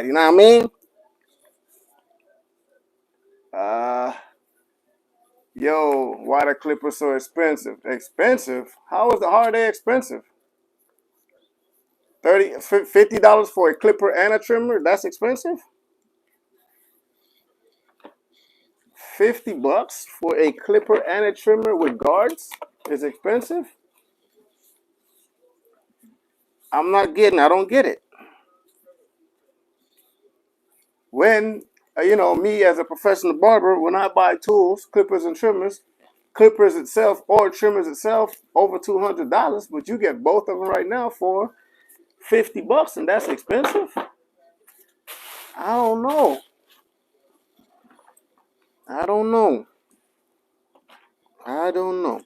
that. You know what I mean? Uh, Yo, why the clippers so expensive? Expensive? How are they expensive? $50 for a clipper and a trimmer? That's expensive? $50 for a clipper and a trimmer with guards is expensive? I don't get it. When, me as a professional barber, when I buy tools, clippers and trimmers, clippers itself or trimmers itself, over $200, but you get both of them right now for $50, and that's expensive? I don't know. I don't know. I don't know.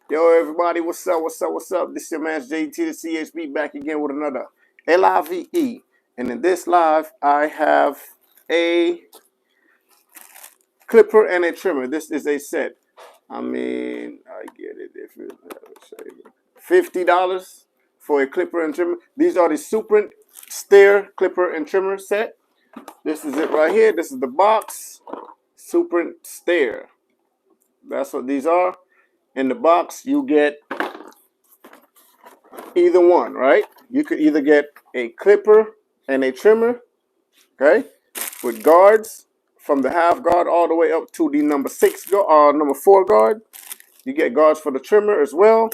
Yo, everybody, what's up? What's up? What's up? This is your man JT, the CHB, back again with another LIVE. And in this live, I have a clipper and a trimmer. This is a set. I mean, I get it if it's $50 for a clipper and trimmer. These are the Suprent Stair Clipper and Trimmer set. This is it right here. This is the box. Suprent Stair. That's what these are. In the box, you get either one, right? You could either get a clipper and a trimmer, okay, with guards from the half guard all the way up to the number 4 guard. You get guards for the trimmer as well.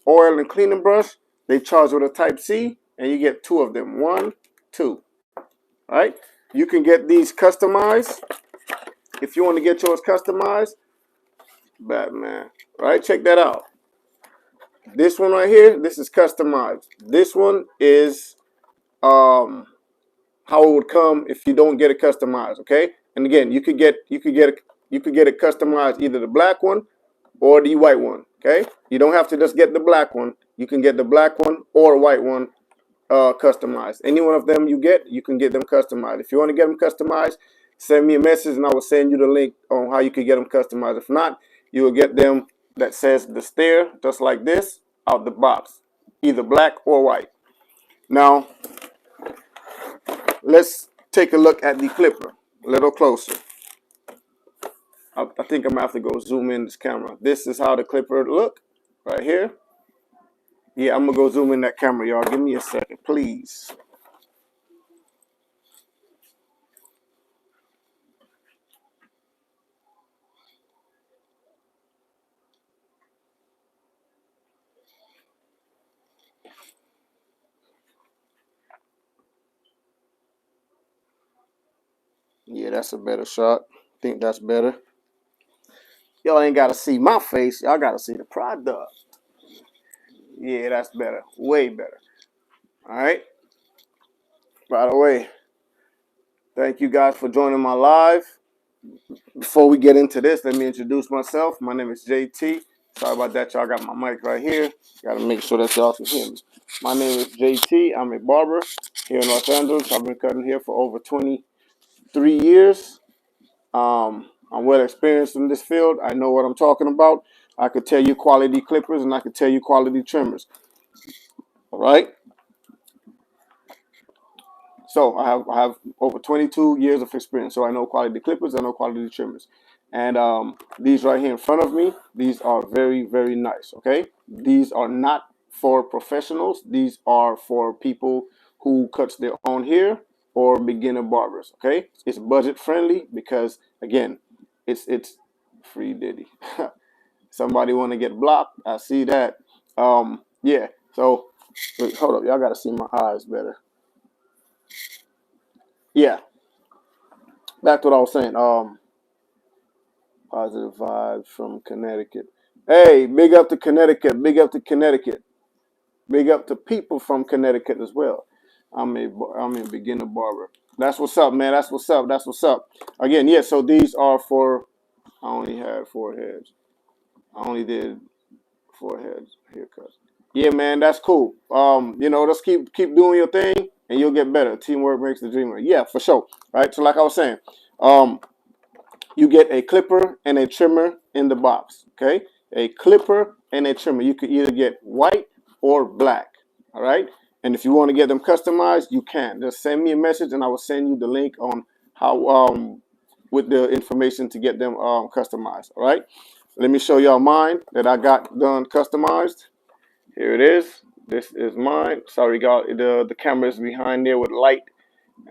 Oil and cleaning brush. They charge with a Type C, and you get 2 of them. 1, 2. Right? You can get these customized. If you want to get yours customized, Batman. Right? Check that out. This one right here, this is customized. This one is how it would come if you don't get it customized, okay? And again, you could get it customized, either the black one or the white one, okay? You don't have to just get the black one. You can get the black one or a white one customized. Any one of them you can get them customized. If you want to get them customized, send me a message and I will send you the link on how you can get them customized. If not, you will get them that says the stair, just like this, out the box, either black or white. Now, let's take a look at the clipper a little closer. I think I'm gonna have to go zoom in this camera. This is how the clipper look right here. Yeah, I'm gonna go zoom in that camera, y'all. Give me a second, please. Yeah, that's a better shot. I think that's better. Y'all ain't gotta see my face. Y'all gotta see the product. Yeah, that's better. Way better. All right. By the way, thank you guys for joining my live. Before we get into this, let me introduce myself. My name is JT. Sorry about that. Y'all got my mic right here. Got to make sure that y'all can hear me. My name is JT. I'm a barber here in Los Angeles. I've been cutting here for over 23 years. I'm well experienced in this field. I know what I'm talking about. I could tell you quality clippers and I could tell you quality trimmers. All right. So I have over 22 years of experience. So I know quality clippers. I know quality trimmers. And these right here in front of me, these are very, very nice. Okay. These are not for professionals. These are for people who cuts their own hair or beginner barbers. Okay. It's budget friendly because, again, it's free Diddy. Somebody want to get blocked. I see that. Yeah. So wait, hold up. Y'all got to see my eyes better. Yeah. Back to what I was saying. Positive vibes from Connecticut. Hey, big up to Connecticut. Big up to Connecticut. Big up to people from Connecticut as well. I'm a beginner barber. That's what's up, man. That's what's up. That's what's up. Again, yeah. So these are for. I only had 4 heads. I only did 4 heads haircuts. Yeah, man. That's cool. Just keep doing your thing, and you'll get better. Teamwork makes the dream work. Yeah, for sure. Right. So, like I was saying, um, you get a clipper and a trimmer in the box. Okay, a clipper and a trimmer. You could either get white or black. All right. And if you want to get them customized, you can. Just send me a message and I will send you the link on how with the information to get them customized. All right. Let me show y'all mine that I got done customized. Here it is. This is mine. Sorry, God, the camera is behind there with light.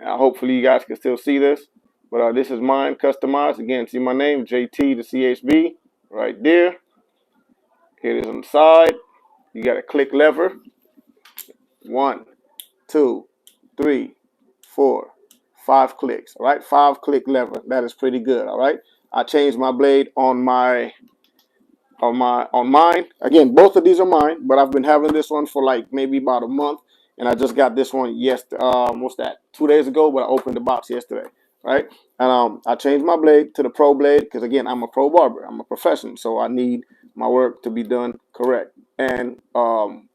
Hopefully, you guys can still see this. But this is mine, customized. Again, see my name, JT the CHB, right there. Here it is on the side. You got to click lever. 1, 2, 3, 4, 5 clicks. All right, 5-click lever. That is pretty good. All right. I changed my blade on mine. Again, both of these are mine, but I've been having this one for like maybe about a month, and I just got this one what's that? 2 days ago, but I opened the box yesterday, right? And I changed my blade to the pro blade because again, I'm a pro barber. I'm a professional, so I need my work to be done correct and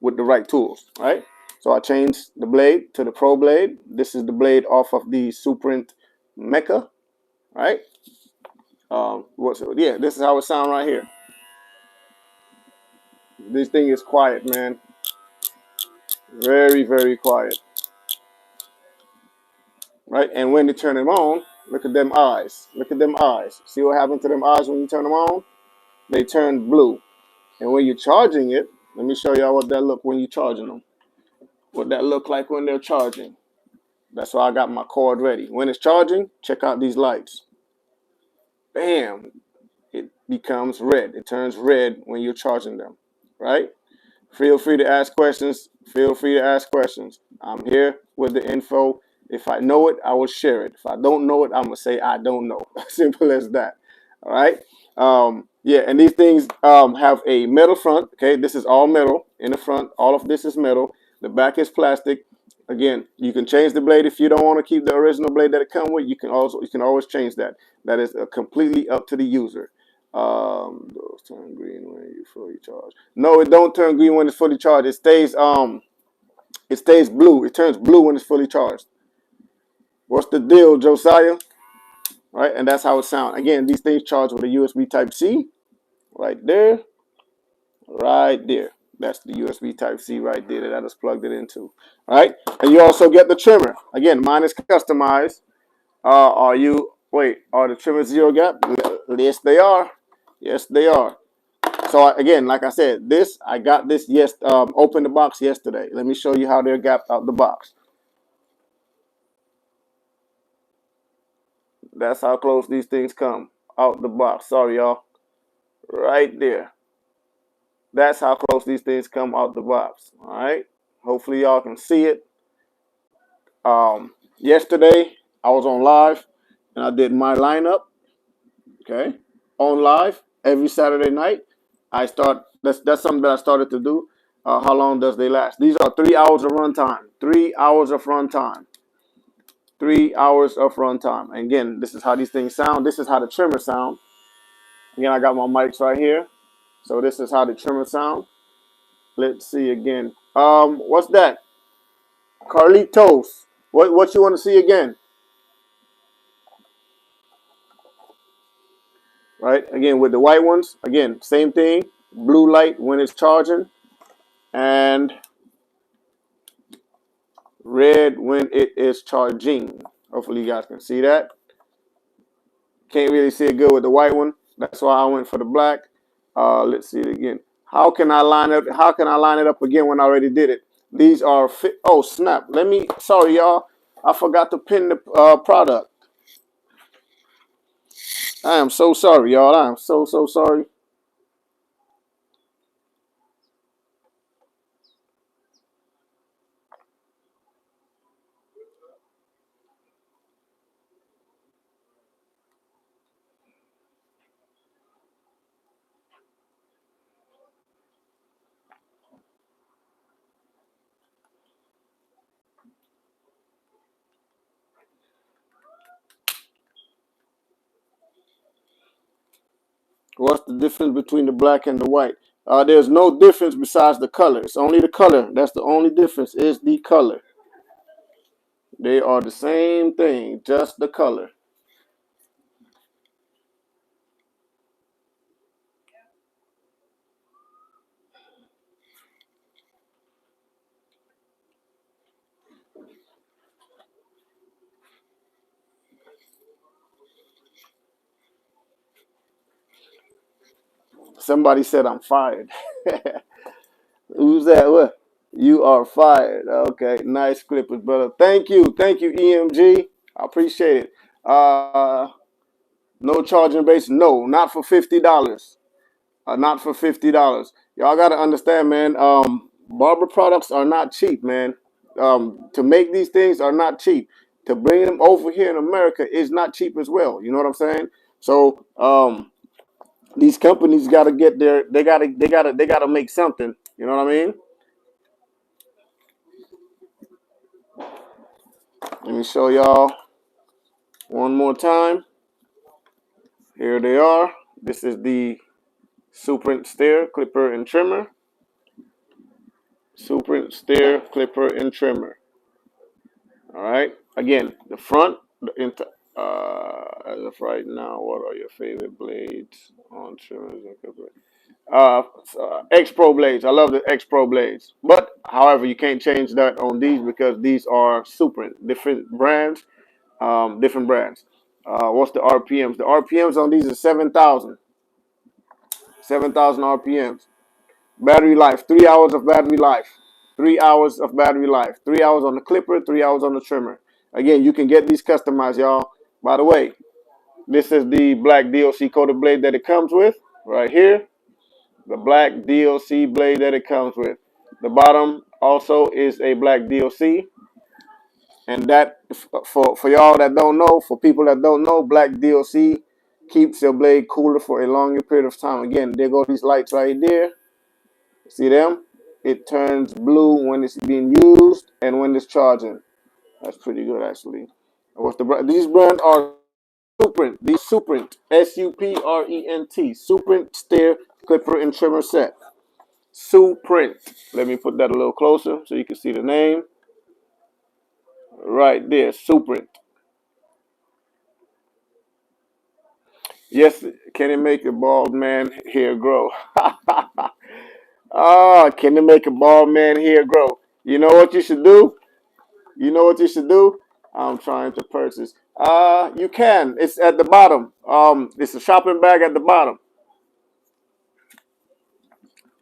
with the right tools, right? So I changed the blade to the pro blade. This is the blade off of the Suprent Mecca, right? Yeah, this is how it sounds right here. This thing is quiet, man. Very, very quiet. Right? And when you turn them on, look at them eyes. Look at them eyes. See what happened to them eyes when you turn them on? They turn blue. And when you're charging it, let me show y'all what that look when you're charging them. What that look like when they're charging. That's why I got my cord ready. When it's charging, check out these lights. Bam! It becomes red. It turns red when you're charging them. Right? Feel free to ask questions. Feel free to ask questions. I'm here with the info. If I know it, I will share it. If I don't know it, I'm going to say I don't know. Simple as that. All right. Yeah, and these things have a metal front. Okay, this is all metal in the front. All of this is metal. The back is plastic. Again, you can change the blade if you don't want to keep the original blade that it come with. You can always change that. That is completely up to the user. Those turn green when you fully charge. No, it don't turn green when it's fully charged. It stays blue. It turns blue when it's fully charged. What's the deal, Josiah? Right, and that's how it sounds. Again, these things charge with a USB Type C, right there, right there. That's the USB Type C right there that I just plugged it into. All right, and you also get the trimmer. Again, mine is customized. Are the trimmers zero gap? Yes, they are. Yes, they are. So again, like I said, I got this opened the box yesterday. Let me show you how they're gapped out the box. That's how close these things come out the box. Sorry, y'all. Right there. That's how close these things come out the box. All right. Hopefully y'all can see it. Yesterday I was on live and I did my lineup. Okay, on live every Saturday night. That's something that I started to do. How long does they last? These are 3 hours of runtime. 3 hours of runtime. 3 hours of runtime. And again, this is how these things sound. This is how the trimmer sound. Again, I got my mics right here. So this is how the trimmer sound. Let's see again. What's that? Carlitos. What you want to see again? Right? Again, with the white ones, again, same thing. Blue light when it's charging, and red when it is charging. Hopefully you guys can see that. Can't really see it good with the white one. That's why I went for the black. Let's see it again. How can I line it? How can I line it up again when I already did it? These are fit. Oh snap! Sorry y'all. I forgot to pin the product. I am so sorry, y'all. I am so sorry. What's the difference between the black and the white? There's no difference besides the color. It's only the color. That's the only difference is the color. They are the same thing, just the color. Somebody said I'm fired. Who's that? What? You are fired. Okay, nice clippers, brother. Thank you, EMG. I appreciate it. No charging base. No, not for $50. Not for $50. Y'all gotta understand, man. Barber products are not cheap, man. To make these things are not cheap. To bring them over here in America is not cheap as well. You know what I'm saying? So, these companies got to get their. They gotta make something. You know what I mean? Let me show y'all one more time. Here they are. This is the Suprent Stair Clipper and Trimmer. Suprent Stair Clipper and Trimmer. All right. Again, the front. As of right now, what are your favorite blades on trimmers and clippers? X Pro blades. I love the X Pro blades. But however, you can't change that on these because these are Suprent, different brands. Different brands. What's the RPMs? The RPMs on these are 7,000. 7,000 RPMs. Battery life, 3 hours of battery life. 3 hours of battery life. 3 hours on the clipper, 3 hours on the trimmer. Again, you can get these customized, y'all. By the way, this is the black DLC coated blade that it comes with right here. The black DLC blade that it comes with. The bottom also is a black DLC. And that, for y'all that don't know, for people that don't know, black DLC keeps your blade cooler for a longer period of time. Again, there go these lights right there. See them? It turns blue when it's being used and when it's charging. That's pretty good, actually. What's the brand? These brands are Suprent. These Suprent. Suprent. Suprent Stair Clipper and Trimmer Set. Suprent. Let me put that a little closer so you can see the name. Right there, Suprent. Yes, can it make a bald man hair grow? Ah, can it make a bald man hair grow? You know what you should do? You know what you should do? I'm trying to purchase. You can. It's at the bottom. It's a shopping bag at the bottom.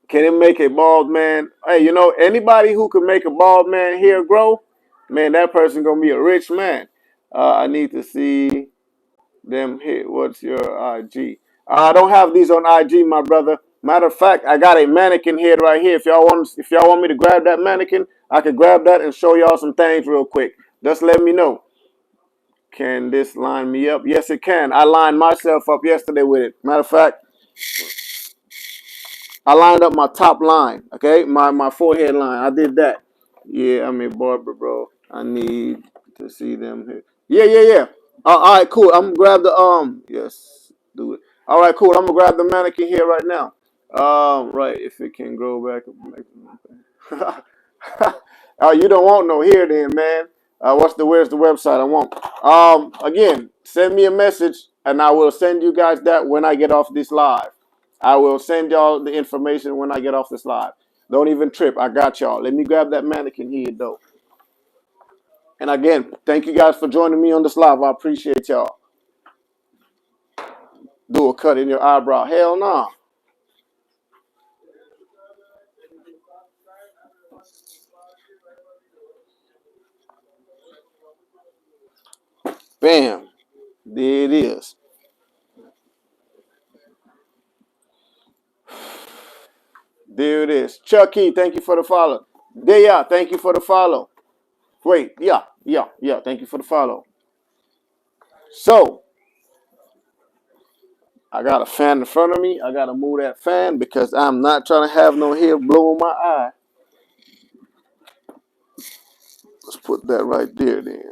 Can it make a bald man? Hey, you know anybody who can make a bald man hair grow, man, that person gonna be a rich man. I need to see them hit. What's your IG? I don't have these on IG, my brother. Matter of fact, I got a mannequin head right here. If y'all want me to grab that mannequin, I could grab that and show y'all some things real quick. Just let me know. Can this line me up? Yes, it can. I lined myself up yesterday with it. Matter of fact, I lined up my top line. Okay, my forehead line. I did that. Yeah, I'm a barber, bro. I need to see them here. Yeah. All right, cool. I'm gonna grab the Yes, do it. All right, cool. I'm gonna grab the mannequin here right now. Right. If it can grow back. Oh, you don't want no here then, man. Where's the website? I want. Again, send me a message and I will send you guys that when I get off this live. I will send y'all the information when I get off this live. Don't even trip. I got y'all. Let me grab that mannequin here, though. And again, thank you guys for joining me on this live. I appreciate y'all. Do a cut in your eyebrow. Hell no. Nah. Bam. There it is. There it is. Chucky, thank you for the follow. Deya, thank you for the follow. Wait, yeah. Thank you for the follow. So, I got a fan in front of me. I got to move that fan because I'm not trying to have no hair blowing my eye. Let's put that right there then.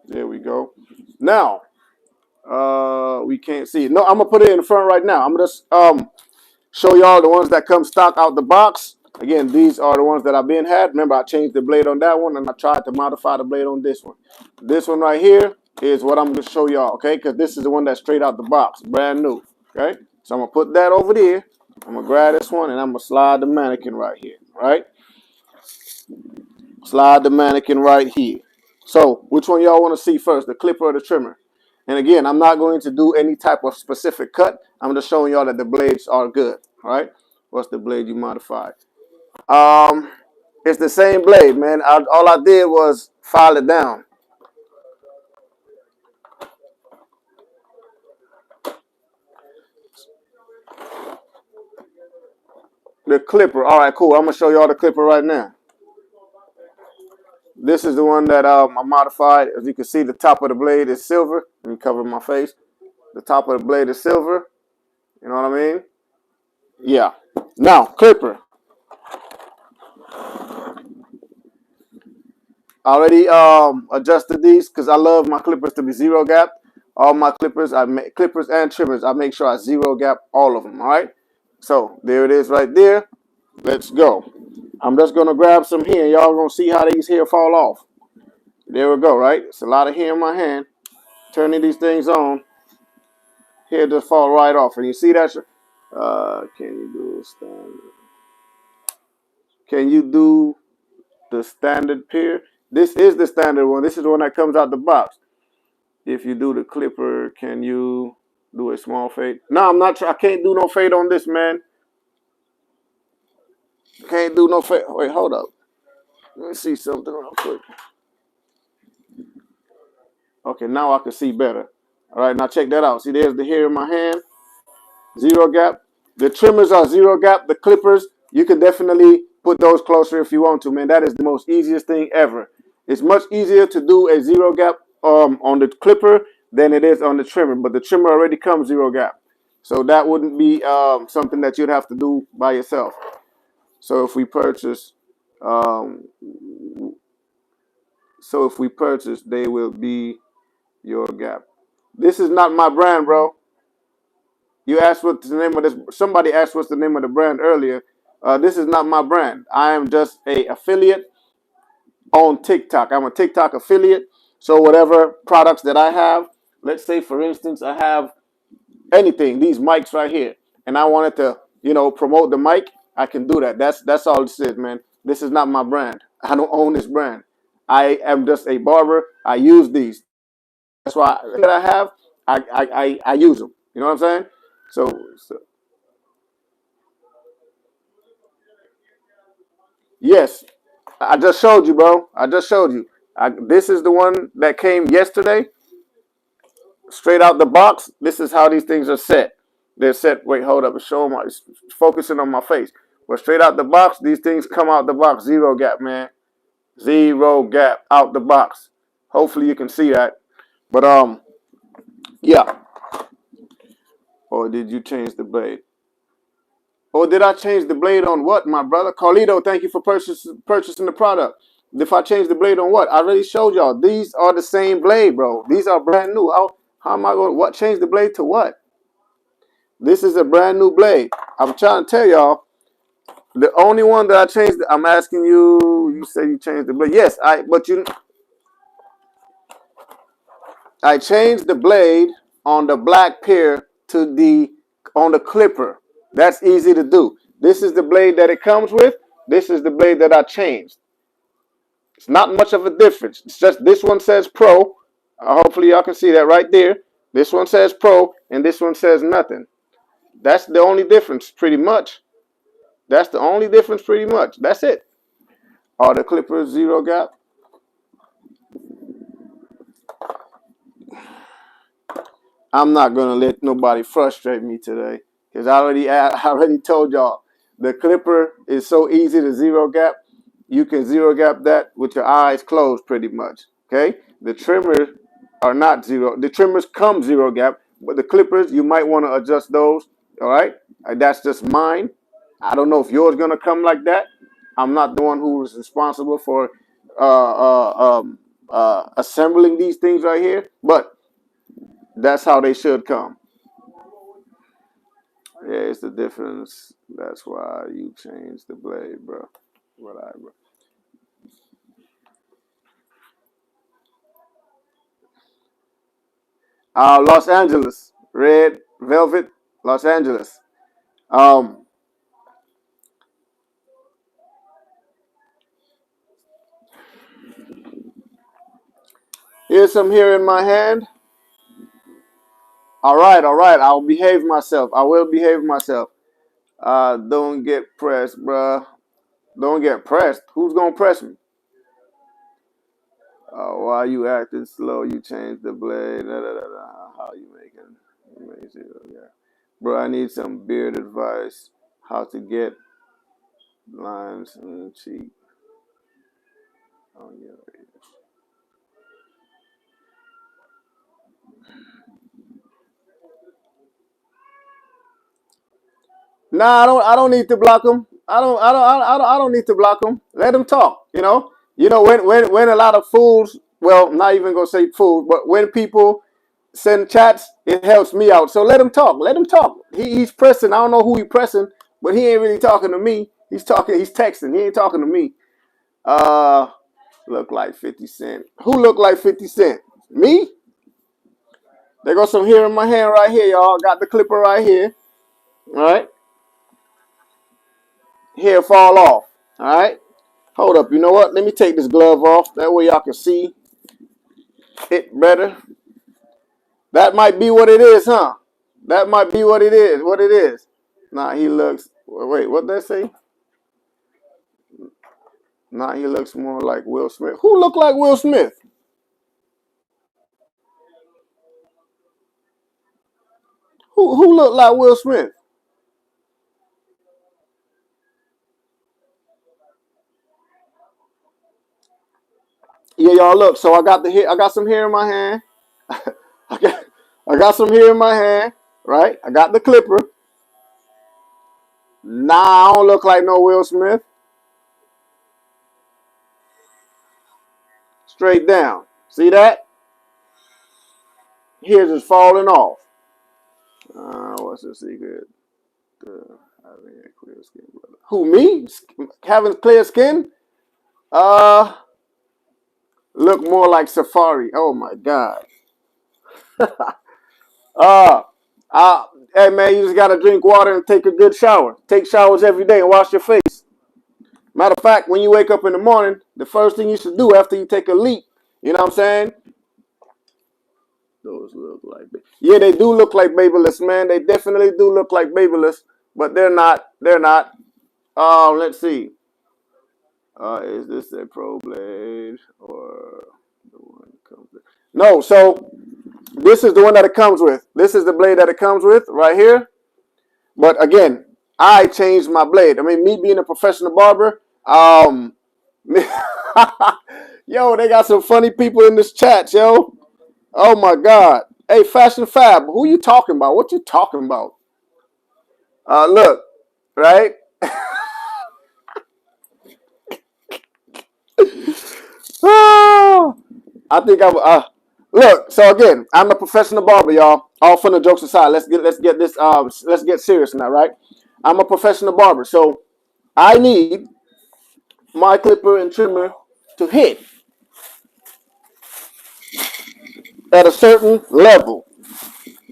There we go. Now, we can't see it. No, I'm gonna put it in the front right now. I'm gonna just show y'all the ones that come stock out the box. Again, these are the ones that I've been had. Remember, I changed the blade on that one and I tried to modify the blade on this one. This one right here is what I'm gonna show y'all, okay? Because this is the one that's straight out the box, brand new. Okay? So I'm gonna put that over there. I'm gonna grab this one and I'm gonna slide the mannequin right here. Right? Slide the mannequin right here. So which one y'all want to see first, the clipper or the trimmer? And again, I'm not going to do any type of specific cut. I'm just showing y'all that the blades are good. All right. What's the blade you modified? Um, it's the same blade, man. All I did was file it down. The clipper. All right, cool. I'm gonna show y'all the clipper right now. This is the one that I modified. As you can see, the top of the blade is silver. Let me cover my face. The top of the blade is silver. You know what I mean? Yeah. Now, clipper. I already adjusted these because I love my clippers to be zero gap. All my clippers, I make clippers and trimmers. I make sure I zero gap all of them. All right. So there it is right there. Let's go. I'm just gonna grab some hair. Y'all gonna see how these hair fall off. There we go. Right. It's a lot of hair in my hand. Turning these things on, hair just fall right off. And you see that? Can you do standard? Can you do the standard pair? This is the standard one. This is the one that comes out the box. If you do the clipper, can you do a small fade? No, I'm not. I can't do no fade on this, man. Can't do no fade. Wait, hold up. Let me see something real quick. Okay, now I can see better. All right, now check that out. See, there's the hair in my hand. Zero gap. The trimmers are zero gap. The clippers, you can definitely put those closer if you want to, man. That is the most easiest thing ever. It's much easier to do a zero gap on the clipper than it is on the trimmer, but the trimmer already comes zero gap. So that wouldn't be something that you'd have to do by yourself. So if we purchase, um, they will be your gap. This is not my brand, bro. You asked what's the name of this. Somebody asked what's the name of the brand earlier. This is not my brand. I am just a affiliate on TikTok. I'm a TikTok affiliate. So whatever products that I have, let's say for instance, I have anything, these mics right here, and I wanted to, promote the mic, I can do that. That's all this is, man. This is not my brand. I don't own this brand. I am just a barber. I use these. That's why that I have. I use them. You know what I'm saying? So yes, I just showed you, bro. I just showed you. This is the one that came yesterday, straight out the box. This is how these things are set. They're set. Wait, hold up. It's focusing on my face. But straight out the box, these things come out the box. Zero gap, man. Zero gap out the box. Hopefully you can see that. But yeah. Or did you change the blade? Or did I change the blade on what, my brother? Carlito, thank you for purchasing the product. If I change the blade on what? I already showed y'all. These are the same blade, bro. These are brand new. How am I going to change the blade to what? This is a brand new blade. I'm trying to tell y'all. The only one that I changed, I'm asking you, you say you changed the blade. Yes, I changed the blade on the black pair to on the clipper. That's easy to do. This is the blade that it comes with. This is the blade that I changed. It's not much of a difference. It's just this one says pro. Hopefully y'all can see that right there. This one says pro and this one says nothing. That's the only difference pretty much. That's the only difference pretty much. That's it. Are the clippers zero gap? I'm not gonna let nobody frustrate me today because I already told y'all the clipper is so easy to zero gap. You can zero gap that with your eyes closed pretty much. Okay, the trimmers are not zero. The trimmers come zero gap, but the clippers you might want to adjust those. All right, that's just mine. I don't know if yours gonna come like that. I'm not the one who is responsible for assembling these things right here, but that's how they should come. Yeah, it's the difference. That's why you changed the blade, bro. Whatever. Los Angeles, Red Velvet, Los Angeles. Um, Here's some here in my hand. All right, all right. I'll behave myself. I will behave myself. Don't get pressed, bruh. Don't get pressed. Who's gonna press me? Why you acting slow? You changed the blade. Da, da, da, da. How you making? Yeah. Bro, I need some beard advice. How to get lines in the cheek. Oh yeah. Nah, I don't. I don't need to block them. I don't need to block them. Let them talk. When a lot of fools. Well, not even gonna say fools, but when people send chats, it helps me out. So let him talk. Let him talk. He's pressing. I don't know who he's pressing, but he ain't really talking to me. He's talking. He's texting. He ain't talking to me. Uh, look like 50 Cent. Who look like 50 Cent? Me? There goes some hair in my hand right here, y'all. Got the clipper right here. All right. Hair fall off. All right. Hold up. You know what? Let me take this glove off. That way y'all can see it better. That might be what it is, huh? That might be what it is. What it is. Nah, he looks. Wait, what did that say? Nah, he looks more like Will Smith. Who look like Will Smith? Who look like Will Smith? Yeah, y'all look. So I got the hair. I got some hair in my hand. I got I got some hair in my hand. Right. I got the clipper. Nah, I don't look like no Will Smith. Straight down. See that? Hair's just falling off. What's the secret? Having a clear skin, brother. Who, me? Having clear skin? Uh, look more like Safari. Oh my God. Uh, uh, hey man, you just gotta drink water and take a good shower. Take showers every day and wash your face. Matter of fact, when you wake up in the morning, the first thing you should do after you take a leak, you know what I'm saying? Those look like, yeah, they do look like babyless, man. They definitely do look like babyless, but they're not. They're not. Let's see. Is this a pro blade or the one that comes with? No, so this is the one that it comes with. This is the blade that it comes with right here. But again, I changed my blade. I mean, me being a professional barber, yo, they got some funny people in this chat, yo. Oh my God. Hey, Fashion Fab, who you talking about? What you talking about? Look, right? Oh, I think I look. So again, I'm a professional barber, y'all. All fun and jokes aside, let's get this let's get serious now, right? I'm a professional barber, so I need my clipper and trimmer to hit at a certain level,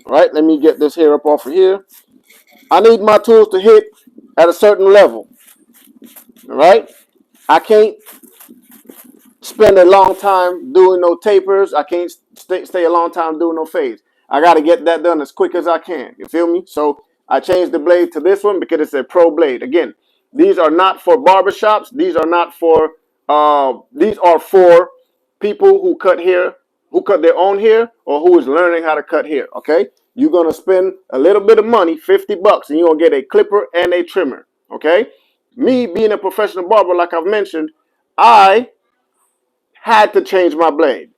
right? Let me get this hair up off of here. I need my tools to hit at a certain level, all right? I can't spend a long time doing no tapers. I can't stay a long time doing no fades. I got to get that done as quick as I can. You feel me? So I changed the blade to this one because it's a pro blade. Again, these are not for barbershops. These are not for, these are for people who cut hair, who cut their own hair, or who is learning how to cut hair. Okay? You're going to spend a little bit of money, 50 bucks, and you're going to get a clipper and a trimmer. Okay? Me being a professional barber, like I've mentioned, I had to change my blade.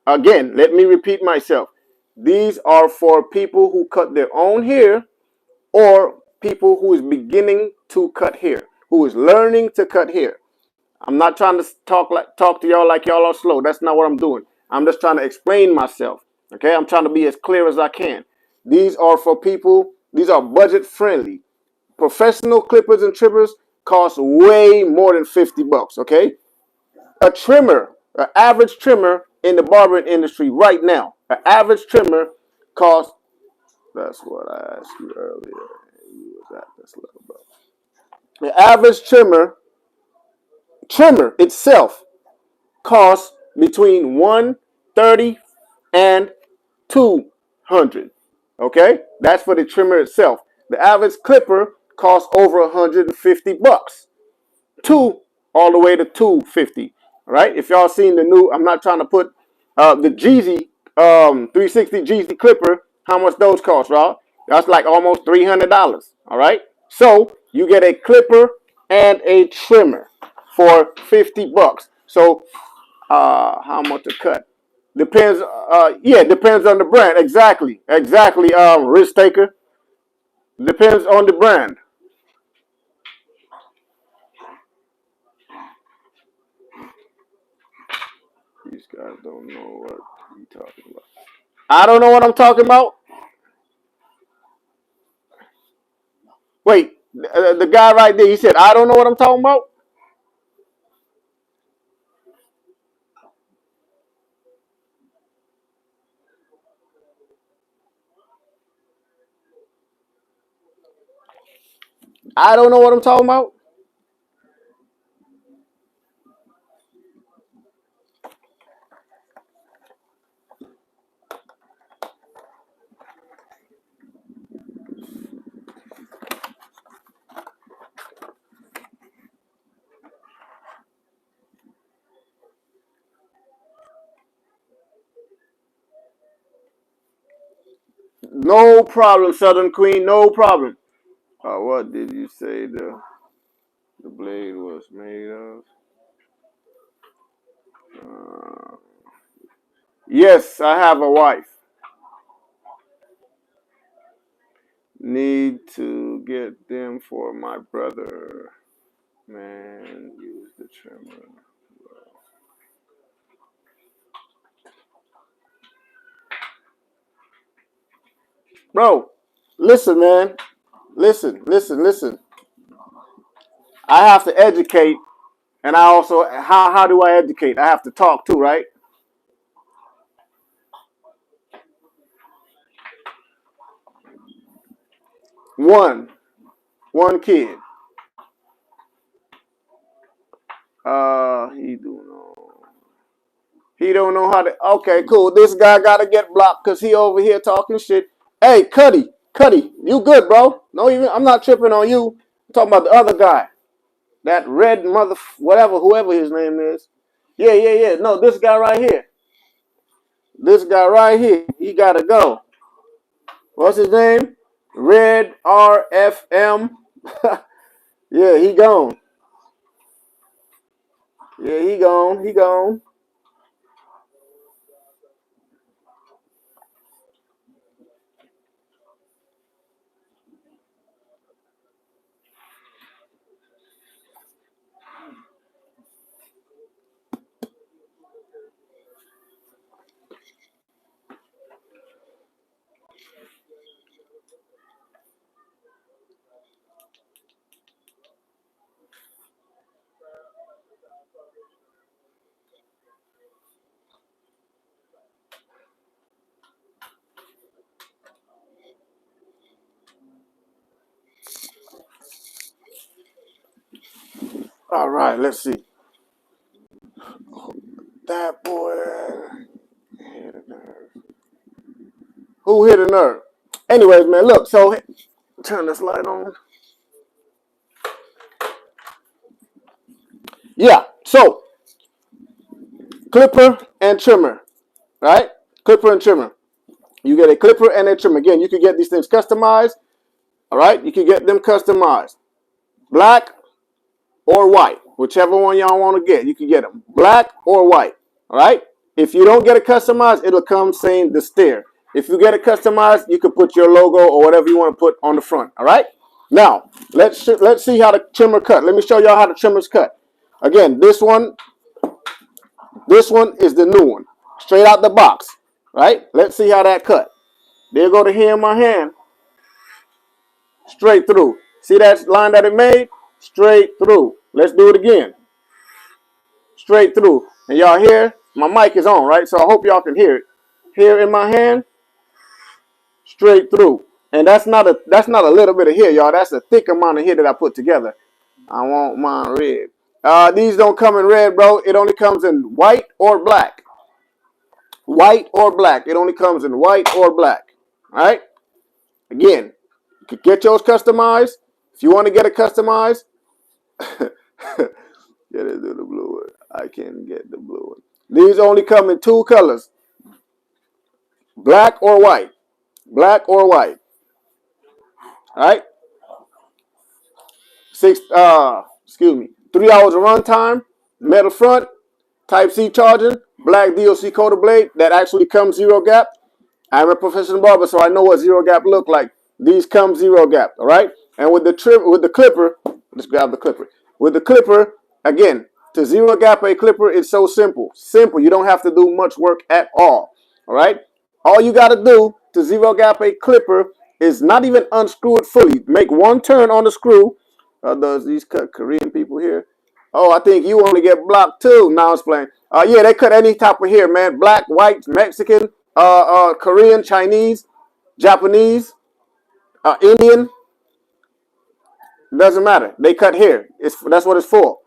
Again, let me repeat myself. These are for people who cut their own hair or people who is beginning to cut hair, who is learning to cut hair. I'm not trying to talk to y'all like y'all are slow. That's not what I'm doing. I'm just trying to explain myself. Okay? I'm trying to be as clear as I can. These are for people, these are budget friendly. Professional clippers and trimmers cost way more than 50 bucks, okay? A trimmer, an average trimmer in the barbering industry right now, an average trimmer costs. That's what I asked you earlier. You was at this level, bro. The average trimmer itself costs between $1 30, and 200. Okay, that's for the trimmer itself. The average clipper costs over 150 bucks. Two all the way to 250. All right. If y'all seen the new, I'm not trying to put the Jeezy 360 Jeezy clipper. How much those cost, Rob? That's like almost $300. All right. So you get a clipper and a trimmer for 50 bucks. So how much a cut? Depends. Yeah, depends on the brand. Exactly. Exactly. Risk taker. Depends on the brand. These guys don't know what you talking about. I don't know what I'm talking about. Wait, the guy right there, he said, I don't know what I'm talking about. I don't know what I'm talking about. No problem, Southern Queen. No problem. What did you say the blade was made of? Uh, yes, I have a wife. Need to get them for my brother. Man, use the trimmer. Bro, listen, man. Listen. I have to educate, and I also how do I educate? I have to talk too, right? One, one kid. He do know. He don't know how to. Okay, cool. This guy gotta get blocked because he over here talking shit. Hey, Cuddy, you good, bro? No, even I'm not tripping on you. I'm talking about the other guy, that red mother, whatever, whoever his name is. Yeah. No, this guy right here. This guy right here. He gotta go. What's his name? Red RFM. Yeah, he gone. Yeah, he gone. He gone. All right, let's see. That boy. Hit a nerve. Who hit a nerve? Anyways, man, look. So turn this light on. Yeah. So clipper and trimmer, right? Clipper and trimmer. You get a clipper and a trimmer. Again, you can get these things customized. All right, you can get them customized, black or white, whichever one y'all want to get. You can get them black or white. All right. If you don't get it customized, it'll come saying the stair. If you get it customized, you can put your logo or whatever you want to put on the front. All right. Now let's see how the trimmer cut. Let me show y'all how the trimmer's cut. Again, this one is the new one, straight out the box. Right. Let's see how that cut. There go the hair in my hand, straight through. See that line that it made? Straight through. Let's do it again. Straight through. And y'all hear? My mic is on, right? So I hope y'all can hear it. Here in my hand, straight through. And that's not a little bit of hair, y'all. That's a thick amount of hair that I put together. I want mine red. These don't come in red, bro. It only comes in white or black. White or black. It only comes in white or black. All right. Again, you could get yours customized. If you want to get it customized, get it to the blue one. I can get the blue one. These only come in two colors: black or white. Black or white. All right. Excuse me. 3 hours of runtime. Metal front. Type C charging. Black DLC coated blade that actually comes zero gap. I'm a professional barber, so I know what zero gap look like. These come zero gap, all right? And with the clipper, let's grab the clipper. With the clipper, again, to zero gap a clipper is so simple. Simple. You don't have to do much work at all. All right? All you got to do to zero gap a clipper is not even unscrew it fully. Make one turn on the screw. Does these cut Korean people here? Oh, I think you want to get blocked too. Now it's playing. Yeah, they cut any type of hair, man. Black, white, Mexican, Korean, Chinese, Japanese, Indian. Doesn't matter. They cut hair. That's what it's for.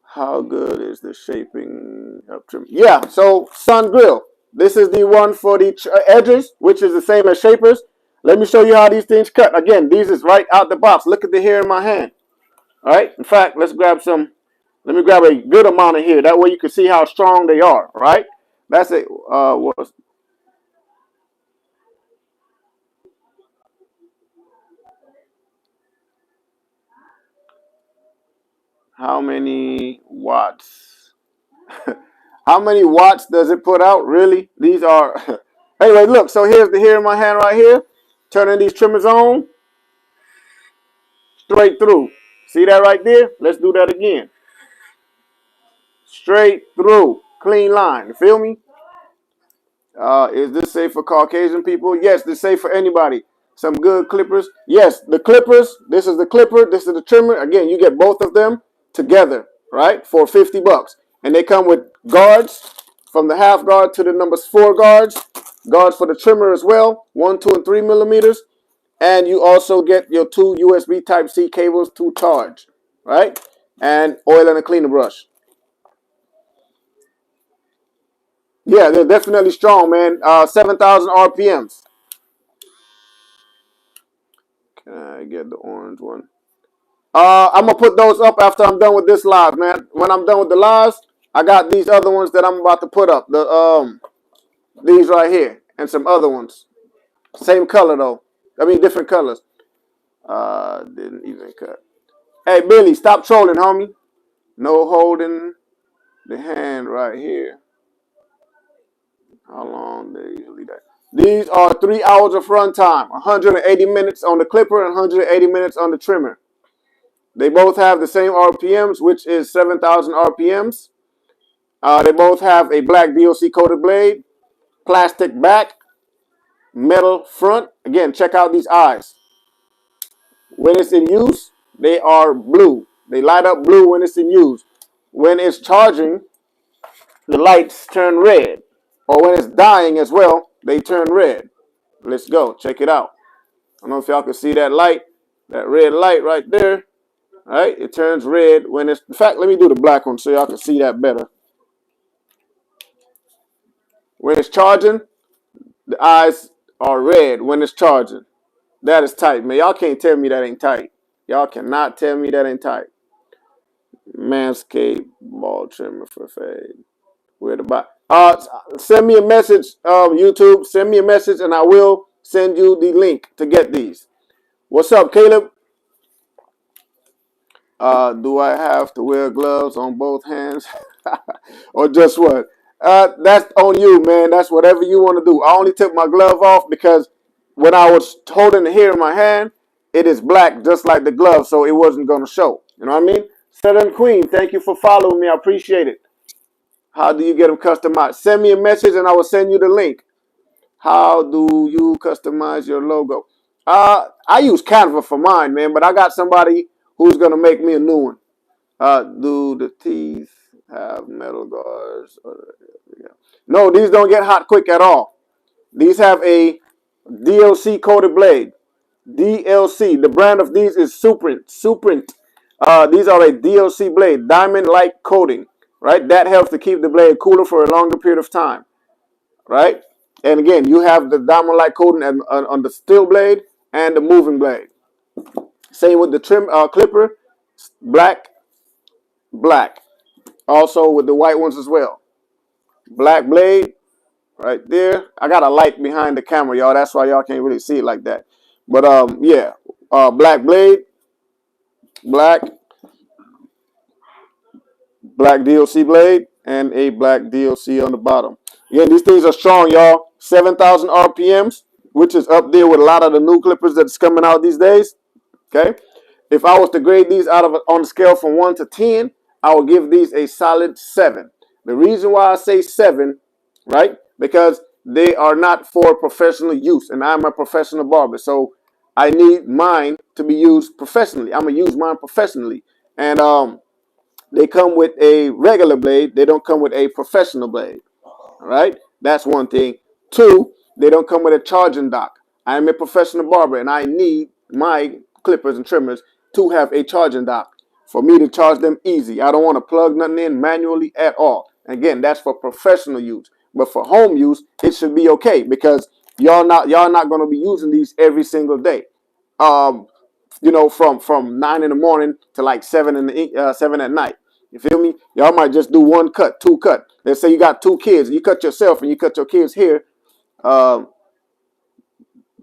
How good is the shaping of trim? Yeah, so Sun Grill. This is the one for the edges, which is the same as shapers. Let me show you how these things cut. Again, these is right out the box. Look at the hair in my hand. All right. In fact, let's grab some. Let me grab a good amount of hair. That way you can see how strong they are. All right. That's it. How many watts? How many watts does it put out? Really? These are. Anyway, look. So here's the hair in my hand right here. Turning these trimmers on. Straight through. See that right there? Let's do that again. Straight through. Clean line. You feel me? Is this safe for Caucasian people? Yes, this is safe for anybody. Some good clippers. Yes, the clippers. This is the clipper. This is the trimmer. Again, you get both of them together, right? For 50 bucks. And they come with guards from the half guard to the number 4 guards. Guards for the trimmer as well. 1, 2, and 3 millimeters. And you also get your 2 USB Type-C cables to charge, right? And oil and a cleaner brush. Yeah, they're definitely strong, man. 7,000 RPMs. Can I get the orange one? I'm gonna put those up after I'm done with this live, man. When I'm done with the lives, I got these other ones that I'm about to put up. These right here and some other ones. Same color though. I mean different colors. Didn't even cut. Hey Billy, stop trolling, homie. No holding the hand right here. How long they usually take? These are 3 hours of runtime. 180 minutes on the clipper and 180 minutes on the trimmer. They both have the same RPMs, which is 7,000 RPMs. They both have a black DLC coated blade, plastic back, metal front. Again, check out these eyes. When it's in use, they are blue. They light up blue when it's in use. When it's charging, the lights turn red. Or when it's dying as well, they turn red. Let's go. Check it out. I don't know if y'all can see that light, that red light right there. All right, it turns red when it's. In fact, let me do the black one so y'all can see that better. When it's charging, the eyes are red when it's charging. That is tight, man. Y'all can't tell me that ain't tight. Y'all cannot tell me that ain't tight. Manscaped ball trimmer for fade. Where the buy? Send me a message, YouTube. Send me a message, and I will send you the link to get these. What's up, Caleb? Do I have to wear gloves on both hands, or just what? That's on you, man. That's whatever you want to do. I only took my glove off because when I was holding the hair in my hand, it is black just like the glove, so it wasn't going to show. You know what I mean? Southern Queen, thank you for following me. I appreciate it. How do you get them customized? Send me a message and I will send you the link. How do you customize your logo? I use Canva for mine, man, but I got somebody who's going to make me a new one. Do the teeth have metal guards? No, these don't get hot quick at all. These have a DLC coated blade. DLC. The brand of these is Suprent. Suprent. These are a DLC blade, diamond-like coating. right? That helps to keep the blade cooler for a longer period of time, right? And again, you have the diamond light coating on the steel blade and the moving blade. Same with the trim clipper, black, black. Also with the white ones as well. Black blade right there. I got a light behind the camera, y'all. That's why y'all can't really see it like that. But yeah, black blade, black, black DLC blade, and a black DLC on the bottom. Again, these things are strong, y'all. 7,000 RPMs, which is up there with a lot of the new clippers that's coming out these days. Okay. If I was to grade these out of on the scale from 1 to 10, I would give these a solid 7. The reason why I say 7, right? Because they are not for professional use, and I'm a professional barber, so I need mine to be used professionally. I'm gonna use mine professionally, and they come with a regular blade. They don't come with a professional blade. All right, that's one thing. Two, they don't come with a charging dock. I am a professional barber, and I need my clippers and trimmers to have a charging dock for me to charge them easy. I don't want to plug nothing in manually at all. Again, that's for professional use, but for home use, it should be okay because y'all not going to be using these every single day. Um, from 9 in the morning to like 7 at night. You feel me? Y'all might just do one cut, two cut. Let's say you got two kids. You cut yourself and you cut your kids here. Um,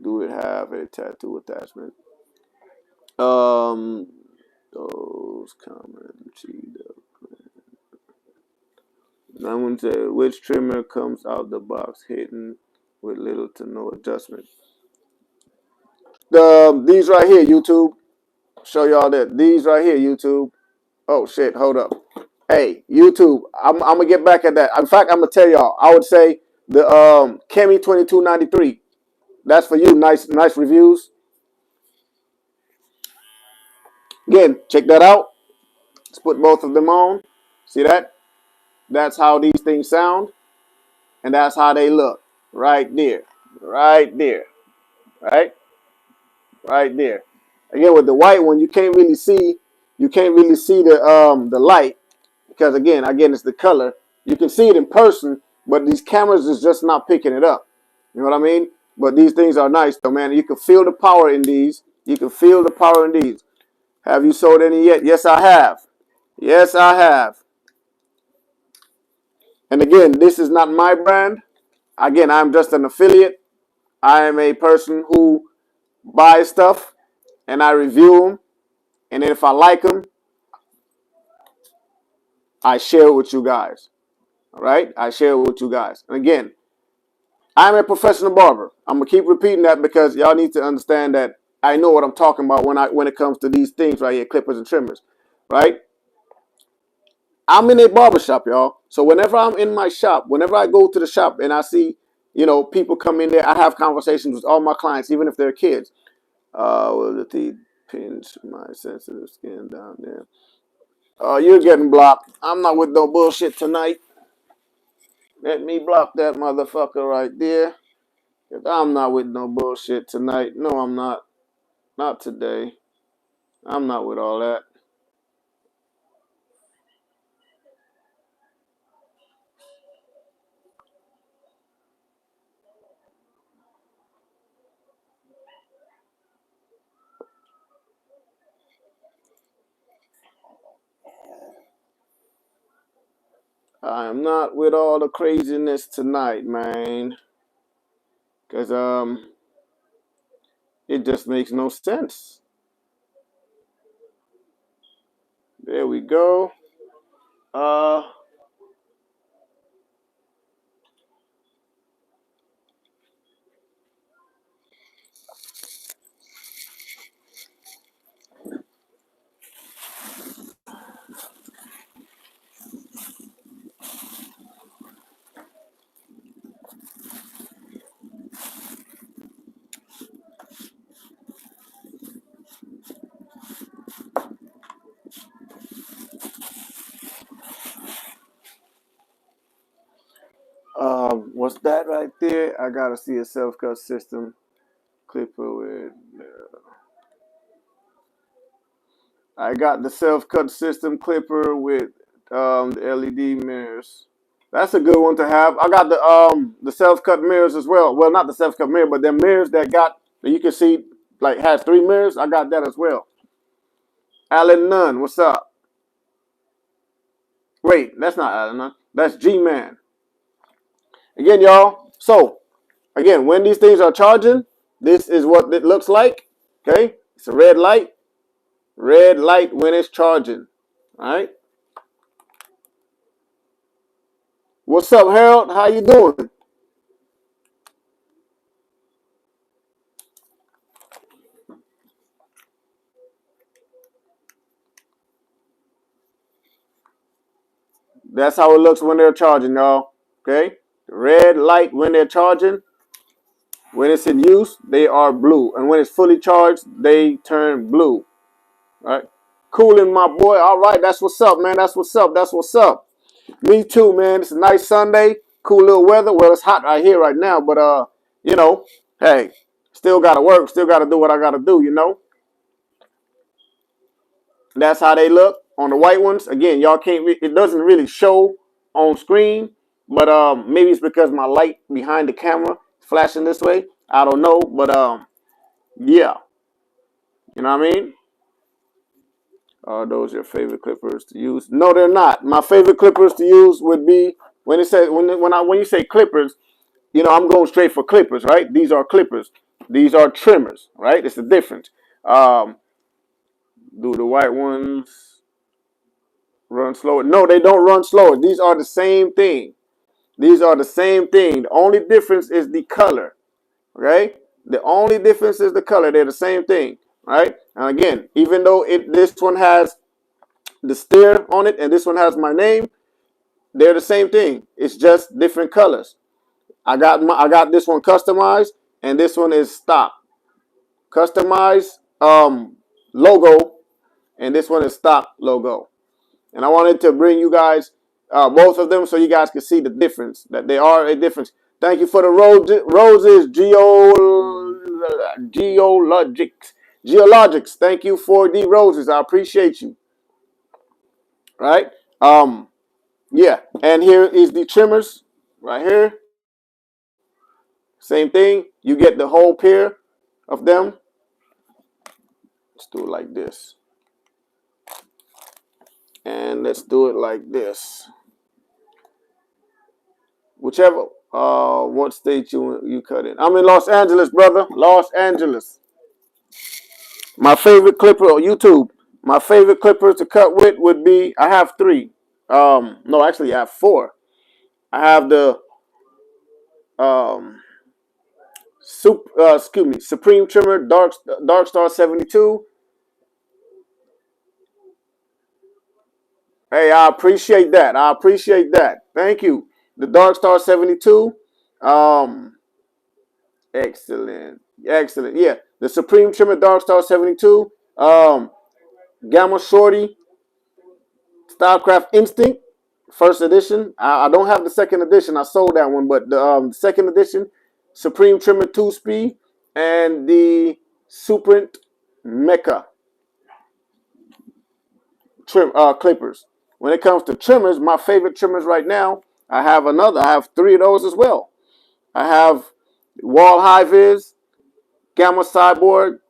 do it have a tattoo attachment? Um, those common cheetah. I'm going to say which trimmer comes out the box hidden with little to no adjustment. These right here, YouTube. Show y'all that. These right here, YouTube. Oh shit, hold up. Hey, YouTube, I'm gonna get back at that. In fact, I'm gonna tell y'all. I would say the Kemi 2293. That's for you. Nice reviews. Again, check that out. Let's put both of them on. See that? That's how these things sound, and that's how they look. Right there. Right there. Right? Right there. Again, with the white one, you can't really see. You can't really see the light because again, it's the color. You can see it in person, but these cameras is just not picking it up. You know what I mean? But these things are nice though, man. You can feel the power in these. You can feel the power in these. Have you sold any yet? Yes, I have. Yes, I have. And again, this is not my brand. Again, I'm just an affiliate. I am a person who buys stuff and I review them. And then if I like them, I share it with you guys. All right? I share it with you guys. And again, I'm a professional barber. I'm gonna keep repeating that because y'all need to understand that I know what I'm talking about when it comes to these things right here, clippers and trimmers, right? I'm in a barber shop, y'all. So whenever I'm in my shop, whenever I go to the shop and I see, people come in there, I have conversations with all my clients, even if they're kids. Will the teeth pinch my sensitive skin down there? Oh, you're getting blocked. I'm not with no bullshit tonight. Let me block that motherfucker right there. Cause I'm not with no bullshit tonight. No, I'm not. Not today. I'm not with all that. I am not with all the craziness tonight, man. Cause it just makes no sense. There we go. Uh, what's that right there? I gotta see a self cut system clipper with. I got the self cut system clipper with The LED mirrors. That's a good one to have. I got the self-cut mirrors as well. Well, not the self-cut mirror, but the mirrors that you can see like has 3 mirrors. I got that as well. Alan Nunn, what's up? Wait, that's not Alan Nunn. That's G-Man. Again, y'all. So, again, when these things are charging, this is what it looks like. Okay, it's a red light. Red light when it's charging. All right. What's up, Harold? How you doing? That's how it looks when they're charging, y'all. Okay. Red light when they're charging. When it's in use, they are blue. And when it's fully charged, they turn blue. All right. Cooling, my boy. All right. That's what's up, man. That's what's up. That's what's up. Me too, man. It's a nice Sunday. Cool little weather. Well, it's hot right here right now, but you know, hey, still gotta work. Still gotta do what I gotta do, you know. That's how they look on the white ones. Again, y'all can't. It doesn't really show on screen, but maybe it's because my light behind the camera is flashing this way. I don't know, but yeah, you know what I mean. Are those your favorite clippers to use? No, they're not. My favorite clippers to use would be when it says when you say clippers, you know I'm going straight for clippers, right? These are clippers. These are trimmers, right? It's the difference. Um, do the white ones run slower? No, they don't run slower. These are the same thing. These are the same thing. The only difference is the color. Okay? The only difference is the color. They're the same thing. Right? And again, even though this one has the steer on it and this one has my name, they're the same thing. It's just different colors. I got this one customized and this one is stock. Customized logo and this one is stock logo. And I wanted to bring you guys both of them so you guys can see the difference, that they are a difference. Thank you for the roses, Geologics. Thank you for the roses. I appreciate you. Right? Yeah. And here is the trimmers right here. Same thing. You get the whole pair of them. Let's do it like this. And let's do it like this. Whichever what state you cut in. I'm in Los Angeles, brother. Los Angeles. My favorite clipper on YouTube. My favorite clippers to cut with would be I have 3. No, actually I have 4. I have the um excuse me, Supreme Trimmer Dark Star 72. Hey, I appreciate that. I appreciate that. Thank you. The Dark Star 72. Um Excellent. Excellent. Yeah. The Supreme Trimmer Dark Star 72. Gamma Shorty Stylecraft Instinct. First edition. I don't have the second edition. I sold that one, but the second edition, Supreme Trimmer 2-speed, and the Suprent Mecha clippers. When it comes to trimmers, my favorite trimmers right now, I have 3 of those as well. I have Wall High Vis, Gamma Cyborg.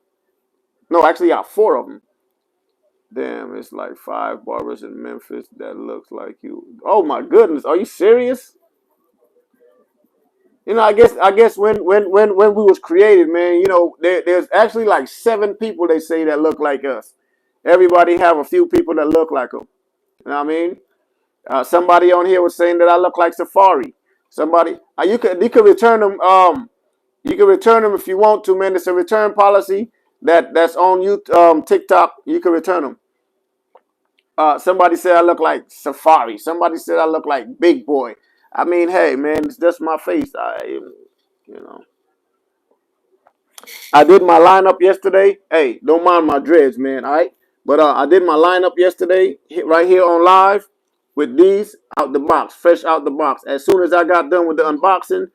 No, actually, I have 4 of them. Damn, it's like 5 barbers in Memphis that looks like you. Oh my goodness, are you serious? You know, I guess when we was created, man, you know, there's actually like 7 people they say that look like us. Everybody have a few people that look like them. You know what I mean? Somebody on here was saying that I look like Safari. Somebody, you could return them. You can return them if you want to, man. It's a return policy that's on you TikTok. You can return them. Somebody said I look like Safari. Somebody said I look like Big Boy. I mean, hey, man, it's just my face. You know, I did my lineup yesterday. Hey, don't mind my dreads, man. All right, but I did my lineup yesterday, right here on live, with these out the box, fresh out the box. As soon as I got done with the unboxing,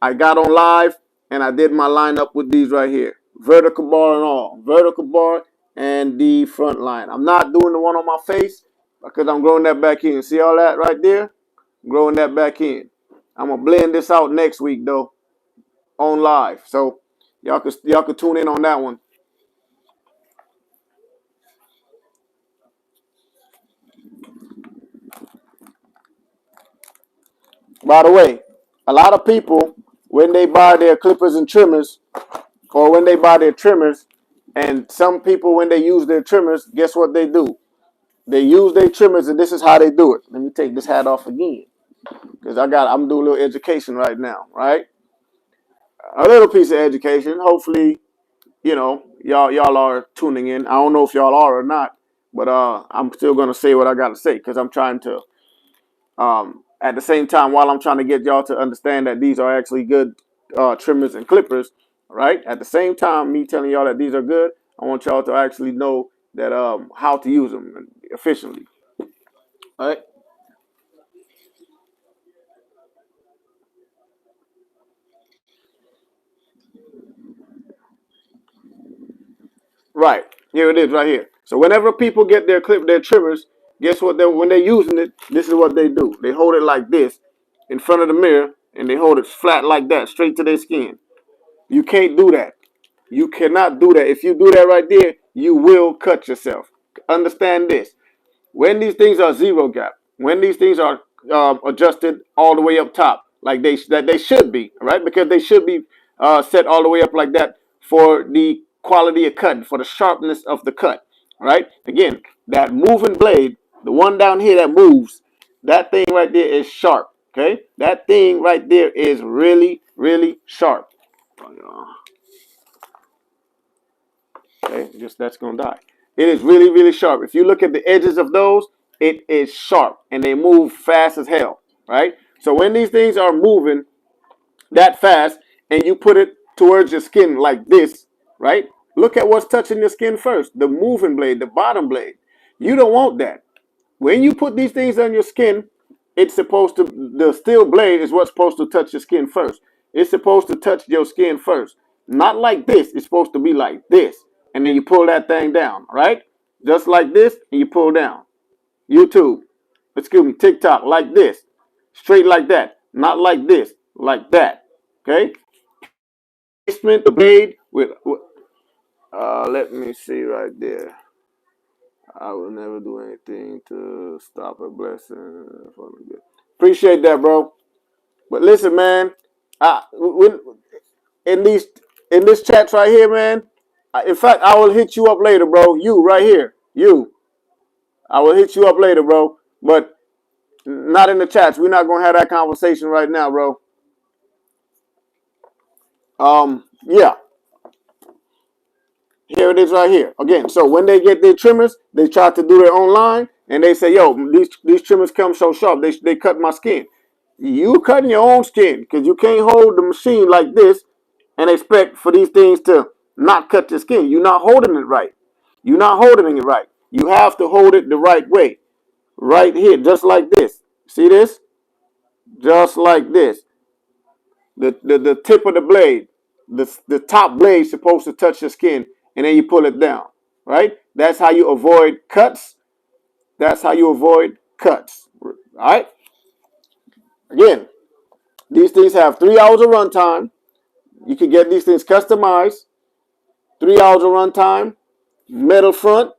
I got on live and I did my lineup with these right here, vertical bar and all, vertical bar and the front line. I'm not doing the one on my face. because I'm growing that back in. See all that right there? Growing that back in. I'm gonna blend this out next week though on live. So y'all could tune in on that one. By the way, a lot of people when they buy their clippers and trimmers, or when they buy their trimmers, and some people when they use their trimmers, guess what they do? They use their trimmers, and this is how they do it. Let me take this hat off again, because I'm doing a little education right now, right? A little piece of education. Hopefully, y'all are tuning in. I don't know if y'all are or not, but I'm still gonna say what I gotta say because I'm trying to at the same time, while I'm trying to get y'all to understand that these are actually good trimmers and clippers, right? At the same time, me telling y'all that these are good, I want y'all to actually know that how to use them efficiently, right? Right. Here it is right here. So whenever people get their trimmers, guess what? When they're using it, this is what they do. They hold it like this in front of the mirror, and they hold it flat like that, straight to their skin. You can't do that. You cannot do that. If you do that right there, you will cut yourself. Understand this. When these things are zero gap, when these things are adjusted all the way up top, like they should be, right? Because they should be set all the way up like that for the quality of cut, for the sharpness of the cut, right? Again, that moving blade, the one down here that moves, that thing right there is sharp. Okay, that thing right there is really, really sharp. Okay, just that's gonna die. It is really, really sharp. If you look at the edges of those, it is sharp and they move fast as hell, right? So when these things are moving that fast and you put it towards your skin like this, right? Look at what's touching your skin first. The moving blade, the bottom blade. You don't want that. When you put these things on your skin, it's supposed to, the steel blade is what's supposed to touch your skin first. It's supposed to touch your skin first. Not like this. It's supposed to be like this. And then you pull that thing down, right? Just like this, and you pull down. YouTube, excuse me, TikTok, like this. Straight like that. Not like this, like that. Okay? Placement, the blade with let me see right there. I will never do anything to stop a blessing from the good. Appreciate that, bro. But listen, man. When in these in this chat right here, man. In fact, I will hit you up later, bro. You right here, you. I will hit you up later, bro. But not in the chats. We're not gonna have that conversation right now, bro. Yeah. Here it is right here. Again, so when they get their trimmers, they try to do it online, and they say, yo, these trimmers come so sharp, they cut my skin. You cutting your own skin because you can't hold the machine like this and expect for these things to not cut your skin. You're not holding it right. You're not holding it right. You have to hold it the right way. Right here, just like this. See this? Just like this. The tip of the blade, the top blade is supposed to touch your skin, and then you pull it down, right? That's how you avoid cuts. That's how you avoid cuts. All right. Again, these things have 3 hours of runtime. You can get these things customized. 3 hours of runtime. Metal front.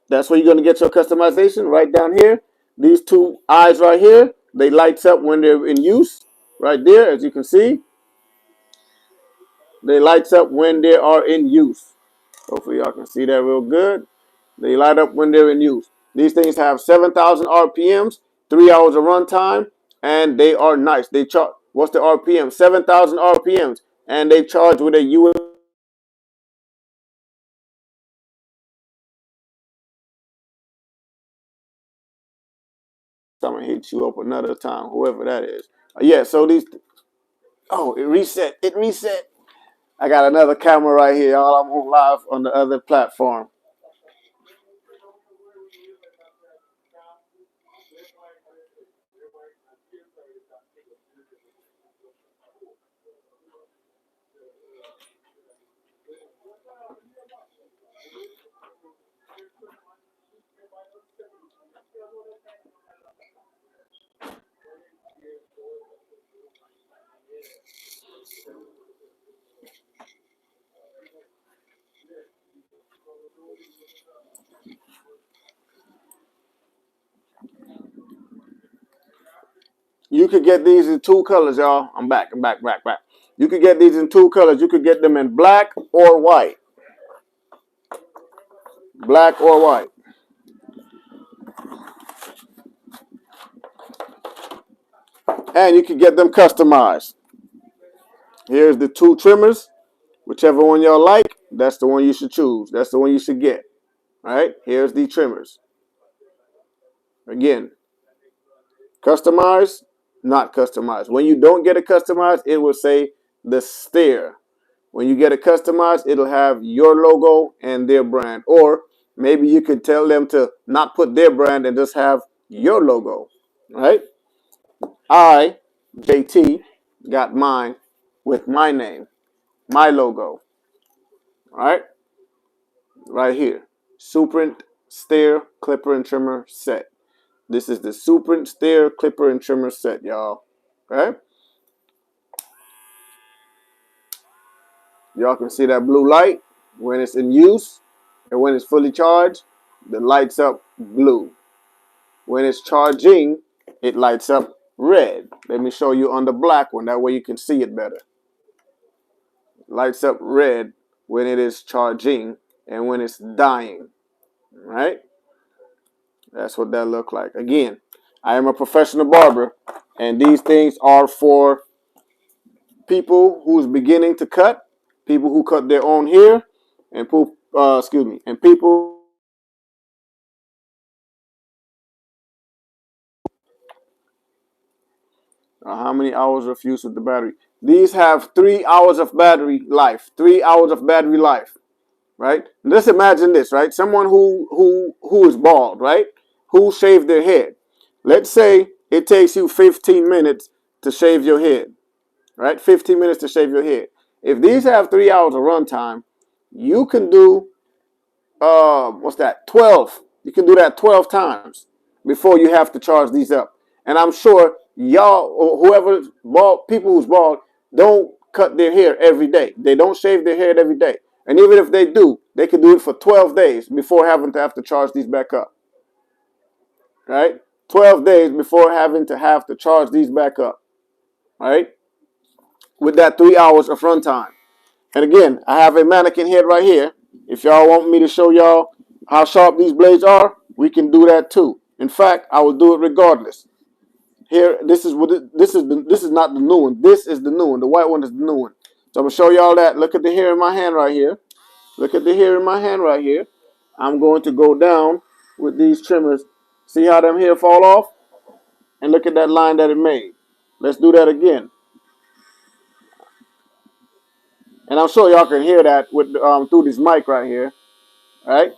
That's where you're gonna get your customization right down here. These two eyes right here, they lights up when they're in use. Right there, as you can see, they lights up when they are in use. Hopefully y'all can see that real good. They light up when they're in use. These things have 7,000 RPMs, 3 hours of runtime, and they are nice. They charge, what's the RPM? 7,000 RPMs, and they charge with a USB. I'm gonna hit you up another time, whoever that is. Yeah, so these, oh, it reset. It reset. I got another camera right here, y'all. I'm on live on the other platform. You could get these in two colors, y'all. I'm back. Back. You could get these in two colors. You could get them in black or white. Black or white. And you can get them customized. Here's the two trimmers. Whichever one y'all like, that's the one you should choose. That's the one you should get. All right, here's the trimmers. Again, customized, not customized. When you don't get it customized, it will say the Steer. When you get it customized, it'll have your logo and their brand. Or maybe you could tell them to not put their brand and just have your logo. Right? I, JT, got mine with my name, my logo. Right? Right here. Suprent Steer Clipper and Trimmer Set. This is the Suprent Steer Clipper and Trimmer Set, y'all. Okay? Y'all can see that blue light when it's in use, and when it's fully charged, the lights up blue. When it's charging, it lights up red. Let me show you on the black one. That way you can see it better. Lights up red when it is charging and when it's dying. Right? That's what that look like. Again, I am a professional barber, and these things are for people who's beginning to cut, people who cut their own hair, and and people. How many hours of use with the battery? These have 3 hours of battery life. 3 hours of battery life, right? Let's imagine this, right? Someone who is bald, right? Who shaved their head. Let's say it takes you 15 minutes to shave your head, right? 15 minutes to shave your head. If these have 3 hours of runtime, you can do what's that? 12. You can do that 12 times before you have to charge these up. And I'm sure y'all or whoever's bald, people who's bald, don't cut their hair every day. They don't shave their hair every day. And even if they do, they can do it for 12 days before having to have to charge these back up. Right? 12 days before having to charge these back up. Right? With that 3 hours of runtime. And again, I have a mannequin head right here. If y'all want me to show y'all how sharp these blades are, we can do that too. In fact, I will do it regardless. Here, this is this is not the new one. This is the new one. The white one is the new one. So I'm gonna show y'all that. Look at the hair in my hand right here. Look at the hair in my hand right here. I'm going to go down with these trimmers. See how them hair fall off? And look at that line that it made. Let's do that again. And I'm sure y'all can hear that with through this mic right here. Right?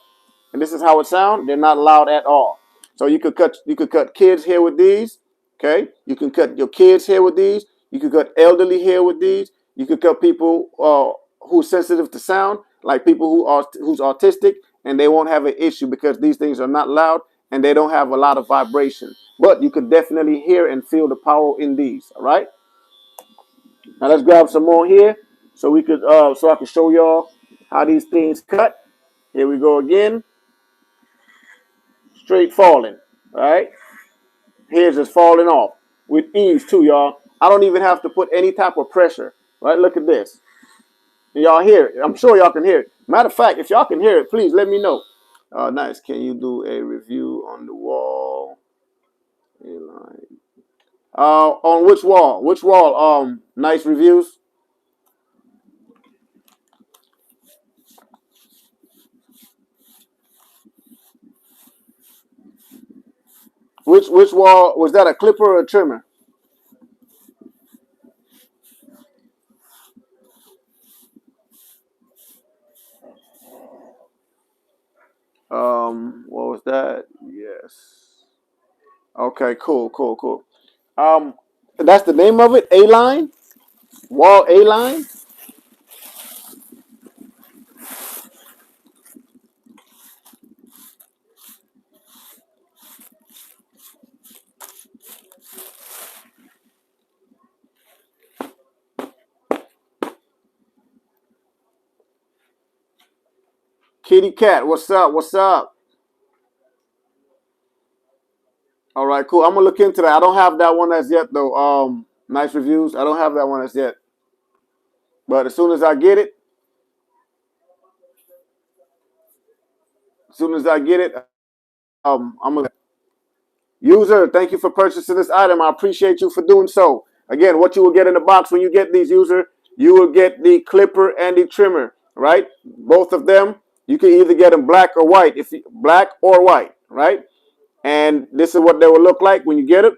And this is how it sounds. They're not loud at all. So you could cut kids hair with these. Okay, you can cut your kids hair with these. You could cut elderly hair with these. You could cut people who's sensitive to sound, like people who's autistic, and they won't have an issue because these things are not loud and they don't have a lot of vibration. But you could definitely hear and feel the power in these. All right. Now let's grab some more here so we could so I can show y'all how these things cut. Here we go again. Straight falling. All right. Here's just falling off with ease too, y'all. I don't even have to put any type of pressure. Right? Look at this. Y'all hear it. I'm sure y'all can hear it. Matter of fact, if y'all can hear it, please let me know. Nice. Can you do a review on the wall? On which wall? Which wall? Nice reviews. Which wall was that? A clipper or a trimmer? What was that? Yes. Okay. Cool. That's the name of it. A line. Wall A line. Kitty Cat, what's up? What's up? All right. right, cool. I'm gonna look into that. I don't have that one as yet though. Nice reviews. I don't have that one as yet. But as soon as I get it, I'm gonna. User, thank you for purchasing this item. I appreciate you for doing so. Again, what you will get in the box when you get these, user, you will get the clipper and the trimmer, right? Both of them. You can either get them black or white, if you, black or white, right? And this is what they will look like when you get it,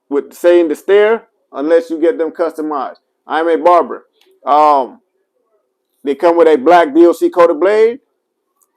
with saying the stare, unless you get them customized. I'm a barber. They come with a black DLC coated blade,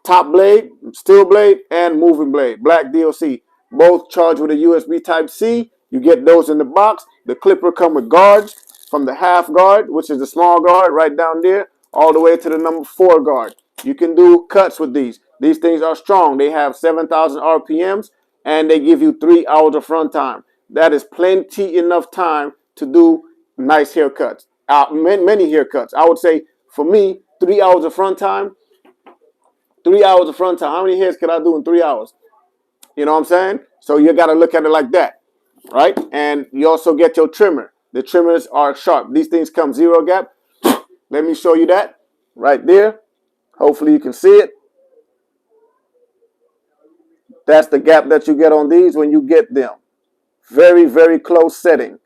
top blade, steel blade, and moving blade. Black DLC. Both charged with a USB Type C. You get those in the box. The clipper come with guards from the half guard, which is the small guard right down there, all the way to the number 4 guard. You can do cuts with these. These things are strong. They have 7,000 RPMs, and they give you 3 hours of runtime. That is plenty enough time to do nice haircuts. Many haircuts. I would say for me, 3 hours of runtime 3 hours of front time. How many hairs can I do in 3 hours? You know what I'm saying? So you got to look at it like that, right? And you also get your trimmer. The trimmers are sharp. These things come zero gap. Let me show you that right there. Hopefully you can see it. That's the gap that you get on these when you get them. Very, very close setting.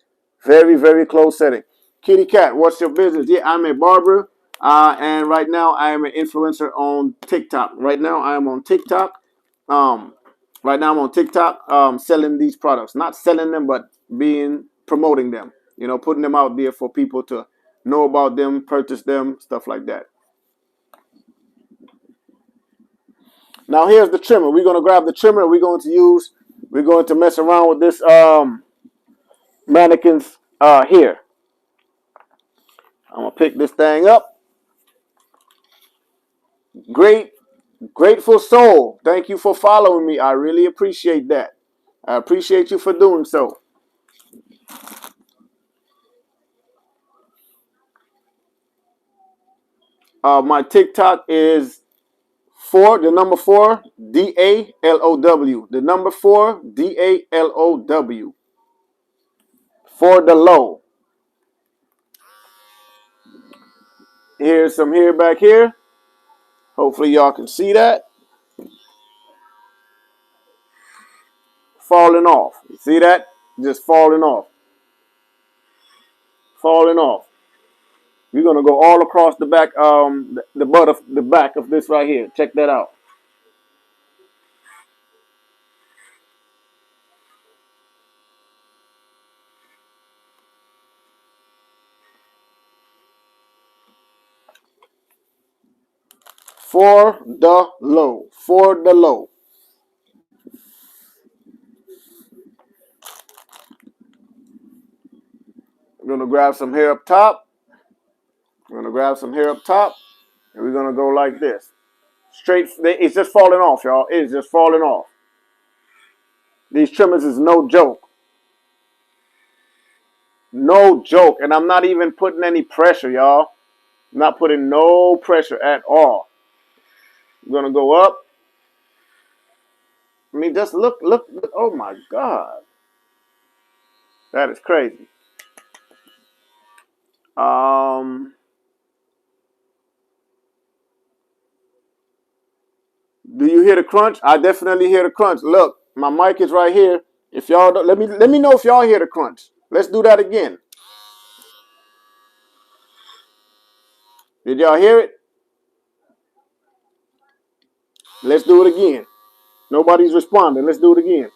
Very, very close setting. Kitty Cat, what's your business? Yeah, I'm a barber. And right now I am an influencer on TikTok. Right now I am on TikTok. Um, right now I'm on TikTok selling these products. Not selling them, but promoting them. You know, putting them out there for people to know about them, purchase them, stuff like that. Now here's the trimmer. We're gonna grab the trimmer. We're going to mess around with this mannequins here. I'm gonna pick this thing up. Grateful soul. Thank you for following me. I really appreciate that. I appreciate you for doing so. My TikTok is the number 4, DALOW. The number 4, DALOW. For the low. Here's some hair back here. Hopefully y'all can see that. Falling off. You see that? Just falling off. Falling off. We're gonna go all across the back, the butt of the back of this right here. Check that out. For the low. For the low. We're gonna grab some hair up top. We're gonna grab some hair up top, and we're gonna go like this. Straight. It's just falling off, y'all. It's just falling off. These trimmers is no joke. No joke. And I'm not even putting any pressure, y'all. I'm not putting no pressure at all. We're gonna go up. I mean, just look. Oh my God, that is crazy. Um, do you hear the crunch? I definitely hear the crunch. Look, my mic is right here. If y'all don't, let me know if y'all hear the crunch. Let's do that again. Did y'all hear it? Let's do it again. Nobody's responding. Let's do it again.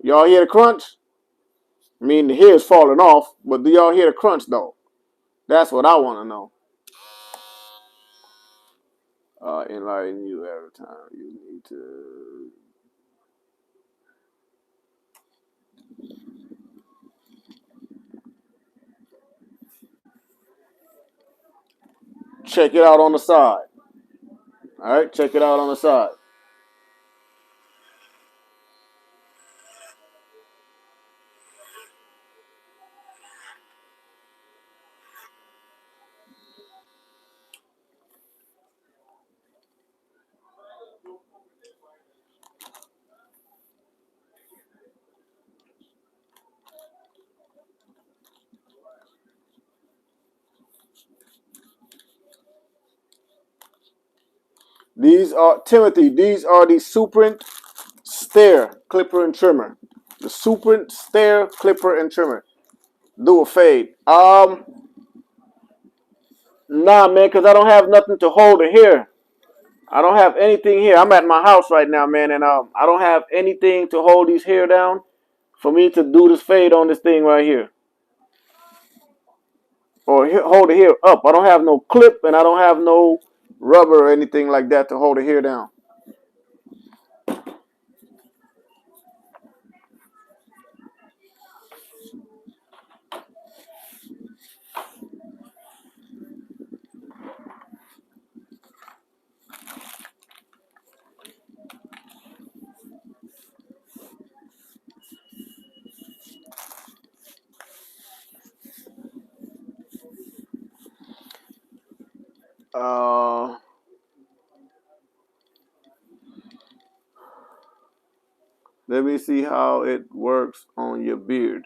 Y'all hear the crunch? I mean, the hair's falling off, but do y'all hear the crunch though? That's what I want to know. Enlighten you every time you need to. Check it out on the side. All right, check it out on the side. These are Timothy. These are the Suprent Stair Clipper and Trimmer. The Suprent Stair Clipper and Trimmer. Do a fade. Nah, man, because I don't have nothing to hold it here. I don't have anything here. I'm at my house right now, man, and I don't have anything to hold these hair down for me to do this fade on this thing right here. Or hold the hair up. I don't have no clip and I don't have no rubber or anything like that to hold the hair down. Uh, Let me see how it works on your beard.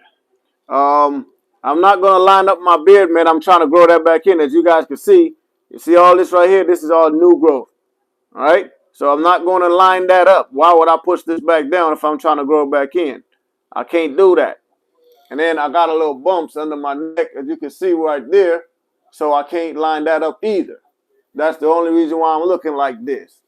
I'm not gonna line up my beard, man. I'm trying to grow that back in. As you guys can see, you see all this right here. This is all new growth. All right. So I'm not gonna line that up. Why would I push this back down if I'm trying to grow it back in? I can't do that. And then I got a little bumps under my neck, as you can see right there. So I can't line that up either. That's the only reason why I'm looking like this.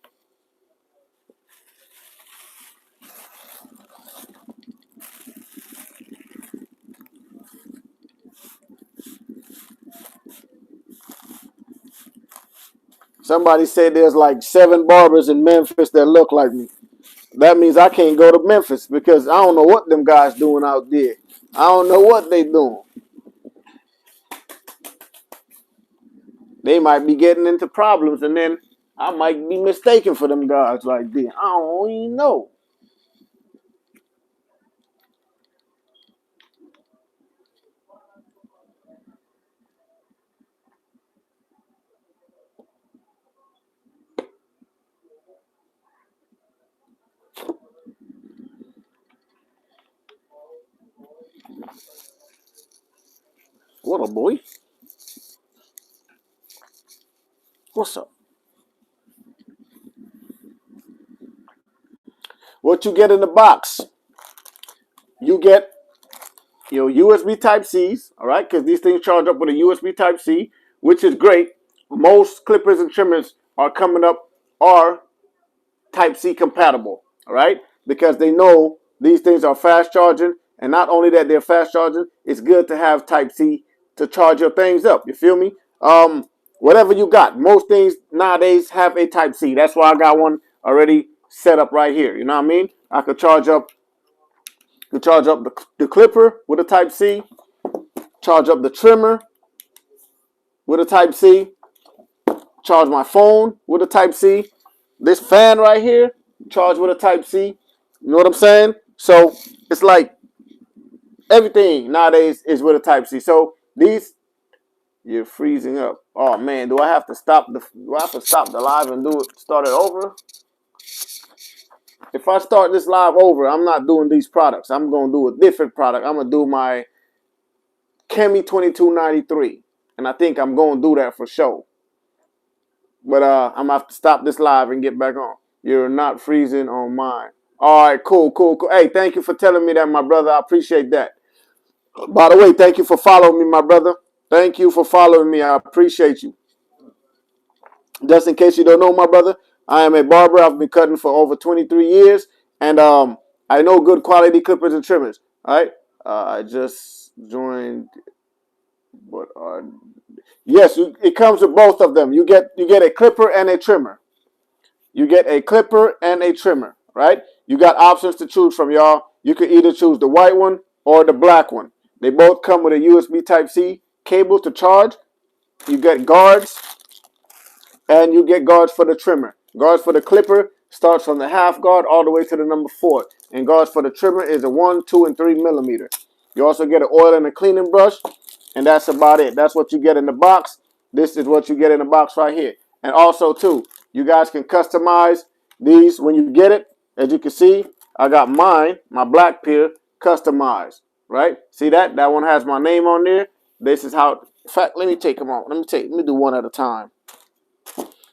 Somebody said there's like 7 barbers in Memphis that look like me. That means I can't go to Memphis because I don't know what them guys doing out there. I don't know what they doing. They might be getting into problems, and then I might be mistaken for them guys like that. I don't even know. What a boy. What's up? What you get in the box? You get your USB Type C's, all right, because these things charge up with a USB Type C, which is great. Most clippers and trimmers are coming up are Type C compatible, all right, because they know these things are fast charging, and not only that they're fast charging, it's good to have Type C to charge your things up. You feel me? Whatever you got, most things nowadays have a Type C. That's why I got one already set up right here. You know what I mean? I could charge up the clipper with a Type C, charge up the trimmer with a Type C, charge my phone with a Type C. This fan right here, charge with a Type C. You know what I'm saying? So it's like everything nowadays is with a Type C. So these, you're freezing up. Oh man, do I have to stop the live and start it over? If I start this live over, I'm not doing these products. I'm gonna do a different product. I'm gonna do my Chemi 2293, and I think I'm gonna do that for sure. But I'm gonna have to stop this live and get back on. You're not freezing on mine. All right, cool. Hey, thank you for telling me that, my brother. I appreciate that. By the way, thank you for following me, my brother. Thank you for following me. I appreciate you. Just in case you don't know, my brother, I am a barber. I've been cutting for over 23 years, and I know good quality clippers and trimmers. All right, I just joined. What are Yes, it comes with both of them. You get a clipper and a trimmer. You get a clipper and a trimmer, right? You got options to choose from, y'all. You can either choose the white one or the black one. They both come with a USB Type-C cable to charge. You get guards, and you get guards for the trimmer. Guards for the clipper starts from the half guard all the way to the number 4. And guards for the trimmer is a 1, 2, and 3 millimeter. You also get an oil and a cleaning brush, and that's about it. That's what you get in the box. This is what you get in the box right here. And also, too, you guys can customize these when you get it. As you can see, I got mine, my black pair, customized, right? See that? That one has my name on there. This is how, in fact, let me take them on. Let me do one at a time.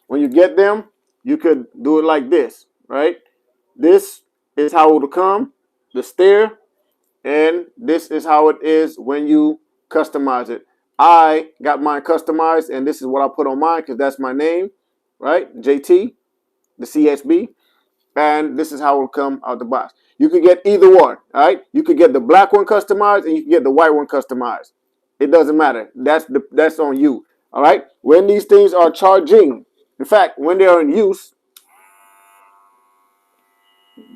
When you get them, you could do it like this, right? This is how it will come, the stair, and this is how it is when you customize it. I got mine customized, and this is what I put on mine because that's my name, right? JT, the CSB, and this is how it will come out the box. You could get either one, all right? You could get the black one customized, and you can get the white one customized. It doesn't matter. That's on you, all right? When these things are charging, in fact, when they are in use,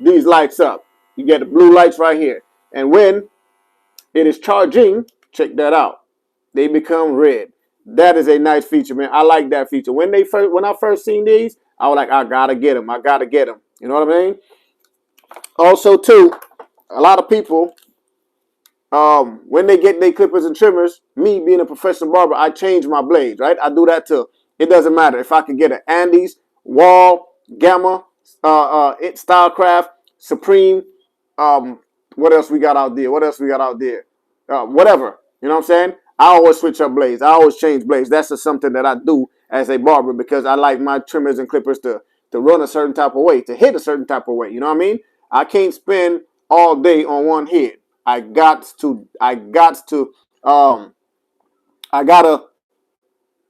these lights up. You get the blue lights right here, and when it is charging, check that out. They become red. That is a nice feature, man. I like that feature. When I first seen these, I was like, I gotta get them. I gotta get them. You know what I mean? Also, too, a lot of people, when they get their clippers and trimmers, me being a professional barber, I change my blades, right? I do that too. It doesn't matter if I could get an Andes, Wall, Gamma, Stylecraft, Supreme. Um, what else we got out there? What else we got out there? Whatever. You know what I'm saying? I always switch up blades. I always change blades. That's just something that I do as a barber because I like my trimmers and clippers to run a certain type of way, to hit a certain type of way. You know what I mean? I can't spend all day on one head. Um, I gotta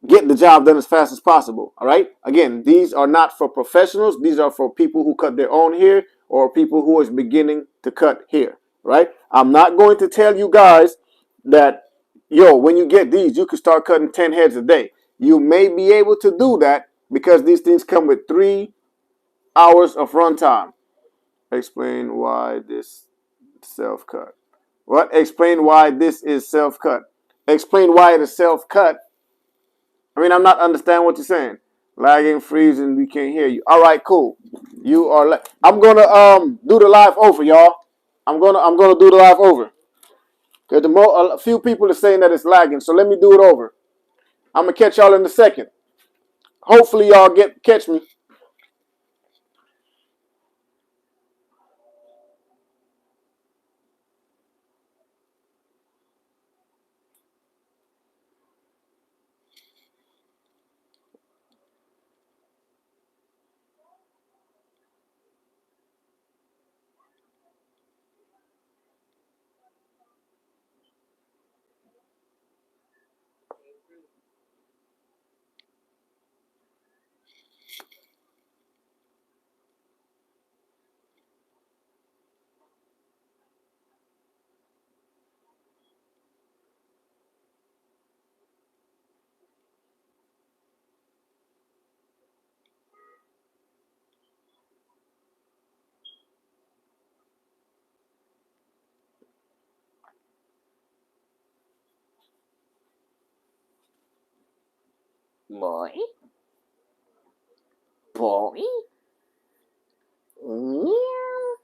get the job done as fast as possible. All right. Again, these are not for professionals. These are for people who cut their own hair or people who is beginning to cut hair. Right. I'm not going to tell you guys that, yo, when you get these, you can start cutting 10 heads a day. You may be able to do that because these things come with 3 hours of runtime. Explain why this self-cut. What? Explain why this is self-cut. Explain why it is self-cut. I mean, I'm not understanding what you're saying. Lagging, freezing, we can't hear you. All right, cool. You are. I'm gonna do the live over, y'all. I'm gonna do the live over. Cause a few people are saying that it's lagging, so let me do it over. I'm gonna catch y'all in a second. Hopefully, y'all catch me. Boy, boy, meow.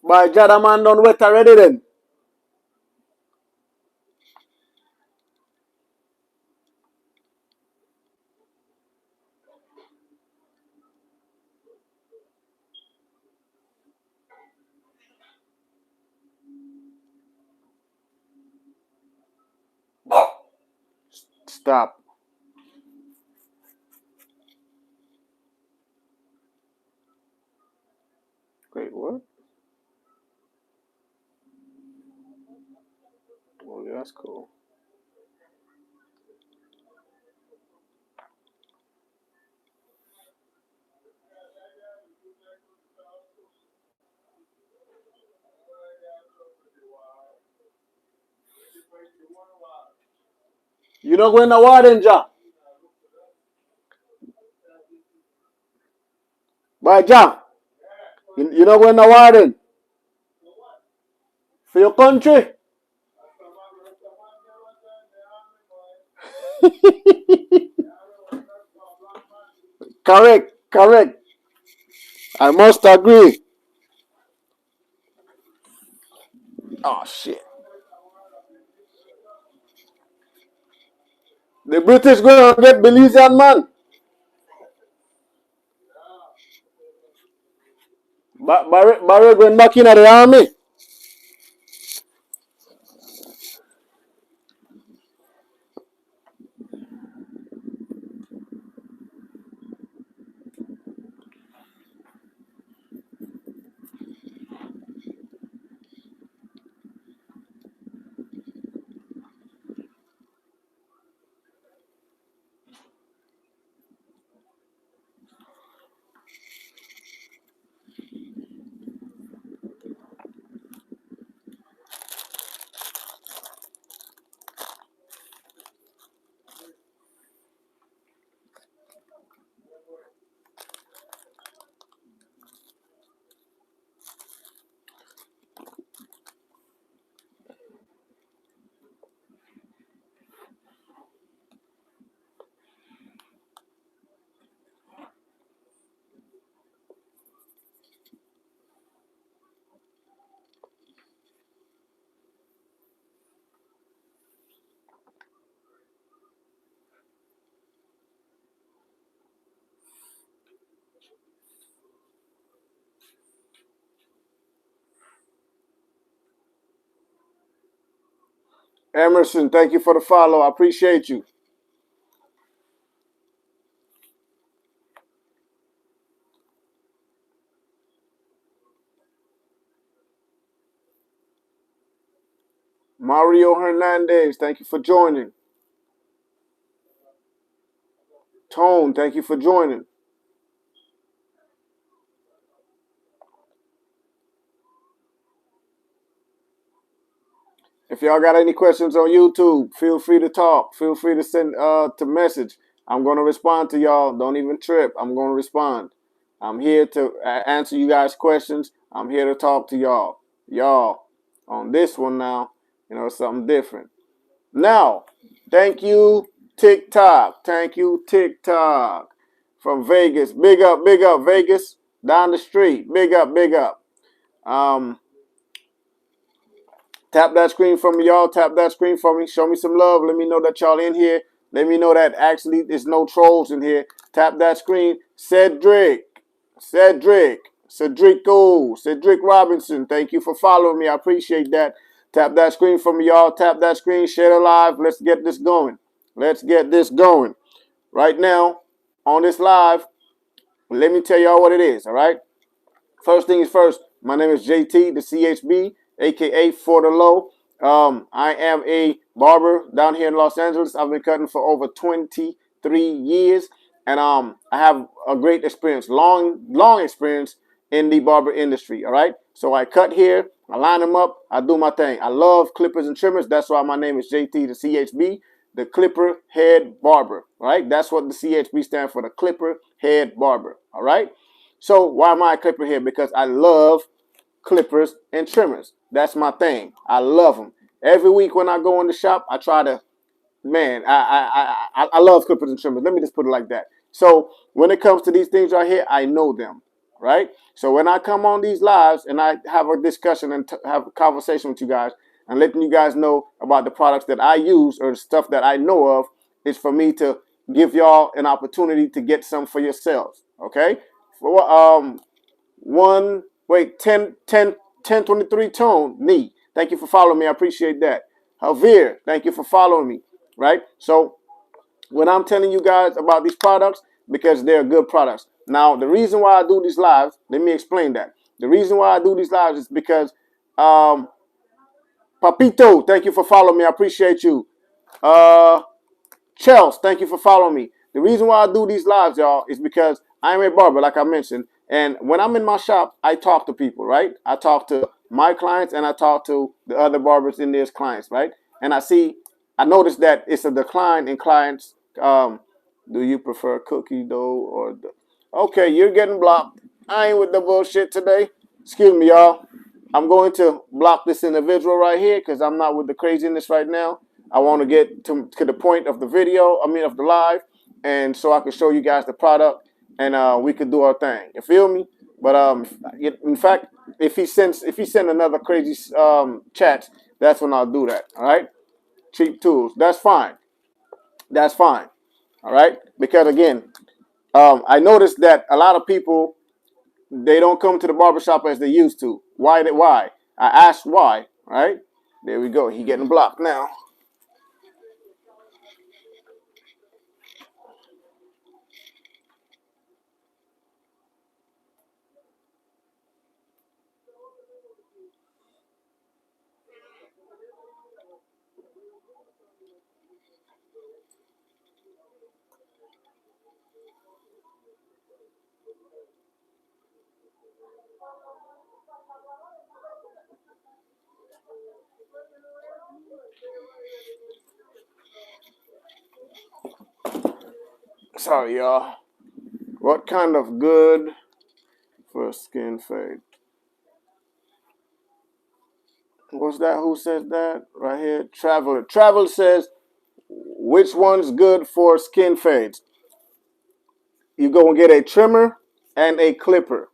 My Jadaman done wet already then. Stop. Wait, what? Well, yeah, that's cool. You know when the warden job. By job. You know when the warden. For your country. Correct. Correct. I must agree. Oh shit. The British gonna get Belizean man. Barry going back in the army. Emerson, thank you for the follow. I appreciate you. Mario Hernandez, thank you for joining. Tone, thank you for joining. If y'all got any questions on YouTube, feel free to talk. Feel free to send to message. I'm gonna respond to y'all. Don't even trip. I'm gonna respond. I'm here to answer you guys' questions. I'm here to talk to y'all. Y'all on this one now. You know something different. Now, thank you TikTok. Thank you TikTok from Vegas. Big up Vegas down the street. Big up, big up. Um, Tap that screen for me, y'all. Tap that screen for me. Show me some love. Let me know that y'all in here. Let me know that actually there's no trolls in here. Tap that screen. Cedric Robinson. Thank you for following me. I appreciate that. Tap that screen for me, y'all. Tap that screen. Share the live. Let's get this going. Let's get this going. Right now, on this live, let me tell y'all what it is, all right? First things first, my name is JT, the CHB, aka For the Low. I am a barber down here in Los Angeles. I've been cutting for over 23 years, and I have a great experience, long experience in the barber industry. All right, so I cut here, I line them up, I do my thing. I love clippers and trimmers. That's why my name is JT, the CHB, the Clipper Head Barber. All right, that's what the CHB stands for, the Clipper Head Barber. All right. So why am I a clipper here? Because I love clippers and trimmers. That's my thing. I love them. Every week when I go in the shop, I try to, man, I love clippers and trimmers. Let me just put it like that. So when it comes to these things right here, I know them, right? So when I come on these lives and I have a discussion and have a conversation with you guys and letting you guys know about the products that I use or the stuff that I know of, is for me to give y'all an opportunity to get some for yourselves, okay? For one wait 1023 tone knee. Thank you for following me. I appreciate that. Javier, thank you for following me. Right? So when I'm telling you guys about these products, because they're good products. Now, the reason why I do these lives, let me explain that. The reason why I do these lives is because Papito, thank you for following me. I appreciate you. Chels, thank you for following me. The reason why I do these lives, y'all, is because I'm a barber, like I mentioned. And when I'm in my shop, I talk to people, right? I talk to my clients and I talk to the other barbers in their clients, right? And I notice that it's a decline in clients. Do you prefer cookie dough or the... Okay, you're getting blocked. I ain't with the bullshit today. Excuse me, y'all. I'm going to block this individual right here because I'm not with the craziness right now. I want to get to the point of the video, of the live, and so I can show you guys the product and we could do our thing. You feel me? But in fact, if he send another crazy chat, that's when I'll do that. All right, cheap tools. That's fine. That's fine. All right, because again, I noticed that a lot of people they don't come to the barbershop as they used to. Why? Why? I asked why. Right? There we go. He getting blocked now. Sorry, y'all. What kind of good for a skin fade? What's that? Who says that? Right here. Traveler. Traveler says, which one's good for skin fades? You go and get a trimmer and a clipper.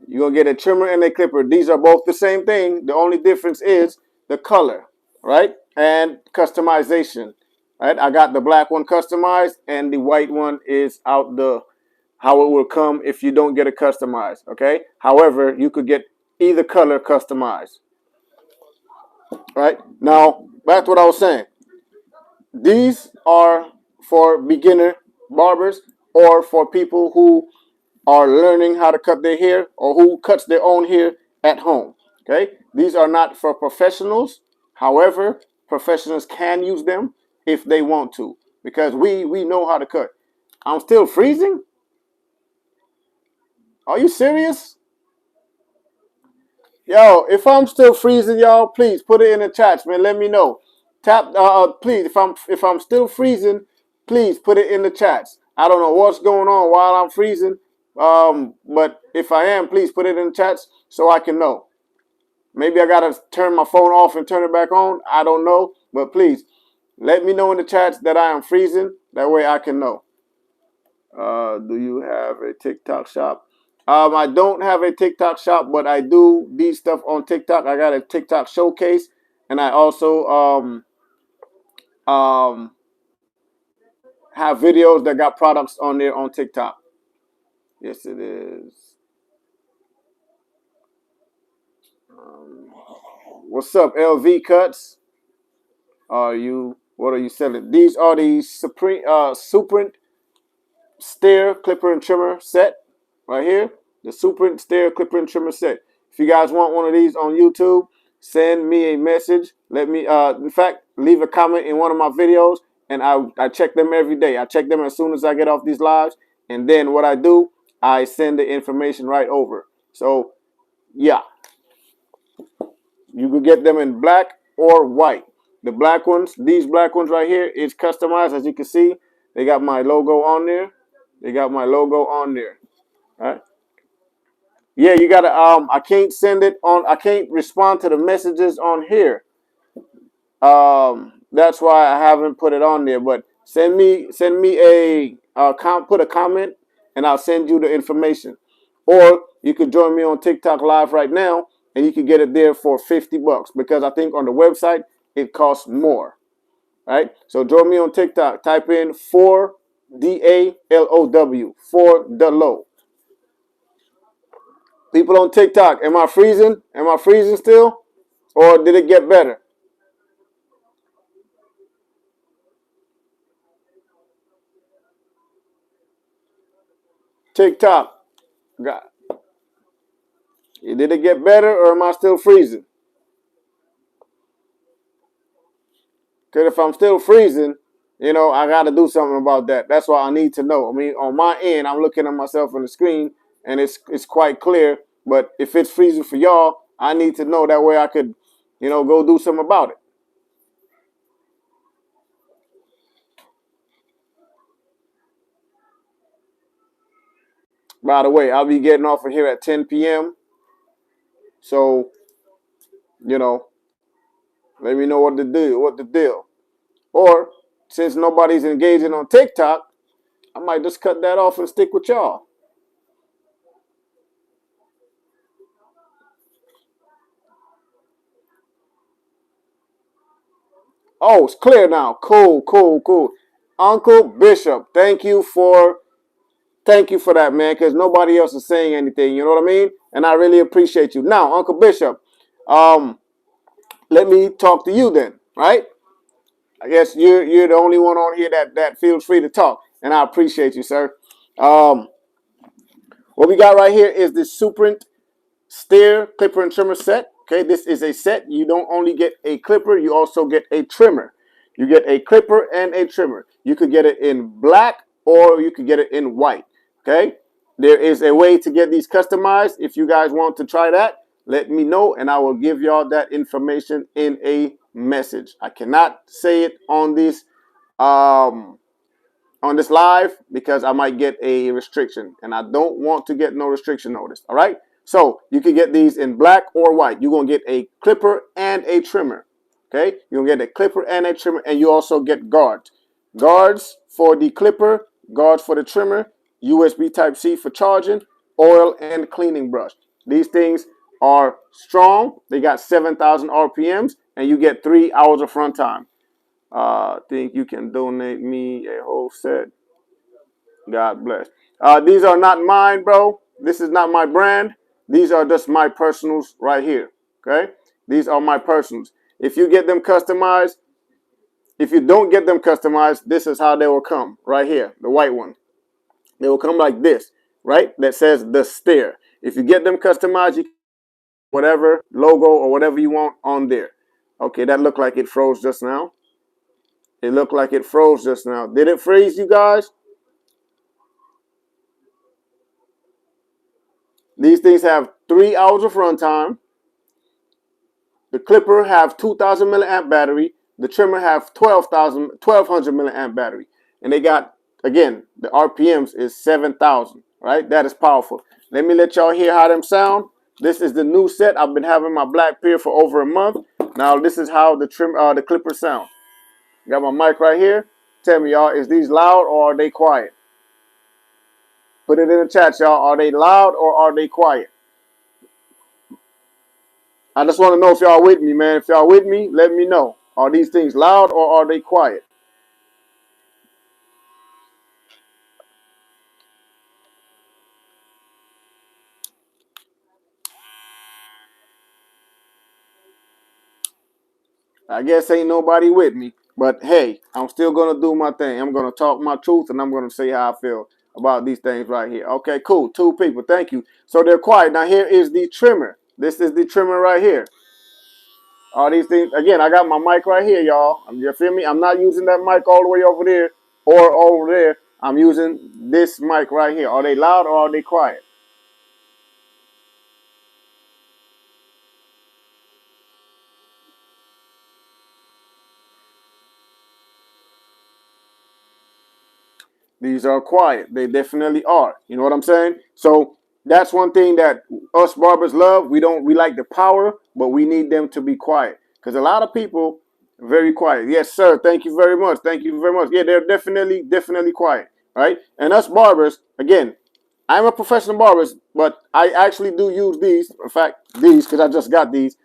You're gonna get a trimmer and a clipper. These are both the same thing. The only difference is the color, right? And customization. Right? I got the black one customized and the white one is out the how it will come if you don't get it customized. Okay. However, you could get either color customized. Right? Now, back to what I was saying. These are for beginner barbers or for people who are learning how to cut their hair or who cuts their own hair at home. Okay, these are not for professionals. However, professionals can use them if they want to because we know how to cut. I'm still freezing. Are you serious? Yo, if I'm still freezing, y'all, please put it in the chats, man. Let me know. Tap, please. If I'm still freezing, please put it in the chats. I don't know what's going on while I'm freezing, but if I am, please put it in the chats so I can know. Maybe I gotta turn my phone off and turn it back on. I don't know, but please let me know in the chats that I am freezing. That way I can know. Do you have a TikTok shop? I don't have a TikTok shop, but I do these stuff on TikTok. I got a TikTok showcase, and I also um, have videos that got products on there on TikTok. Yes, it is. Um, what's up, LV Cuts? Are you? What are you selling? These are the Suprent stair clipper and trimmer set right here. The Suprent stair clipper and trimmer set. If you guys want one of these on YouTube, send me a message. Let me in fact leave a comment in one of my videos and I check them every day. I check them as soon as I get off these lives, and then what I do, I send the information right over. So yeah, you could get them in black or white. The black ones, these black ones right here, is customized. As you can see, they got my logo on there. They got my logo on there. All right. Yeah, you gotta I can't send it on I can't respond to the messages on here. That's why I haven't put it on there. But send me put a comment and I'll send you the information. Or you could join me on TikTok live right now and you can get it there for $50 because I think on the website it costs more. Right? So join me on TikTok. Type in 4DALOW, for the low. People on TikTok, am I freezing? Am I freezing still? Or did it get better? TikTok, God, did it get better or am I still freezing? Because if I'm still freezing, I got to do something about that. That's why I need to know. I mean, on my end, I'm looking at myself on the screen and it's quite clear. But if it's freezing for y'all, I need to know that way I could, go do something about it. By the way, I'll be getting off of here at 10 p.m. So, you know, let me know what the deal. Or since nobody's engaging on TikTok, I might just cut that off and stick with y'all. Oh, it's clear now. Cool, cool, cool. Uncle Bishop, thank you for that, man, because nobody else is saying anything. You know what I mean? And I really appreciate you. Now, Uncle Bishop, um, let me talk to you then, right? I guess you're the only one on here that feels free to talk, and I appreciate you, sir. Um, what we got right here is the Suprent Steer clipper and trimmer set. Okay, this is a set. You don't only get a clipper, you also get a trimmer. You get a clipper and a trimmer. You could get it in black or you could get it in white. Okay, there is a way to get these customized. If you guys want to try that, let me know and I will give y'all that information in a message. I cannot say it um, on this live because I might get a restriction and I don't want to get no restriction notice. All right. So you can get these in black or white. You're going to get a clipper and a trimmer. Okay. You're going to get a clipper and a trimmer and you also get guards. Guards for the clipper, guards for the trimmer, USB type C for charging, oil and cleaning brush. These things are strong. They got 7,000 RPMs and you get 3 hours of front time. Think you can donate me a whole set. God bless. These are not mine, bro. This is not my brand. These are just my personals right here. Okay? These are my personals. If you get them customized, if you don't get them customized, this is how they will come right here. The white one. They will come like this, right? That says the Steer. If you get them customized, you can whatever logo or whatever you want on there. Okay, that looked like it froze just now. It looked like it froze just now. Did it freeze, you guys? These things have 3 hours of runtime. The clipper have 2,000 milliamp battery. The trimmer have 1,200 milliamp battery. And they got, again, the RPMs is 7,000, right? That is powerful. Let me let y'all hear how them sound. This is the new set. I've been having my black peer for over a month. Now this is how the clipper sound. Got my mic right here. Tell me, y'all, is these loud or are they quiet? Put it in the chat, y'all. Are they loud or are they quiet? I just want to know if y'all with me, man. If y'all with me, let me know. Are these things loud or are they quiet? I guess ain't nobody with me. But hey, I'm still going to do my thing. I'm going to talk my truth and I'm going to say how I feel about these things right here. Okay, cool. 2 people. Thank you. So they're quiet. Now here is the trimmer. This is the trimmer right here. All these things. Again, I got my mic right here, y'all. You feel me? I'm not using that mic all the way over there or over there. I'm using this mic right here. Are they loud or are they quiet? These are quiet. They definitely are. You know what I'm saying? So that's one thing that us barbers love. We like the power, but we need them to be quiet. Because a lot of people are very quiet. Yes, sir. Thank you very much. Thank you very much. Yeah, they're definitely quiet. Right? And us barbers, again, I'm a professional barber, but I actually do use these. In fact, these, because I just got these,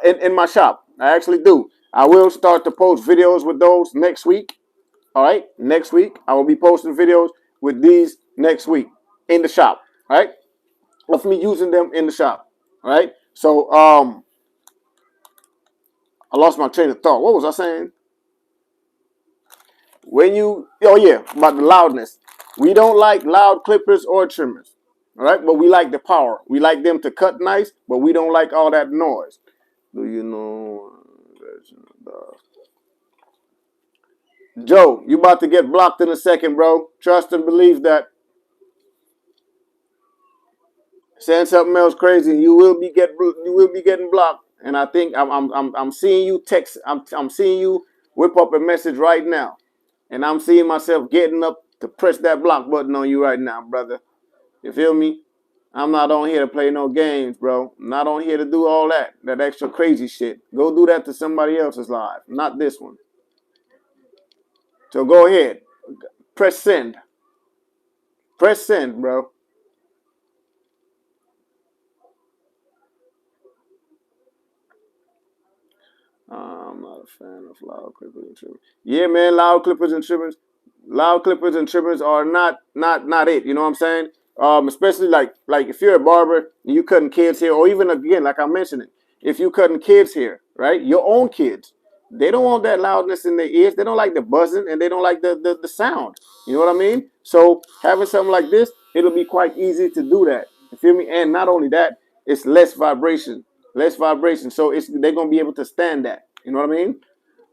in my shop. I actually do. I will start to post videos with those next week. All right, next week I will be posting videos with these next week in the shop. All right, of me using them in the shop. All right, so I lost my train of thought. What was I saying? When you oh yeah, about the loudness. We don't like loud clippers or trimmers. All right, but we like the power. We like them to cut nice, but we don't like all that noise. Do you know? Joe, you about to get blocked in a second, bro. Trust and believe that. Saying something else crazy, you will be getting blocked. And I think I'm seeing you text. I'm seeing you whip up a message right now, and I'm seeing myself getting up to press that block button on you right now, brother. You feel me? I'm not on here to play no games, bro. I'm not on here to do all that extra crazy shit. Go do that to somebody else's live, not this one. So go ahead, press send. Press send, bro. I'm not a fan of loud clippers and trimmers. Yeah, man, loud clippers and trimmers. Loud clippers and trimmers are not it. You know what I'm saying? Especially like if you're a barber and you cutting kids here, or even again, like I mentioned it, if you cutting kids here, right? Your own kids, they don't want that loudness in their ears. They don't like the buzzing and they don't like the sound. You know what I mean? So having something like this, it'll be quite easy to do that. You feel me? And not only that, it's less vibration. So it's they're gonna be able to stand that. You know what I mean?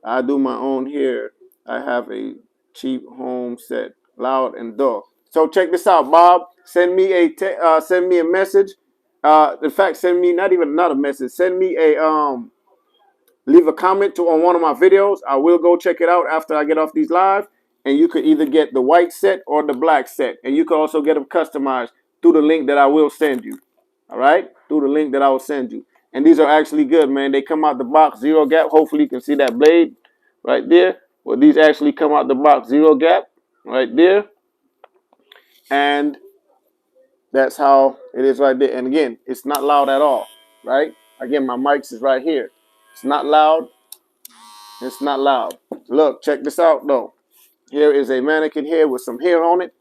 I do my own here. I have a cheap home set, loud and dull. So check this out, Bob. Send me a message. In fact, send me not a message. Send me a leave a comment on one of my videos. I will go check it out after I get off these live. And you could either get the white set or the black set. And you can also get them customized through the link that I will send you. All right? Through the link that I will send you. And these are actually good, man. They come out the box zero gap. Hopefully you can see that blade right there. Well, these actually come out the box zero gap right there. And that's how it is right there. And again, it's not loud at all, right? Again, my mics is right here. It's not loud. It's not loud. Look, check this out though. Here is a mannequin here with some hair on it.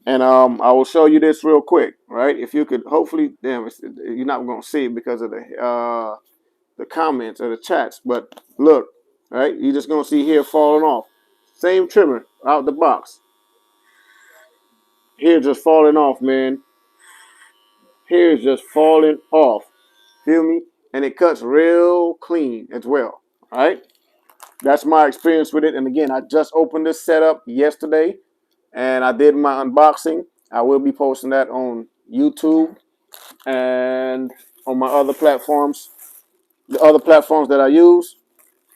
And I will show you this real quick, right? If you could, hopefully, damn, you're not gonna see it because of the comments or the chats. But look, right? You're just gonna see hair falling off. Same trimmer out the box. Hair just falling off, man. Hair is just falling off. Feel me? And it cuts real clean as well. All right. That's my experience with it. And again, I just opened this setup yesterday and I did my unboxing. I will be posting that on YouTube and on my other platforms, the other platforms that I use,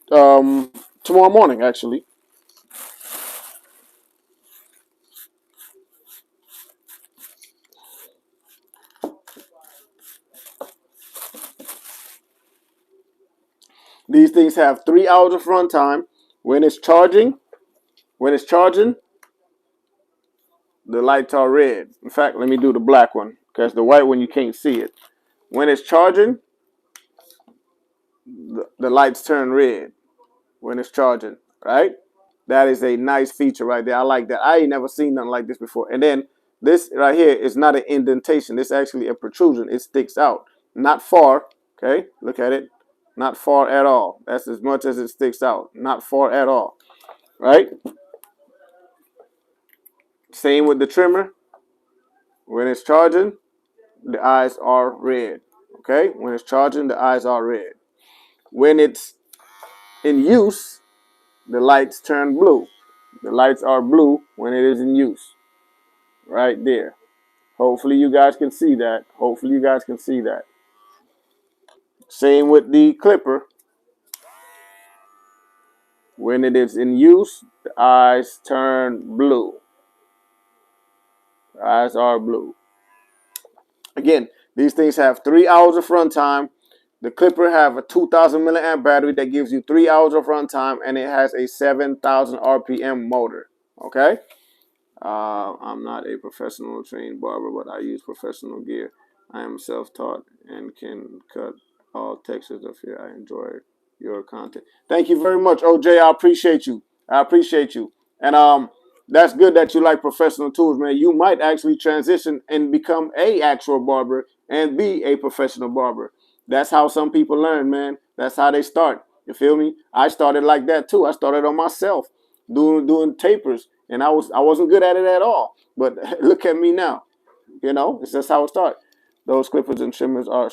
tomorrow morning, actually. These things have 3 hours of runtime. When it's charging, when it's charging, the lights are red. In fact, let me do the black one because the white one you can't see it. When it's charging, the lights turn red when it's charging, right? That is a nice feature right there. I like that. I ain't never seen nothing like this before. And then this right here is not an indentation. This is actually a protrusion. It sticks out. Not far, okay? Look at it. Not far at all. That's as much as it sticks out. Not far at all, right? Same with the trimmer. When it's charging, the eyes are red, okay? When it's charging, the eyes are red. When it's in use, the lights turn blue. The lights are blue when it is in use. Right there. Hopefully you guys can see that. Hopefully you guys can see that. Same with the clipper. When it is in use, the eyes turn blue. The eyes are blue. Again, these things have 3 hours of runtime. The clipper have a 2,000 milliamp battery that gives you 3 hours of runtime, and it has a 7,000 RPM motor. Okay. I'm not a professional trained barber, but I use professional gear. I am self-taught and can cut all textures of hair. I enjoy your content. Thank you very much, OJ. I appreciate you. I appreciate you. And that's good that you like professional tools, man. You might actually transition and become a actual barber and be a professional barber. That's how some people learn, man. That's how they start. You feel me? I started like that too. I started on myself, doing tapers, and I wasn't good at it at all. But look at me now. You know, it's just how it started. Those clippers and trimmers are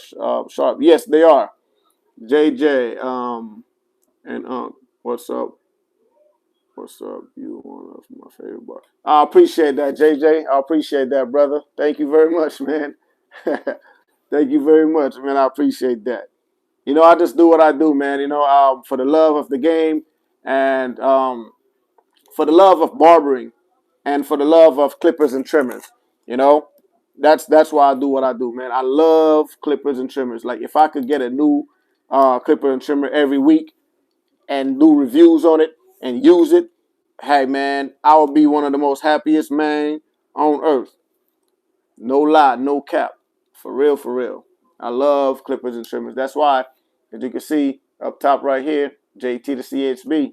sharp. Yes, they are. JJ, and what's up? What's up? You one of my favorite bars. I appreciate that, JJ. I appreciate that, brother. Thank you very much, man. Thank you very much, man. I appreciate that. You know, I just do what I do, man. You know, for the love of the game and for the love of barbering and for the love of clippers and trimmers. You know, that's why I do what I do, man. I love clippers and trimmers. Like if I could get a new clipper and trimmer every week and do reviews on it and use it, hey man, I would be one of the most happiest man on earth. No lie, no cap. For real, for real. I love clippers and trimmers. That's why, as you can see up top right here, JT to CHB.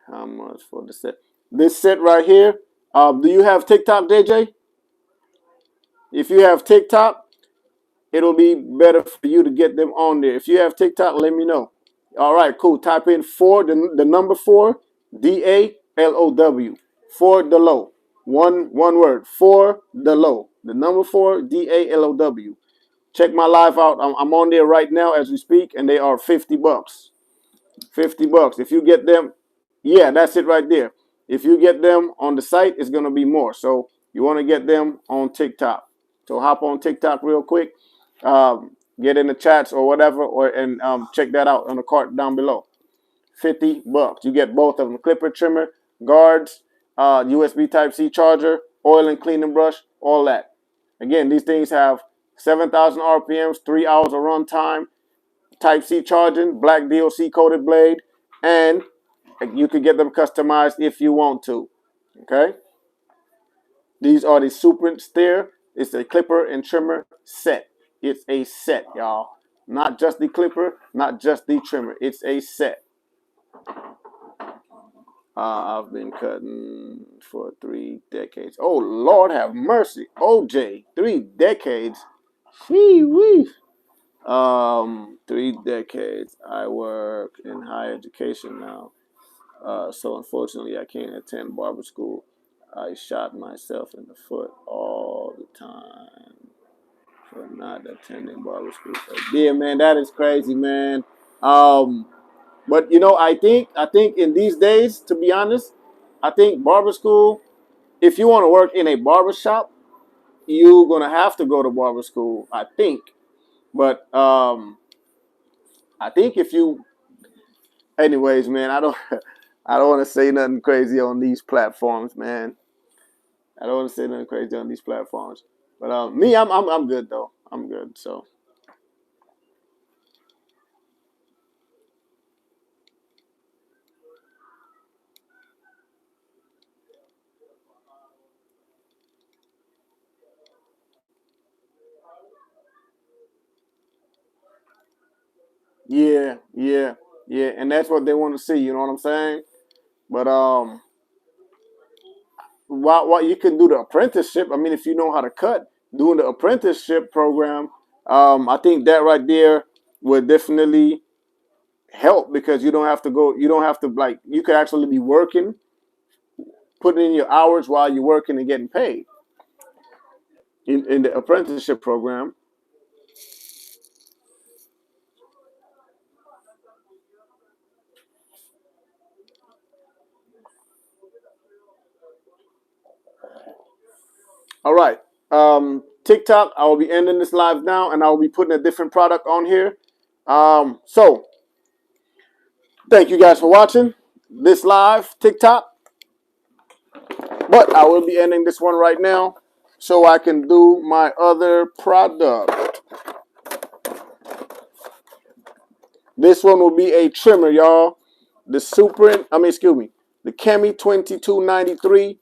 How much for the set? This set right here. Do you have TikTok, JJ? If you have TikTok, it'll be better for you to get them on there. If you have TikTok, let me know. All right, cool. Type in the number four, DALOW. For the low. One word. For the low. The number four, DALOW. Check my live out. I'm on there right now as we speak, and they are $50. $50. If you get them, yeah, that's it right there. If you get them on the site, it's gonna be more. So you want to get them on TikTok. So hop on TikTok real quick, get in the chats or whatever, and check that out on the cart down below. $50. You get both of them: clipper, trimmer, guards, USB Type C charger, oil and cleaning brush, all that. Again, these things have 7,000 RPMs, 3 hours of runtime, Type C charging, black DOC coated blade, and you can get them customized if you want to. Okay. These are the Suprent Steer. It's a clipper and trimmer set. It's a set, y'all. Not just the clipper, not just the trimmer. It's a set. I've been cutting for 3 decades. Oh, Lord have mercy. OJ, 3 decades. Shee-wee. 3 decades. I work in higher education now. So unfortunately, I can't attend barber school. I shot myself in the foot all the time for not attending barber school. So, yeah, man, that is crazy, man. But I think in these days, to be honest, I think barber school. If you want to work in a barber shop, you're gonna have to go to barber school. I think, but I think if you, anyways, man, I don't, I don't want to say nothing crazy on these platforms, man. I don't want to say nothing crazy on these platforms. But me, I'm good though. I'm good. So yeah, yeah, yeah, and that's what they want to see. You know what I'm saying? But while you can do the apprenticeship, I mean, if you know how to cut, doing the apprenticeship program, I think that right there would definitely help because you don't have to go. You don't have to like. You could actually be working, putting in your hours while you're working and getting paid in the apprenticeship program. All right. TikTok, I will be ending this live now and I will be putting a different product on here. So thank you guys for watching this live TikTok. But I will be ending this one right now so I can do my other product. This one will be a trimmer, y'all. The the Chemi 2293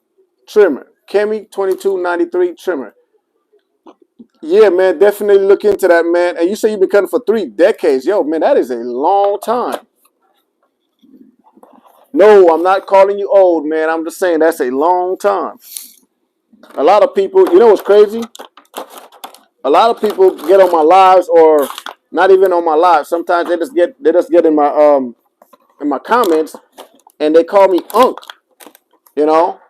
trimmer. Chemi 2293 trimmer. Yeah, man, definitely look into that, man. And you say you've been cutting for 3 decades. Yo, man, that is a long time. No, I'm not calling you old, man. I'm just saying that's a long time. A lot of people, you know what's crazy? A lot of people get on my lives or not even on my lives. Sometimes they just get in my comments and they call me Unc, you know?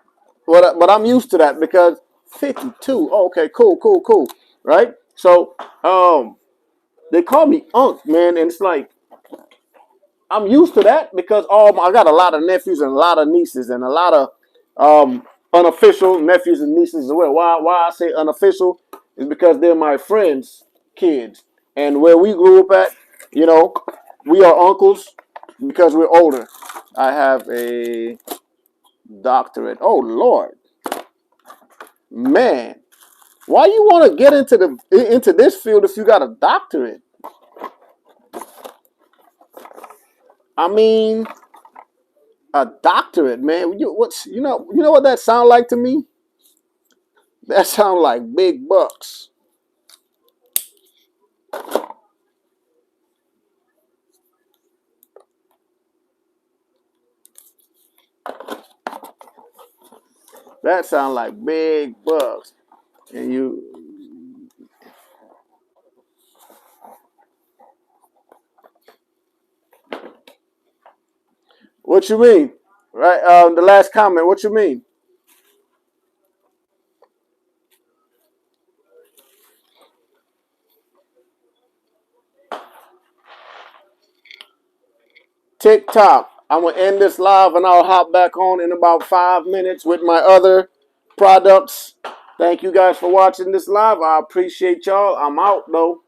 But I'm used to that because 52. Oh, okay, cool. Right? So, they call me Unc, man, and it's like I'm used to that because I got a lot of nephews and a lot of nieces and a lot of unofficial nephews and nieces as well. Why I say unofficial is because they're my friends' kids, and where we grew up at, you know, we are uncles because we're older. I have a doctorate. Oh Lord, man, why you want to get into this field if you got a doctorate? I mean, A doctorate, man. You know what that sound like to me? That sound like big bucks. That sound like big bucks. And what you mean? Right? The last comment. What you mean? TikTok. I'm gonna end this live and I'll hop back on in about 5 minutes with my other products. Thank you guys for watching this live. I appreciate y'all. I'm out though.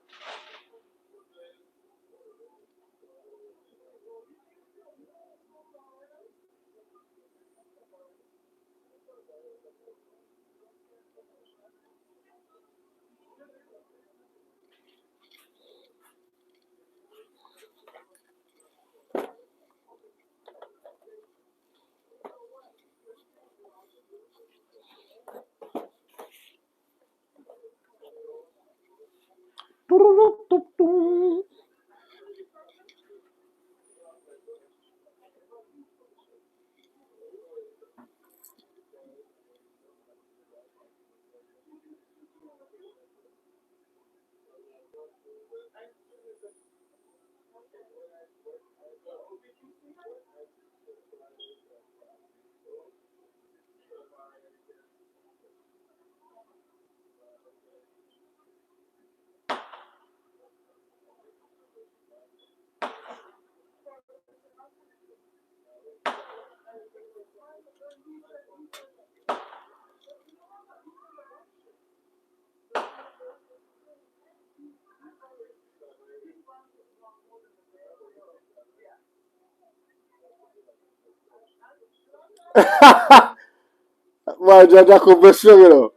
Vai, já conversou,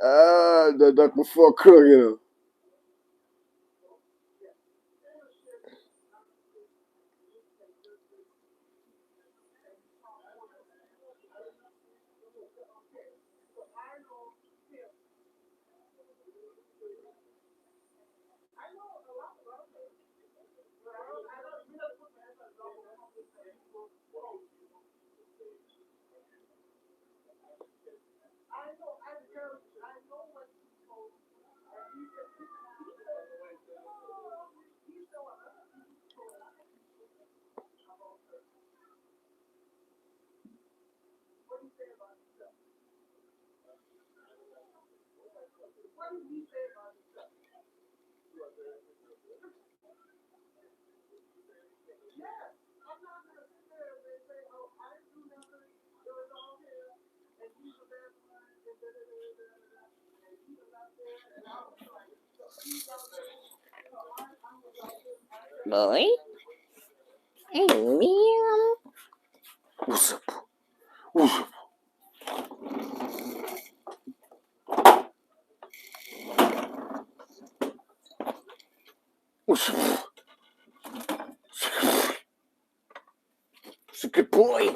Ah, já fofocou, Boy? Hey, Liam. It's a good boy.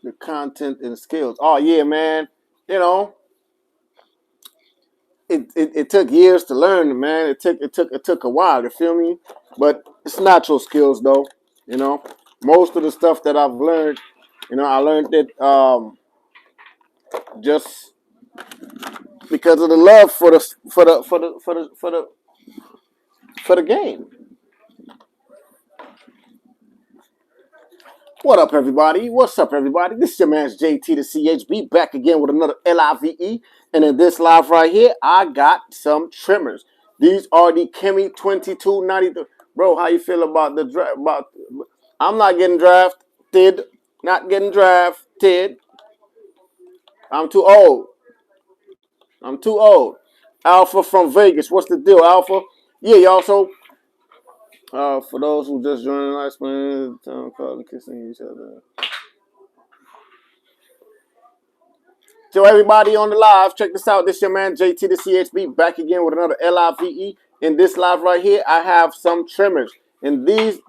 The content and skills. Oh yeah, man. You know, it took years to learn, man. It took a while. You feel me? But it's natural skills, though. You know. most of the stuff that I've learned, I learned it just because of the love for the game. What up, everybody? What's up, everybody? This is your man's JT the CHB back again with another LIVE. And in this live right here, I got some trimmers. These are the Kemi 2293. Bro, how you feel about the draft? I'm not getting drafted. Not getting drafted. I'm too old. I'm too old. Alpha from Vegas. What's the deal, Alpha? Yeah, y'all. So, for those who just joined us, man, calling, kissing each other. So everybody on the live, check this out. This is your man JT the CHB back again with another LIVE. In this live right here, I have some trimmers. And these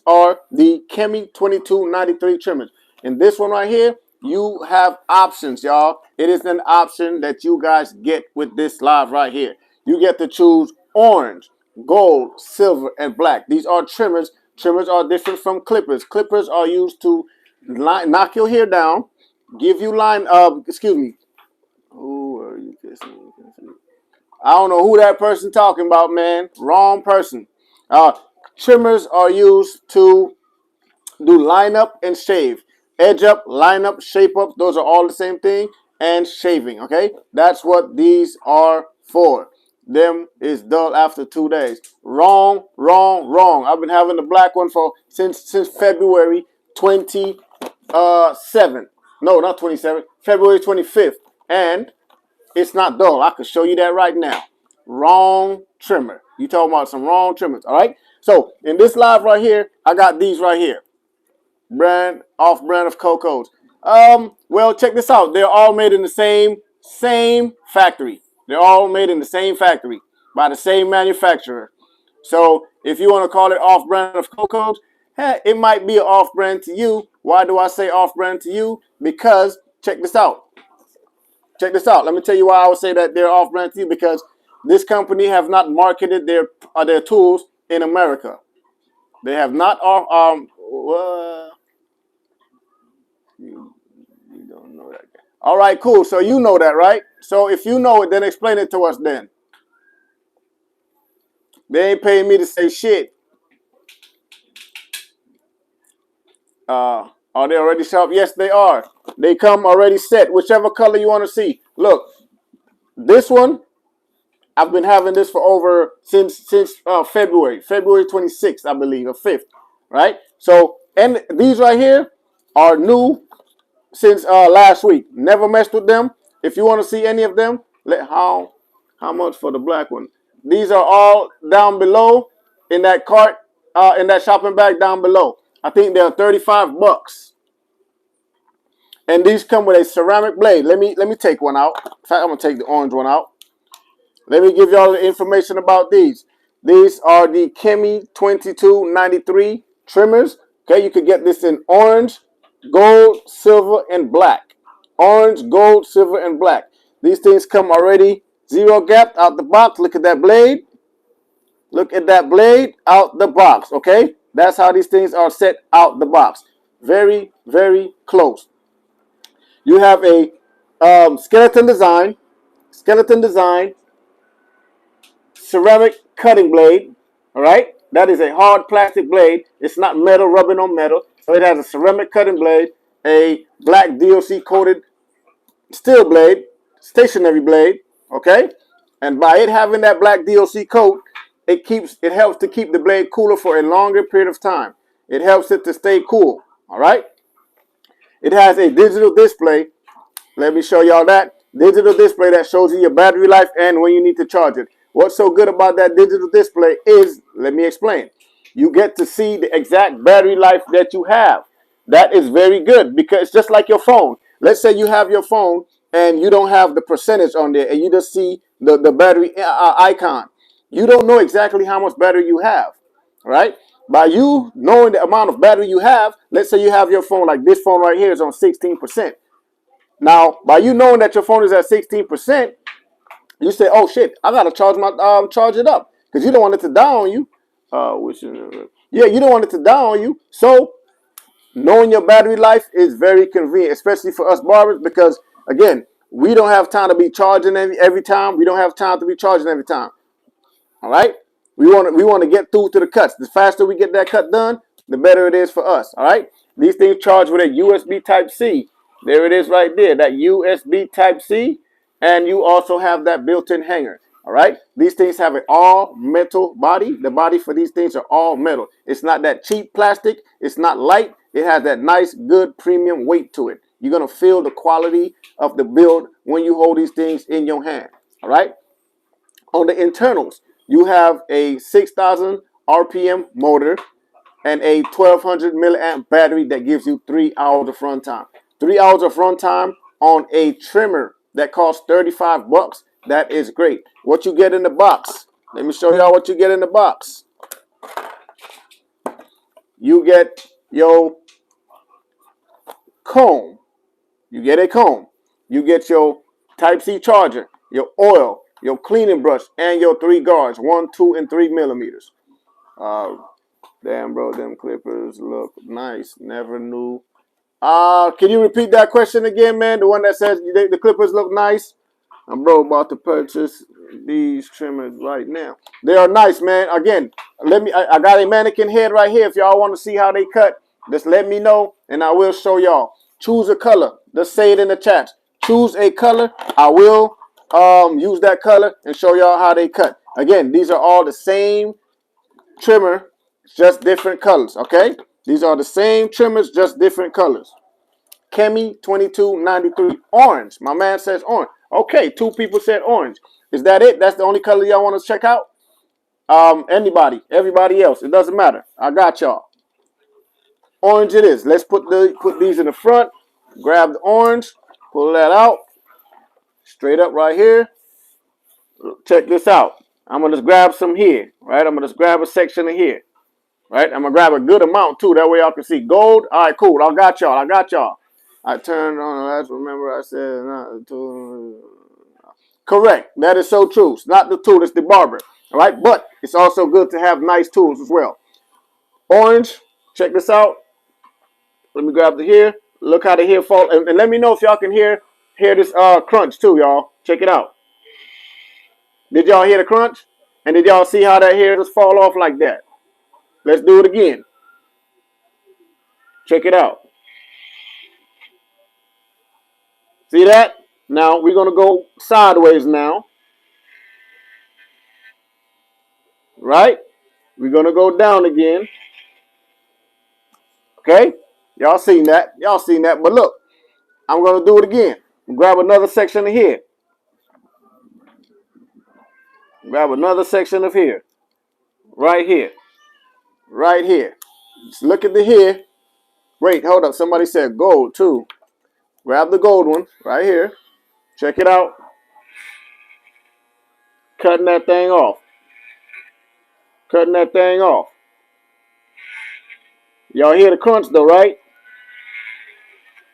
are the Kemi 2293 trimmers. In this one right here, you have options, y'all. It is an option that you guys get with this live right here. You get to choose orange, gold, silver, and black. These are trimmers. Trimmers are different from clippers. Clippers are used to knock your hair down, give you excuse me. Who are you kissing? I don't know who that person talking about, man. Wrong person. Trimmers are used to do line up and shave. Edge up, line up, shape up. Those are all the same thing. And shaving, okay? That's what these are for. Them is dull after 2 days. Wrong, wrong, wrong. I've been having the black one since February 27th. No, not 27th. February 25th. And it's not dull. I can show you that right now. Wrong trimmer. You talking about some wrong trimmers, all right? So in this live right here, I got these right here. Off-brand of Coco's. Well, check this out. They're all made in the same factory. They're all made in the same factory by the same manufacturer. So if you want to call it off-brand of Coco's, it might be an off-brand to you. Why do I say off-brand to you? Because check this out. Check this out. Let me tell you why I would say that they're off-brand to you. Because this company have not marketed their tools in America. They have not you don't know that. All right, cool. So you know that, right? So if you know it, then explain it to us then. They ain't paying me to say shit. Are they already sharp? Yes, they are. They come already set. Whichever color you want to see. Look, this one, I've been having this for since February 26th, I believe, or 5th, right? So, and these right here are new since last week. Never messed with them. If you want to see any of them, how much for the black one? These are all down below in that cart, in that shopping bag down below. I think they're 35 bucks. And these come with a ceramic blade. Let me take one out. In fact, I'm gonna take the orange one out. Let me give y'all the information about these. These are the Kemi 2293 trimmers. Okay, you could get this in orange, gold, silver, and black. Orange, gold, silver, and black. These things come already zero gapped out the box. Look at that blade. Look at that blade out the box, okay? That's how these things are set out the box. Very, very close. You have a skeleton design, ceramic cutting blade, all right? That is a hard plastic blade. It's not metal rubbing on metal. So it has a ceramic cutting blade, a black DOC coated steel blade, stationary blade, okay? And by it having that black DOC coat, it helps to keep the blade cooler for a longer period of time. It helps it to stay cool, all right? It has a digital display. Let me show y'all that. Digital display that shows you your battery life and when you need to charge it. What's so good about that digital display is, let me explain. You get to see the exact battery life that you have. That is very good because it's just like your phone. Let's say you have your phone and you don't have the percentage on there and you just see the battery icon. You don't know exactly how much battery you have, right? By you knowing the amount of battery you have, let's say you have your phone like this phone right here is on 16%. Now, by you knowing that your phone is at 16%, you say, "Oh shit, I gotta charge it up," because you don't want it to die on you. Yeah, you don't want it to die on you. So knowing your battery life is very convenient, especially for us barbers, because again, we don't have time to be charging every time. We don't have time to be charging every time. All right. We want to get through to the cuts. The faster we get that cut done, the better it is for us. All right. These things charge with a USB Type C. There it is right there. That USB Type C, and you also have that built-in hanger. All right. These things have an all metal body. The body for these things are all metal. It's not that cheap plastic. It's not light. It has that nice, good premium weight to it. You're gonna feel the quality of the build when you hold these things in your hand. All right. On the internals, you have a 6,000 RPM motor and a 1200 milliamp battery that gives you 3 hours of run time. 3 hours of run time on a trimmer that costs 35 bucks. That is great. What you get in the box? Let me show y'all what you get in the box. You get your comb. You get a comb. You get your Type-C charger, your oil, your cleaning brush, and your 3 guards, 1, 2, and 3 millimeters. Damn, bro, them clippers look nice. Never knew. Can you repeat that question again, man? The one that says the clippers look nice? I'm about to purchase these trimmers right now. They are nice, man. Again, I got a mannequin head right here. If y'all want to see how they cut, just let me know, and I will show y'all. Choose a color. Just say it in the chat. Choose a color. I will use that color and show y'all how they cut. Again, these are all the same trimmer, just different colors, okay? These are the same trimmers, just different colors. Kemi 2293, orange. My man says orange. Okay, 2 people said orange. Is that it? That's the only color y'all want to check out? Everybody else, it doesn't matter. I got y'all. Orange it is. Let's put these in the front. Grab the orange, pull that out. Straight up right here. Check this out. I'm gonna just grab some here, right? I'm gonna just grab a section of here. Right? I'm gonna grab a good amount too. That way y'all can see gold. All right, cool. I got y'all. I turned on the last. Remember, I said not the tool. Correct. That is so true. It's not the tool. It's the barber. All right, but it's also good to have nice tools as well. Orange. Check this out. Let me grab the hair. Look how the hair fall. And let me know if y'all can hear this crunch too, y'all. Check it out. Did y'all hear the crunch? And did y'all see how that hair just fall off like that? Let's do it again. Check it out. See that? Now we're going to go sideways now. Right? We're going to go down again. Okay? Y'all seen that. Y'all seen that. But look, I'm going to do it again. Grab another section of here. Grab another section of here. Right here. Right here. Just look at the here. Wait, hold up. Somebody said gold too. Grab the gold one right here. Check it out. Cutting that thing off. Cutting that thing off. Y'all hear the crunch though, right?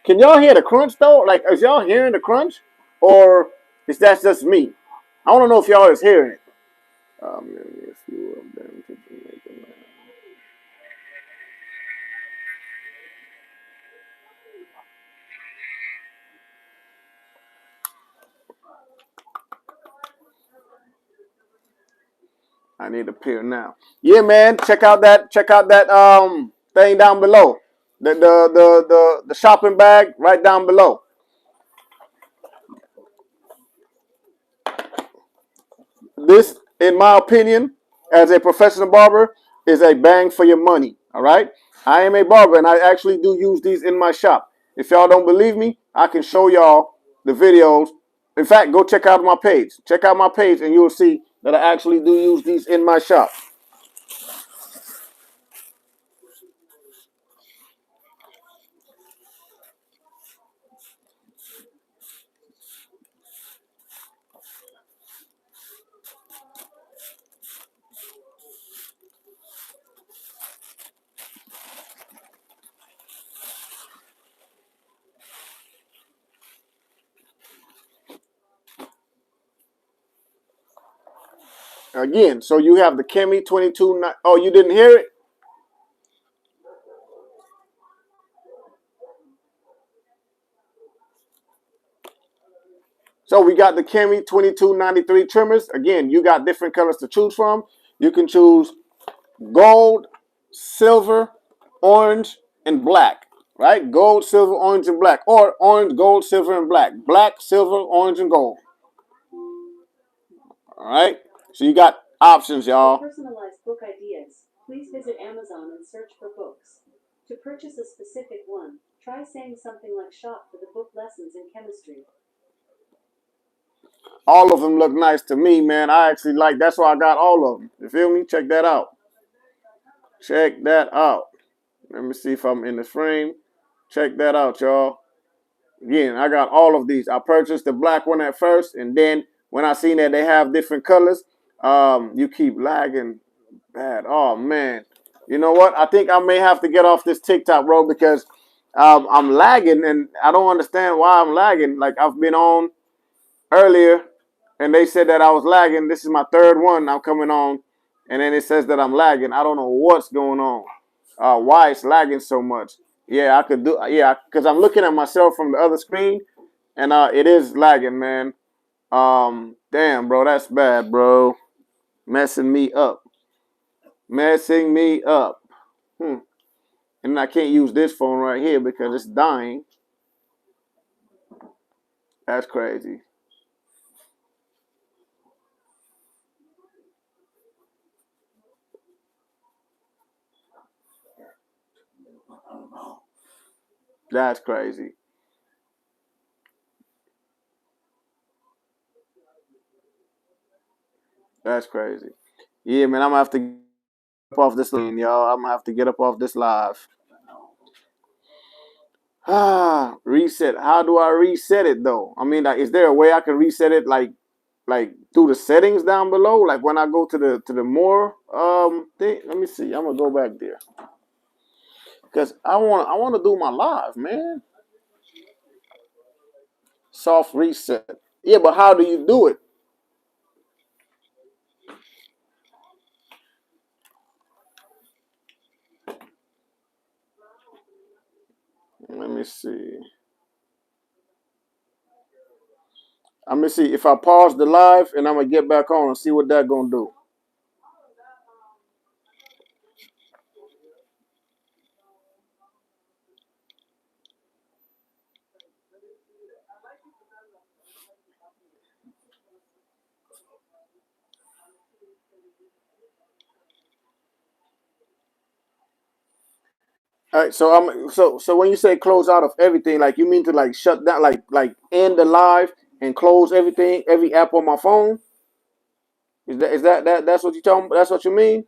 Can y'all hear the crunch though? Like, is y'all hearing the crunch? Or is that just me? I want to know if y'all is hearing it. Maybe a few of them to make it laugh. I need a pair now. Yeah, man. Check out that thing down below. The shopping bag right down below. This, in my opinion, as a professional barber, is a bang for your money. All right. I am a barber and I actually do use these in my shop. If y'all don't believe me, I can show y'all the videos. In fact, go check out my page. Check out my page and you'll see that I actually do use these in my shop. Again, so you have the Kemi 22. Oh, you didn't hear it? So we got the Kemi 2293 trimmers. Again, you got different colors to choose from. You can choose gold, silver, orange, and black. Right? Gold, silver, orange, and black. Or orange, gold, silver, and black. Black, silver, orange, and gold. All right? So you got options, y'all. For personalized book ideas, please visit Amazon and search for books. To purchase a specific one, try saying something like shop for the book lessons in chemistry. All of them look nice to me, man. I actually like, that's why I got all of them. You feel me? Check that out. Check that out. Let me see if I'm in the frame. Check that out, y'all. Again, I got all of these. I purchased the black one at first, and then when I seen that they have different colors, you keep lagging bad. Oh, man. You know what? I think I may have to get off this TikTok, bro, because I'm lagging, and I don't understand why I'm lagging. Like, I've been on earlier, and they said that I was lagging. This is my third one I'm coming on, and then it says that I'm lagging. I don't know what's going on. Why it's lagging so much. Yeah, I could do. Yeah, because I'm looking at myself from the other screen, and it is lagging, man. Damn, bro, that's bad, bro. Messing me up. Messing me up. And I can't use this phone right here because it's dying. That's crazy. That's crazy. That's crazy. Yeah, man, I'm gonna have to get up off this line, y'all. I'm gonna have to get up off this live. Reset. How do I reset it though? I mean, like, is there a way I can reset it like through the settings down below? Like when I go to the more thing. Let me see. I'm gonna go back there because I wanna do my live, man. Soft reset. Yeah, but how do you do it? Let me see. I'm gonna see if I pause the live and I'm gonna get back on and see what that gonna do. All right, so so when you say close out of everything, like you mean to like shut down, like end the live and close everything, every app on my phone? That's what you talking? That's what you mean?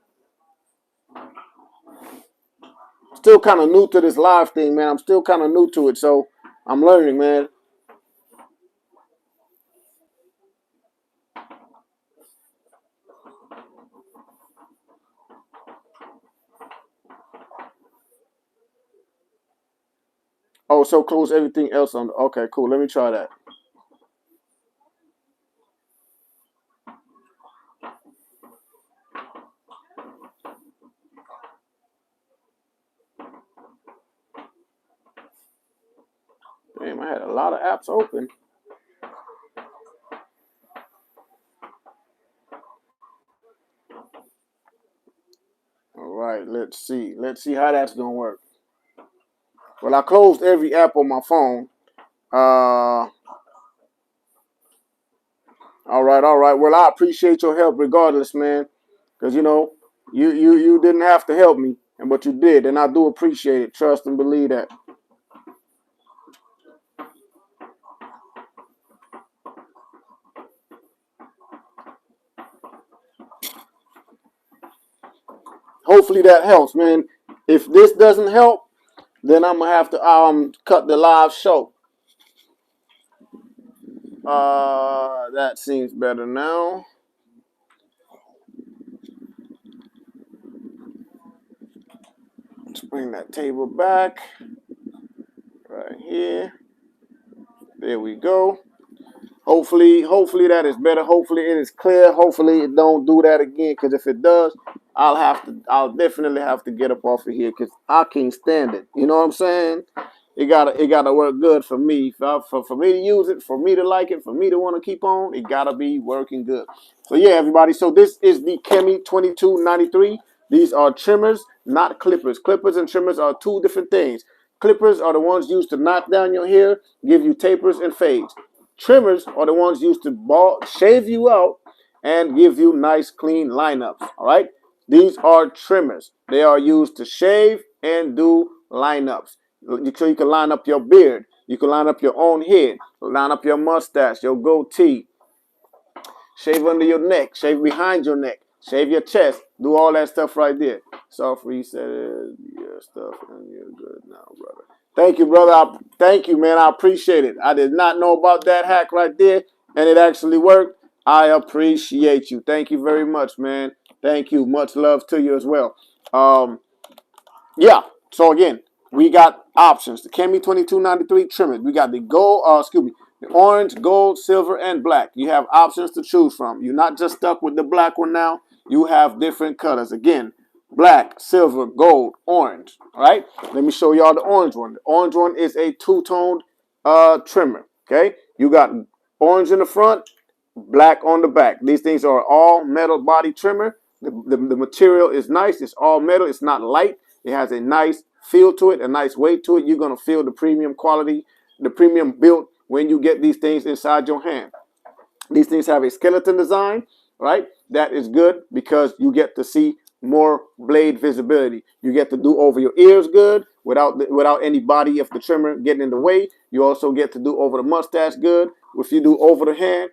Still kind of new to this live thing, man. I'm still kind of new to it, so I'm learning, man. Oh, so close everything else on. Okay, cool. Let me try that. Damn, I had a lot of apps open. All right, let's see. Let's see how that's gonna work. Well, I closed every app on my phone. Uh, all right. Well, I appreciate your help regardless, man. Because you didn't have to help me, and but you did, and I do appreciate it. Trust and believe that. Hopefully that helps, man. If this doesn't help, then I'm gonna have to cut the live show. That seems better now. Let's bring that table back right here. There we go. Hopefully that is better. Hopefully it is clear. Hopefully it don't do that again. Because if it does, I'll definitely have to get up off of here because I can't stand it. You know what I'm saying? it gotta work good for me. For me to use it, for me to like it, for me to want to keep on, it gotta be working good. So yeah, everybody. So this is the Chemi 2293. These are trimmers, not clippers. Clippers and trimmers are two different things. Clippers are the ones used to knock down your hair, give you tapers and fades. Trimmers are the ones used to shave you out and give you nice clean lineups. All right. These are trimmers. They are used to shave and do lineups. So you can line up your beard. You can line up your own head. Line up your mustache, your goatee. Shave under your neck. Shave behind your neck. Shave your chest. Do all that stuff right there. Soft reset your stuff and you're good now, brother. Thank you, brother. Thank you, man. I appreciate it. I did not know about that hack right there, and it actually worked. I appreciate you. Thank you very much, man. Thank you. Much love to you as well. Yeah. So again, we got options. The Chemi 2293 trimmers. We got the gold, the orange, gold, silver, and black. You have options to choose from. You're not just stuck with the black one now. You have different colors. Again, black, silver, gold, orange. All right. Let me show y'all the orange one. The orange one is a two-toned trimmer. Okay. You got orange in the front, black on the back. These things are all metal body trimmer. The material is nice. It's all metal. It's not light. It has a nice feel to it, a nice weight to it. You're going to feel the premium quality, the premium built when you get these things inside your hand. These things have a skeleton design, right? That is good because you get to see more blade visibility. You get to do over your ears good without any body of the trimmer getting in the way. You also get to do over the mustache good. If you do overhand,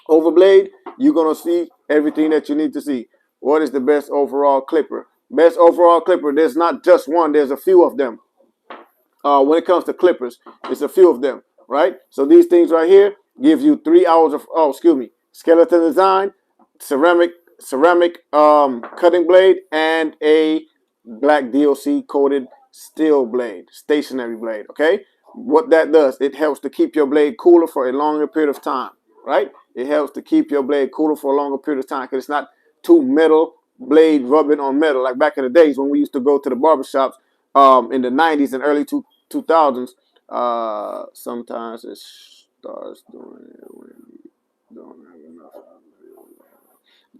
overblade, you're going to see everything that you need to see. What is the best overall clipper? Best overall clipper, there's not just one, there's a few of them. When it comes to clippers, it's a few of them, right? So these things right here give you 3 hours of, skeleton design, ceramic cutting blade, and a black DOC coated steel blade, stationary blade, okay? What that does, it helps to keep your blade cooler for a longer period of time, right? It helps to keep your blade cooler for a longer period of time because it's not too metal blade rubbing on metal like back in the days when we used to go to the barbershops in the 90s and early 2000s. Sometimes it starts doing it when you don't have enough.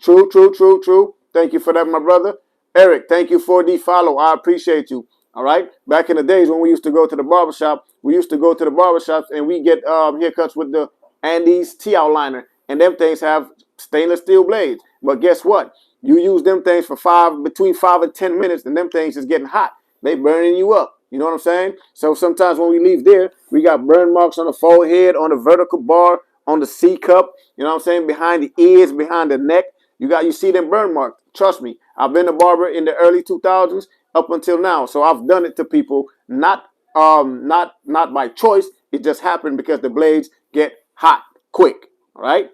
True. Thank you for that, my brother. Eric, thank you for the follow. I appreciate you. All right. Back in the days when we used to go to the barbershop, and we get haircuts with the Andes T outliner. And them things have stainless steel blades. But guess what? You use them things for between 5 and 10 minutes, and them things is getting hot. They burning you up. You know what I'm saying? So sometimes when we leave there, we got burn marks on the forehead, on the vertical bar, on the C cup. You know what I'm saying? Behind the ears, behind the neck. You see them burn marks. Trust me, I've been a barber in the early 2000s up until now, so I've done it to people not by choice. It just happened because the blades get hot quick. All right,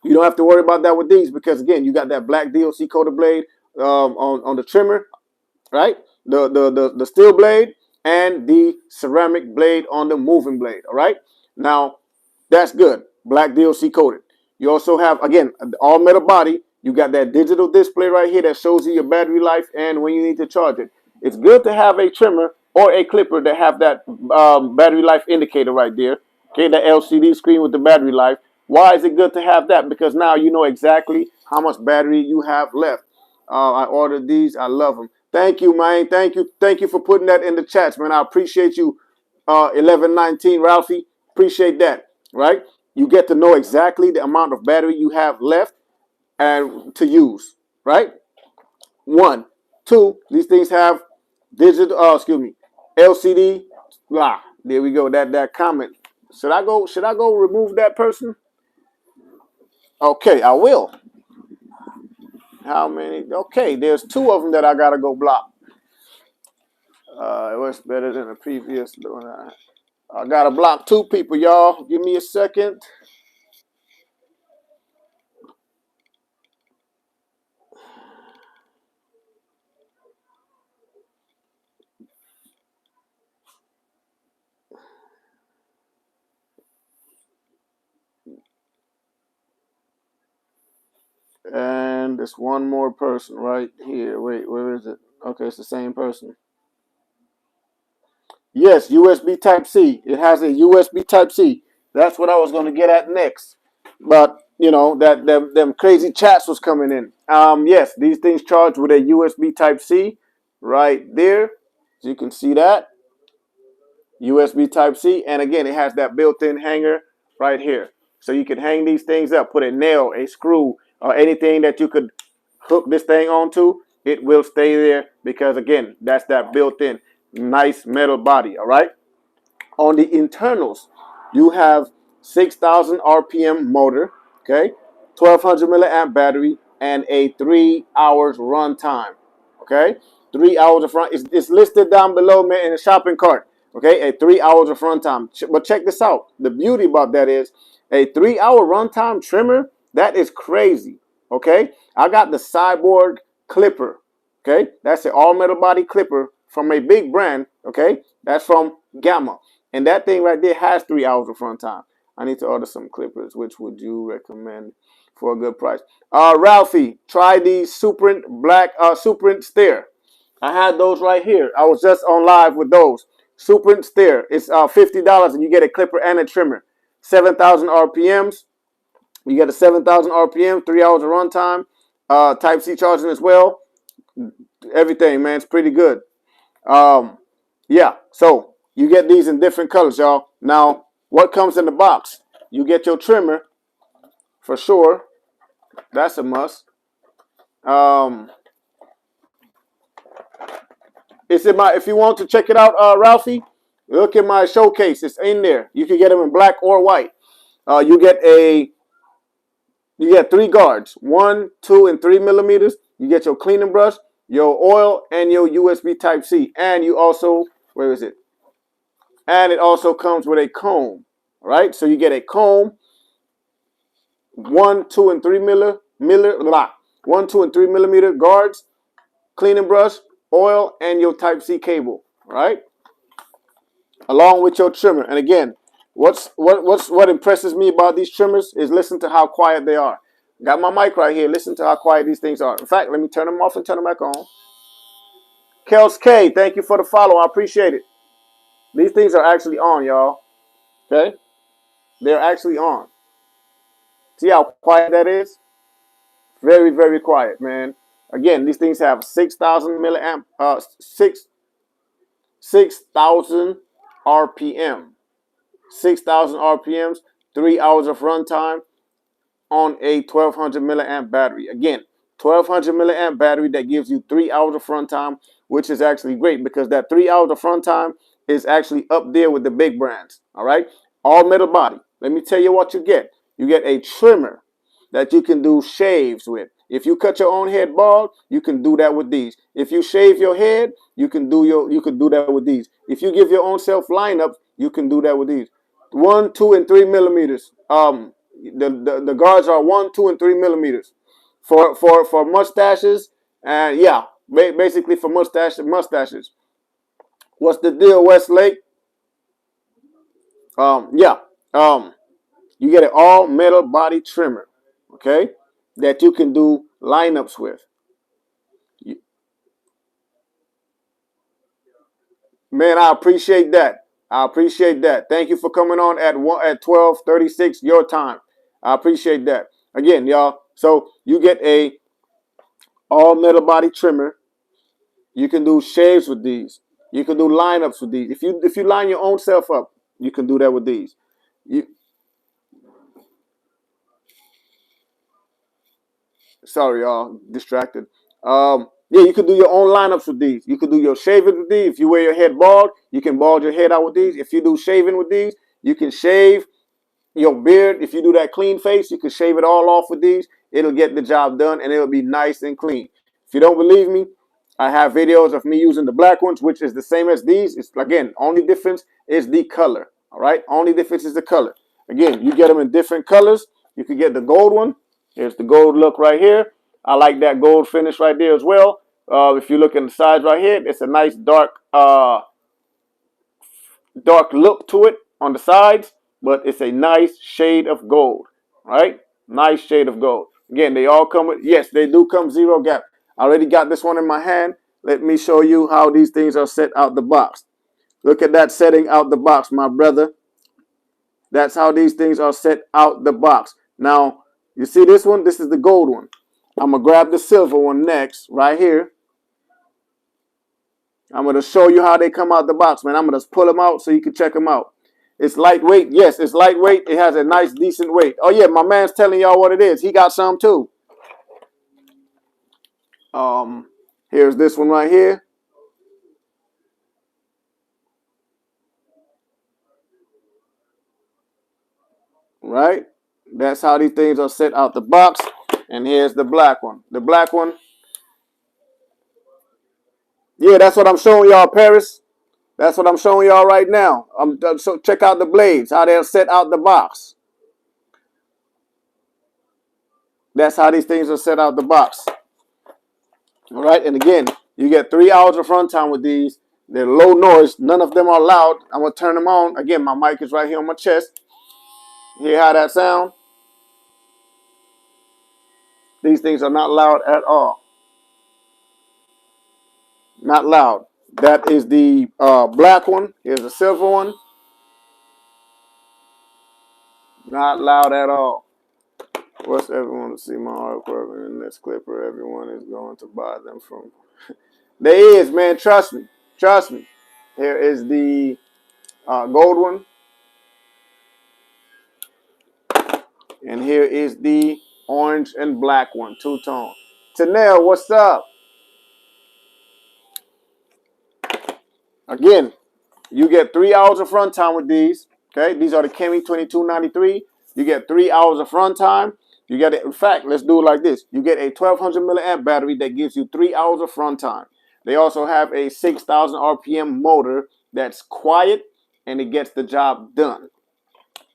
you don't have to worry about that with these because again, you got that black DOC coated blade on the trimmer, right? The steel blade and the ceramic blade on the moving blade. All right, now that's good. Black DOC coated. You also have, again, all metal body. You got that digital display right here that shows you your battery life and when you need to charge it. It's good to have a trimmer or a clipper that have that battery life indicator right there. Okay, that LCD screen with the battery life. Why is it good to have that? Because now you know exactly how much battery you have left. I ordered these. I love them. Thank you, man. Thank you for putting that in the chats, man. I appreciate you. 1119, Ralphie. Appreciate that. Right? You get to know exactly the amount of battery you have left and to use. Right? One, two. These things have digital. LCD. There we go. That comment. Should I go? Should I go remove that person? Okay, I will. How many? Okay, there's two of them that I gotta go block. It was better than the previous one. I gotta block two people, y'all. Give me a second. And there's one more person right here. Wait, where is it? Okay, it's the same person. Yes, USB Type C. It has a USB Type C. That's what I was going to get at next. But you know that them crazy chats was coming in. Yes, these things charge with a USB Type C right there. So you can see that USB Type C, and again, it has that built-in hanger right here. So you can hang these things up, put a nail, a screw, or anything that you could hook this thing onto. It will stay there because again, that's that built-in nice metal body. All right. On the internals, you have 6,000 RPM motor, okay, 1200 milliamp battery, and a 3 hours runtime, okay. 3 hours of run. It's listed down below, man, in the shopping cart, okay. A 3 hours of runtime. But check this out. The beauty about that is a 3 hour runtime trimmer. That is crazy, okay. I got the Cyborg Clipper, okay. That's an all metal body clipper from a big brand, okay. That's from Gamma. And that thing right there has 3 hours of front time. I need to order some clippers. Which would you recommend for a good price? Ralphie, try the Suprent black Suprent Stair. I had those right here. I was just on live with those. Suprent Stair. It's $50 and you get a clipper and a trimmer. 7,000 RPMs. You get a 7,000 RPM, 3 hours of runtime. Type C charging as well. Everything, man, it's pretty good. Yeah, so you get these in different colors, y'all. Now, what comes in the box? You get your trimmer for sure. That's a must. It's in my. If you want to check it out, Ralphie, look at my showcase. It's in there. You can get them in black or white. You get a. You get 3 guards, 1, 2, and 3 millimeters. You get your cleaning brush, your oil, and your USB Type C. And you also, where is it? And it also comes with a comb. All right, so you get a comb, 1, 2, and 3 millimeter guards, cleaning brush, oil, and your Type C cable. All right, along with your trimmer. And again, what impresses me about these trimmers is listen to how quiet they are. Got my mic right here. Listen to how quiet these things are. In fact, let me turn them off and turn them back on. Kels K, thank you for the follow. I appreciate it. These things are actually on, y'all. Okay, they're actually on. See how quiet that is? Very, very quiet, man. Again, these things have 6,000 milliamp, 6,000 RPM, 6,000 RPMs, 3 hours of runtime on a 1,200 milliamp battery. Again, 1,200 milliamp battery that gives you 3 hours of runtime, which is actually great because that 3 hours of runtime is actually up there with the big brands. All right, all metal body. Let me tell you what you get. You get a trimmer that you can do shaves with. If you cut your own head bald, you can do that with these. If you shave your head, you can do that with these. If you give your own self lineups, you can do that with these. 1, 2, and 3 millimeters. The guards are 1, 2, and 3 millimeters for mustaches, and yeah, basically for mustaches. What's the deal, Westlake? Yeah. You get an all metal body trimmer, okay, that you can do lineups with. Man, I appreciate that. I appreciate that. Thank you for coming on at 12:36 your time. I appreciate that. Again, y'all. So you get a all metal body trimmer. You can do shaves with these. You can do lineups with these. If you line your own self up, you can do that with these. You Sorry, y'all, distracted. Yeah, you can do your own lineups with these. You can do your shaving with these. If you wear your head bald, you can bald your head out with these. If you do shaving with these, you can shave your beard. If you do that clean face, you can shave it all off with these. It'll get the job done and it'll be nice and clean. If you don't believe me, I have videos of me using the black ones, which is the same as these. It's again, only difference is the color. All right, only difference is the color. Again, you get them in different colors. You can get the gold one. Here's the gold look right here. I like that gold finish right there as well. If you look in the sides right here, it's a nice dark look to it on the sides, but it's a nice shade of gold, right? Nice shade of gold. Again, they all come with, yes, they do come zero gap. I already got this one in my hand. Let me show you how these things are set out the box. Look at that setting out the box, my brother. That's how these things are set out the box. Now, you see this one? This is the gold one. I'm going to grab the silver one next, right here. I'm going to show you how they come out the box, man. I'm going to pull them out so you can check them out. It's lightweight. Yes, it's lightweight. It has a nice, decent weight. Oh, yeah, my man's telling y'all what it is. He got some, too. Here's this one right here. Right? That's how these things are set out the box. And here's the black one. The black one. Yeah, that's what I'm showing y'all, Paris. That's what I'm showing y'all right now. So check out the blades, how they're set out the box. That's how these things are set out the box. All right, and again, you get 3 hours of runtime with these. They're low noise. None of them are loud. I'm going to turn them on. Again, my mic is right here on my chest. Hear how that sound? These things are not loud at all. Not loud. That is the black one. Here's the silver one. Not loud at all. What's everyone to see my artwork in this clipper? Everyone is going to buy them from. There is, man. Trust me. Trust me. Here is the gold one. And here is the orange and black one. Two-tone. Tanel, what's up? Again, you get 3 hours of runtime with these. Okay, these are the Kemi 2293. You get 3 hours of runtime. You get it. In fact, let's do it like this. You get a 1200 milliamp battery that gives you 3 hours of runtime. They also have a 6,000 RPM motor that's quiet and it gets the job done.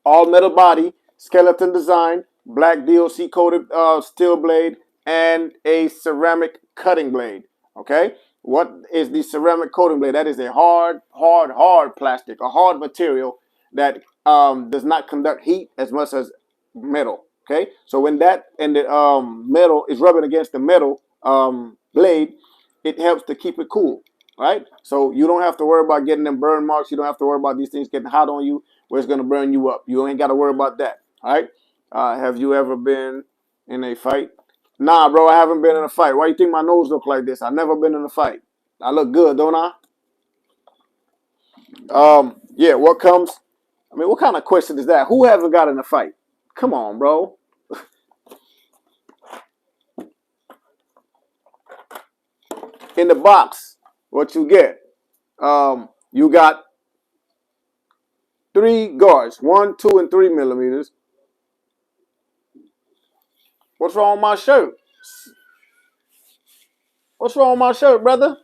All metal body, skeleton design, black DOC coated steel blade, and a ceramic cutting blade. Okay, what is the ceramic coating blade? That is a hard plastic, a hard material that does not conduct heat as much as metal. Okay, so when that and the metal is rubbing against the metal blade, it helps to keep it cool. Right, so you don't have to worry about getting them burn marks. You don't have to worry about these things getting hot on you where it's going to burn you up. You ain't got to worry about that. All right. Have you ever been in a fight? Nah, bro, I haven't been in a fight. Why you think my nose look like this? I've never been in a fight. I look good, don't I? Yeah, what comes? I mean, what kind of question is that? Who haven't got in a fight? Come on, bro. In the box, what you get? You got 3 guards, 1, 2, and 3 millimeters. What's wrong with my shirt? What's wrong with my shirt, brother?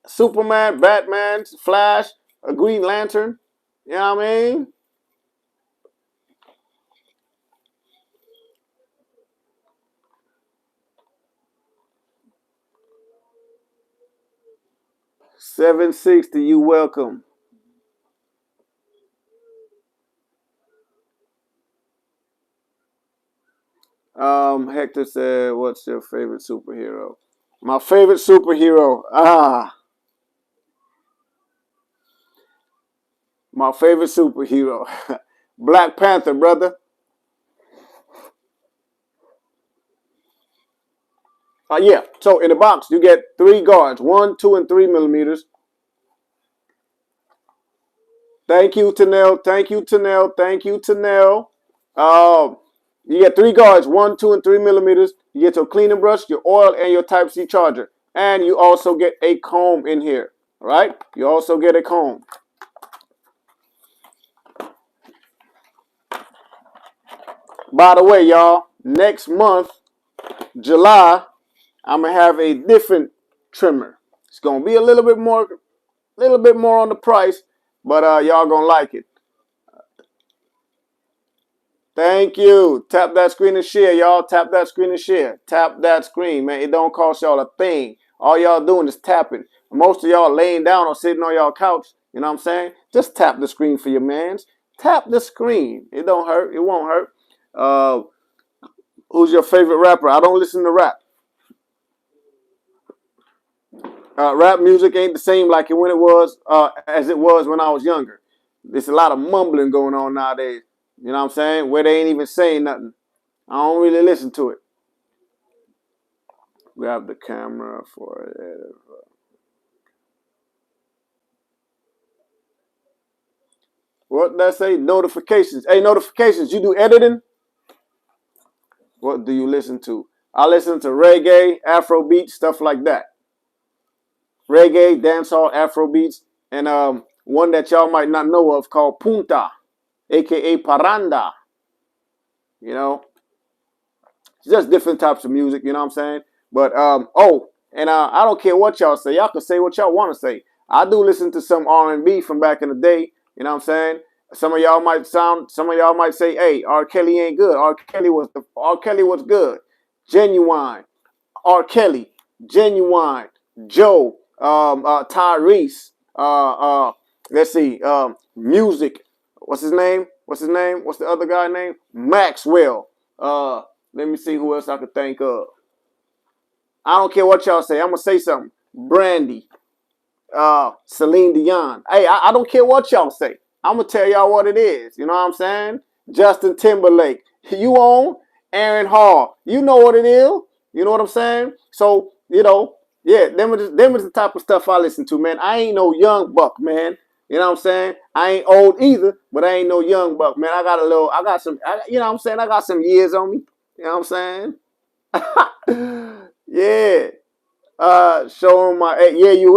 Superman, Batman, Flash, a Green Lantern. You know what I mean? $760, you welcome. Hector said, "What's your favorite superhero?" My favorite superhero, my favorite superhero, Black Panther, brother. Yeah. So in the box, you get 3 guards, 1, 2, and 3 millimeters. Thank you, Tanel. Thank you, Tanel. Thank you, Tanel. You get 3 guards, 1, 2, and 3 millimeters. You get your cleaning brush, your oil, and your Type-C charger. And you also get a comb in here. All right? You also get a comb. By the way, y'all, next month, July, I'm going to have a different trimmer. It's going to be a little bit more on the price, but y'all going to like it. Thank you. Tap that screen and share, y'all. Tap that screen and share. Tap that screen, man. It don't cost y'all a thing. All y'all doing is tapping. Most of y'all laying down or sitting on y'all couch. You know what I'm saying? Just tap the screen for your mans. Tap the screen. It don't hurt. It won't hurt. Who's your favorite rapper? I don't listen to rap. Rap music ain't the same like it when it was as it was when I was younger. There's a lot of mumbling going on nowadays. You know what I'm saying? Where they ain't even saying nothing. I don't really listen to it. Grab the camera for it. What did I say? Notifications. Hey, notifications. You do editing? What do you listen to? I listen to reggae, Afrobeat, stuff like that. Reggae, dancehall, Afrobeats, and one that y'all might not know of called Punta, aka Paranda. You know, it's just different types of music. You know what I'm saying? But I don't care what y'all say. Y'all can say what y'all want to say. I do listen to some R&B from back in the day. You know what I'm saying? Some of y'all might say, "Hey, R. Kelly ain't good." R. Kelly was good, genuine. R. Kelly, Genuine, Joe, Tyrese, let's see, Music. What's his name? What's his name? What's the other guy name? Maxwell. Let me see who else I could think of. I don't care what y'all say. I'm gonna say something. Brandy, Celine Dion. Hey, I don't care what y'all say. I'm gonna tell y'all what it is. You know what I'm saying? Justin Timberlake. You on? Aaron Hall. You know what it is. You know what I'm saying? So, yeah, them is the type of stuff I listen to, man. I ain't no young buck, man. You know what I'm saying? I ain't old either, but I ain't no young buck, man. You know what I'm saying? I got some years on me. You know what I'm saying? Yeah. Showing my yeah, you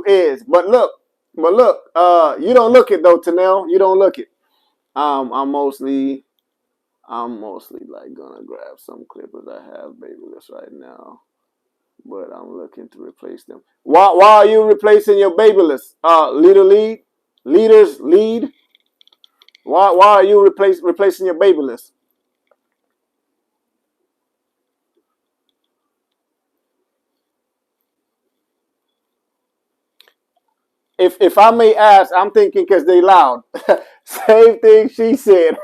is. But look, you don't look it though, Tanel. You don't look it. I'm mostly like gonna grab some clippers. I have babyless right now, but I'm looking to replace them. Why are you replacing your babyless? Leaders lead. Why are you replacing your babyless? If I may ask, I'm thinking because they loud. Same thing she said.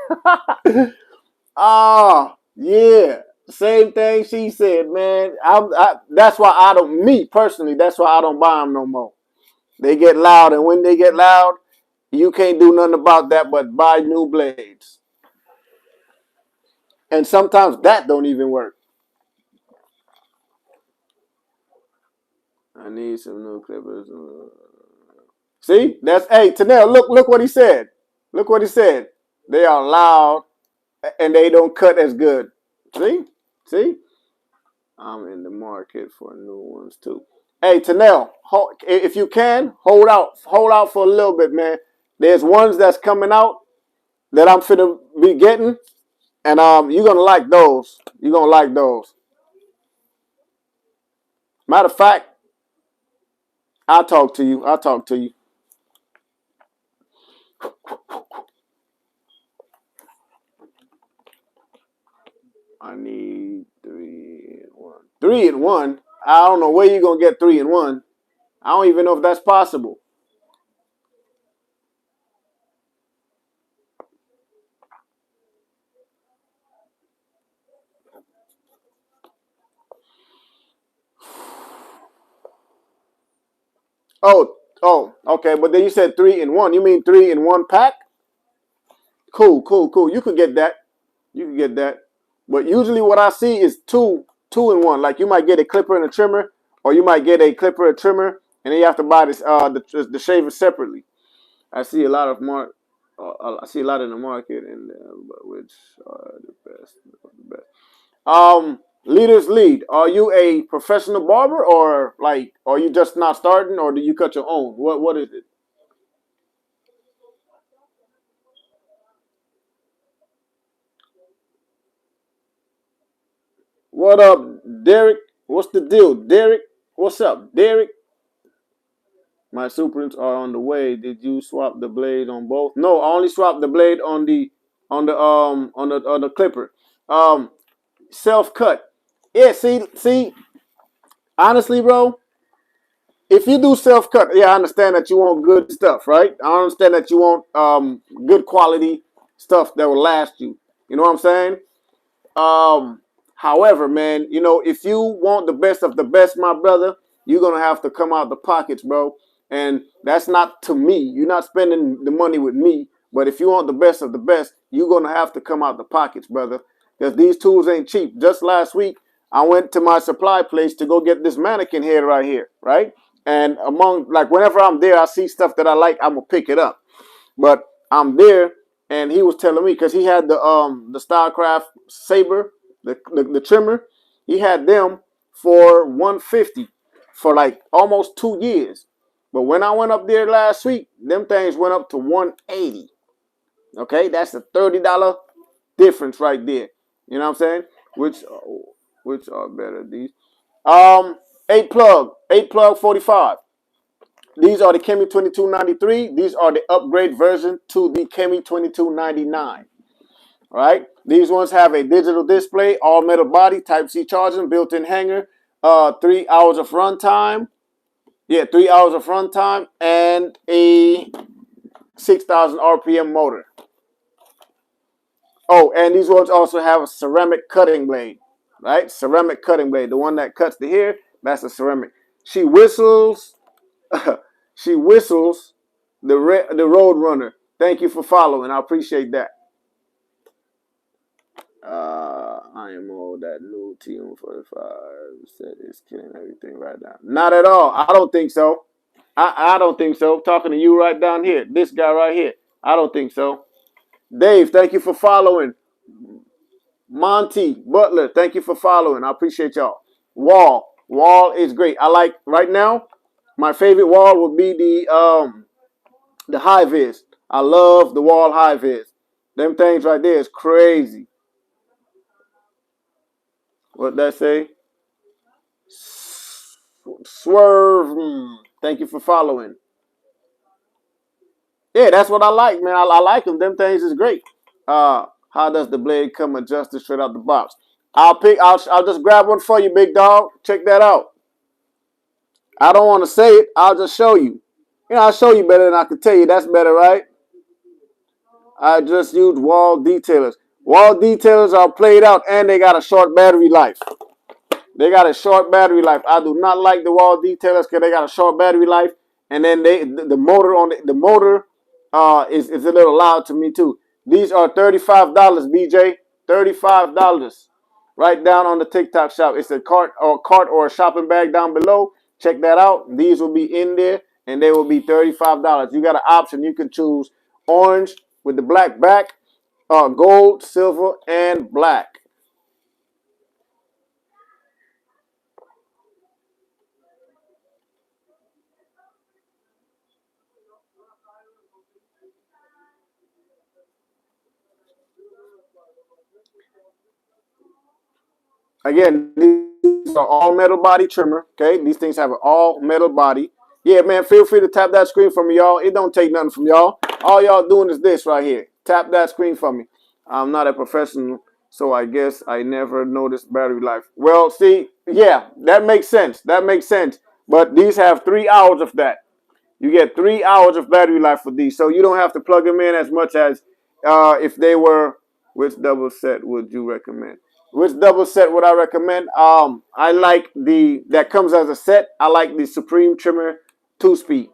Yeah, same thing she said, man. That's why I don't. Me personally, that's why I don't buy them no more. They get loud, and when they get loud, you can't do nothing about that but buy new blades. And sometimes that don't even work. I need some new clippers. See, that's hey Tanel. Look what he said. Look what he said. They are loud and they don't cut as good. See. I'm in the market for new ones too. Hey Tanel, if you can hold out for a little bit, man. There's ones that's coming out that I'm finna be getting, and you're gonna like those. You're gonna like those. Matter of fact, I'll talk to you. I'll talk to you. I need 3 in 1. 3 in 1. I don't know where you're gonna get 3 in 1. I don't even know if that's possible. Okay. But then you said 3 in 1. You mean 3 in 1 pack? Cool. You could get that. You can get that. But usually what I see is two in one. Like you might get a clipper and a trimmer, or you might get a clipper, a trimmer, and then you have to buy this the shaver separately. I see a lot of I see a lot in the market, and but which are the best? The best. Leaders lead. Are you a professional barber, or like, are you just not starting, or do you cut your own? What is it? What up, Derek? What's the deal, Derek? What's up, Derek? My Suprents are on the way. Did you swap the blade on both? No, I only swapped the blade on the clipper. Um, Self cut. Yeah, see. Honestly, bro, if you do self cut, yeah, I understand that you want good stuff, right? I understand that you want good quality stuff that will last you. You know what I'm saying? Um, However, man, if you want the best of the best, my brother, you're gonna have to come out the pockets, bro. And that's not to me. You're not spending the money with me. But if you want the best of the best, you're gonna have to come out the pockets, brother. Because these tools ain't cheap. Just last week, I went to my supply place to go get this mannequin head right here, right? And among like whenever I'm there, I see stuff that I like, I'm gonna pick it up. But I'm there, and he was telling me because he had the Starcraft saber, the trimmer, he had them for 150 for like almost 2 years. But when I went up there last week, them things went up to 180. Okay, that's a $30 difference right there. You know what I'm saying? Which are better these? 8 plug 45. These are the Chemi 2293. These are the upgrade version to the Chemi 2299. All right. These ones have a digital display, all metal body, Type C charging, built-in hanger, 3 hours of runtime. Yeah, 3 hours of runtime and a 6,000 RPM motor. Oh, and these ones also have a ceramic cutting blade, right? Ceramic cutting blade, the one that cuts the hair, that's a ceramic. She whistles. She whistles the road runner. Thank you for following. I appreciate that. I am all that new TM45 said is killing everything right now. Not at all. I don't think so. I don't think so. Talking to you right down here. This guy right here. I don't think so. Dave, thank you for following. Monty Butler, thank you for following. I appreciate y'all. Wall is great. I like right now. My favorite wall would be the high vis. I love the wall high vis. Them things right there is crazy. What that say? Swerve. Thank you for following. Yeah, that's what I like, man. I like them. Them things is great. How does the blade come adjusted straight out the box? I'll just grab one for you, big dog. Check that out. I don't want to say it. I'll just show you. You know, I'll show you better than I can tell you. That's better, right? I just used wall detailers. Wall detailers are played out and they got a short battery life. They got a short battery life. I do not like the wall detailers because they got a short battery life. And then the motor on the motor is a little loud to me too. These are $35, BJ. $35. Right down on the TikTok shop. It's a cart or a shopping bag down below. Check that out. These will be in there and they will be $35. You got an option. You can choose orange with the black back, gold, silver, and black. Again, these are all metal body trimmer. Okay, these things have an all metal body. Yeah, man, feel free to tap that screen for me, y'all. It don't take nothing from y'all. All y'all doing is this right here. Tap that screen for me. I'm not a professional, so I guess I never noticed battery life. Well, see, yeah, that makes sense. That makes sense. But these have 3 hours of that. You get 3 hours of battery life for these, so you don't have to plug them in as much as if they were. Which double set would you recommend? Which double set would I recommend? I like the that comes as a set. I like the Supreme Trimmer 2-speed.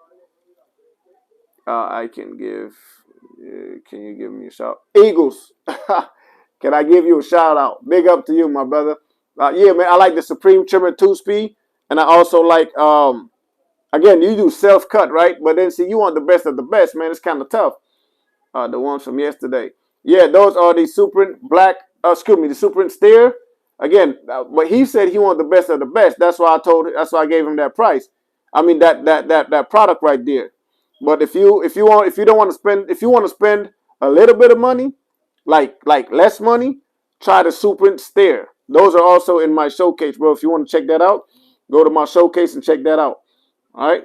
I can give. Can you give me a shout? Eagles. Can I give you a shout out? Big up to you, my brother. Yeah, man. I like the Supreme Trimmer 2-speed, and I also like again, you do self cut, right? But then see, you want the best of the best, man. It's kind of tough. The ones from yesterday. Yeah, those are the Suprent black. Excuse me, the Suprent steer. Again, but he said he wanted the best of the best. That's why I told. That's why I gave him that price. I mean that product right there. But if you don't want to spend if you want to spend a little bit of money, like less money, try the Suprent steer. Those are also in my showcase, bro. If you want to check that out, go to my showcase and check that out. All right.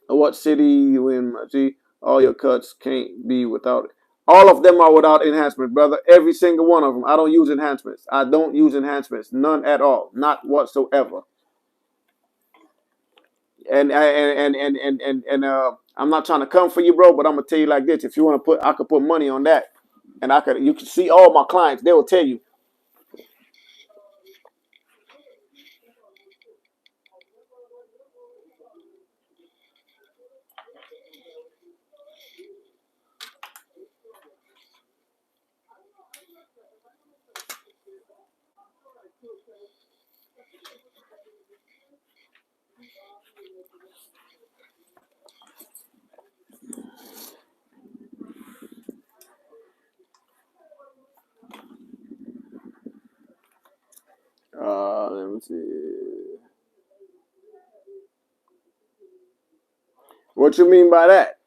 What city you in? See, all your cuts can't be without it. All of them are without enhancement, brother. Every single one of them. I don't use enhancements. I don't use enhancements. None at all. Not whatsoever. And I'm not trying to come for you, bro, but I'm gonna tell you like this. If you want to put, I could put money on that, and you can see all my clients. They will tell you. Let me see. What you mean by that?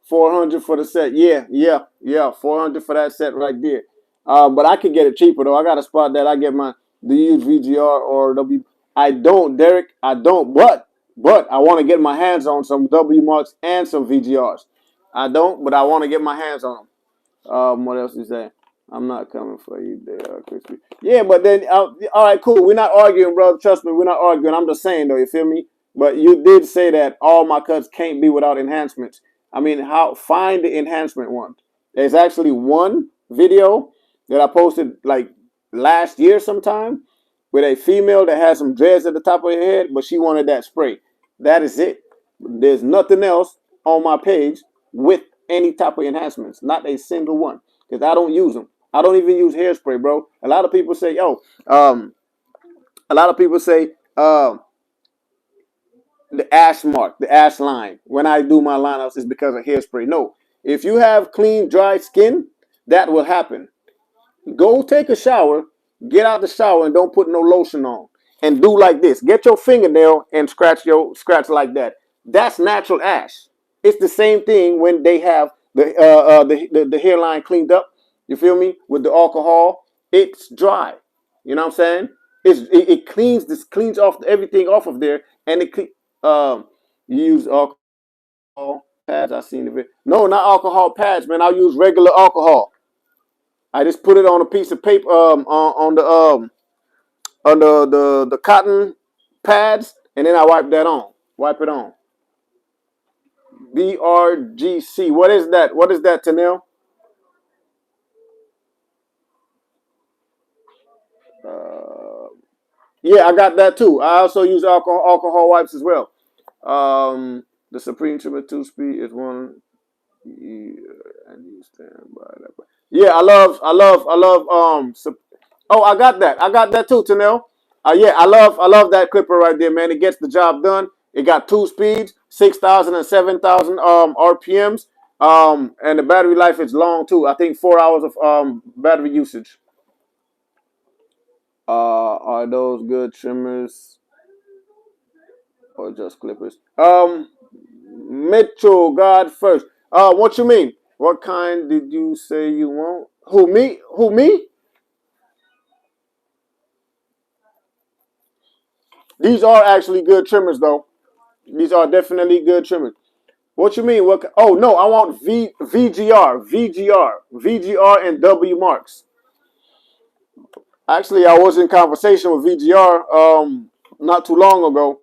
400 for the set. Yeah. 400 for that set right there. But I could get it cheaper though. I got a spot that I get my do you use VGR or W. I don't, Derek. I don't. But I want to get my hands on some W marks and some VGRs. I don't, but I want to get my hands on them. What else is that? I'm not coming for you there, Crispy. Yeah, but then, all right, cool. We're not arguing, brother. Trust me, we're not arguing. I'm just saying, though, you feel me? But you did say that all my cuts can't be without enhancements. I mean, how find the enhancement one? There's actually one video that I posted like last year sometime with a female that has some dreads at the top of her head, but she wanted that spray. That is it. There's nothing else on my page with any type of enhancements. Not a single one. Because I don't use them. I don't even use hairspray, bro. A lot of people say, a lot of people say, the ash mark, the ash line. When I do my lineups, is because of hairspray. No. If you have clean, dry skin, that will happen. Go take a shower, get out the shower, and don't put no lotion on. And do like this. Get your fingernail and scratch like that. That's natural ash. It's the same thing when they have the hairline cleaned up. You feel me? With the alcohol, it's dry. You know what I'm saying? It cleans off everything off of there, and you use alcohol pads. I seen it. No, not alcohol pads, man. I use regular alcohol. I just put it on a piece of paper on the cotton pads, and then I wipe that on. Wipe it on. BRGC. What is that? What is that, Tanil? Uh, yeah, I got that too. I also use alcohol wipes as well. The Supreme Trimmer 2-speed is one. Yeah, and you stand by that. Yeah, I love. Oh, I got that. I got that too, Tanel. Yeah, I love that clipper right there, man. It gets the job done. It got 2 speeds, 6,000 and 7,000 RPMs. And the battery life is long too. I think 4 hours of battery usage. Are those good trimmers or just clippers? Mitchell, God first. What you mean? What kind did you say you want? Who me? Who me? These are actually good trimmers, though. These are definitely good trimmers. What you mean? What? Oh no, I want VGR, and W marks. Actually, I was in conversation with VGR not too long ago.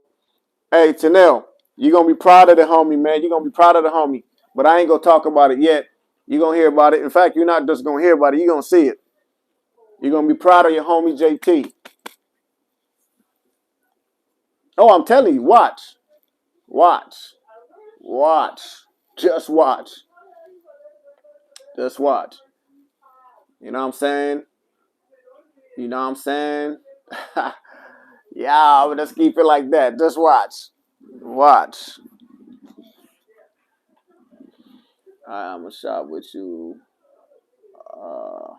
Hey, Tanel, you're gonna be proud of the homie, man. You're gonna be proud of the homie. But I ain't gonna talk about it yet. You're gonna hear about it. In fact, you're not just gonna hear about it, you're gonna see it. You're gonna be proud of your homie JT. Oh, I'm telling you, watch. Watch. Watch. Just watch. Just watch. You know what I'm saying? You know what I'm saying? Yeah, but let's keep it like that. Just watch. Watch. I'm gonna shop with you. Uh,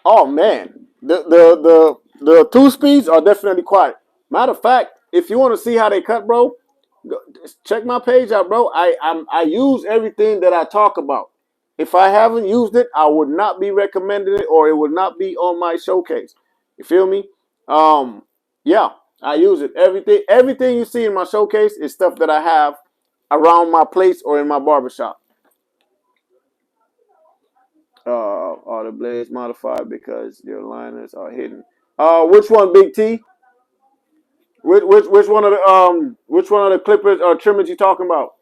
oh man, the 2 speeds are definitely quiet. Matter of fact, if you want to see how they cut, bro, just check my page out, bro. I use everything that I talk about. If I haven't used it, I would not be recommending it, or it would not be on my showcase. You feel me? Um, yeah, I use it. Everything you see in my showcase is stuff that I have around my place or in my barbershop. Are the blades modified because your liners are hidden? Which one, Big T? Which one of the clippers or trimmers you talking about?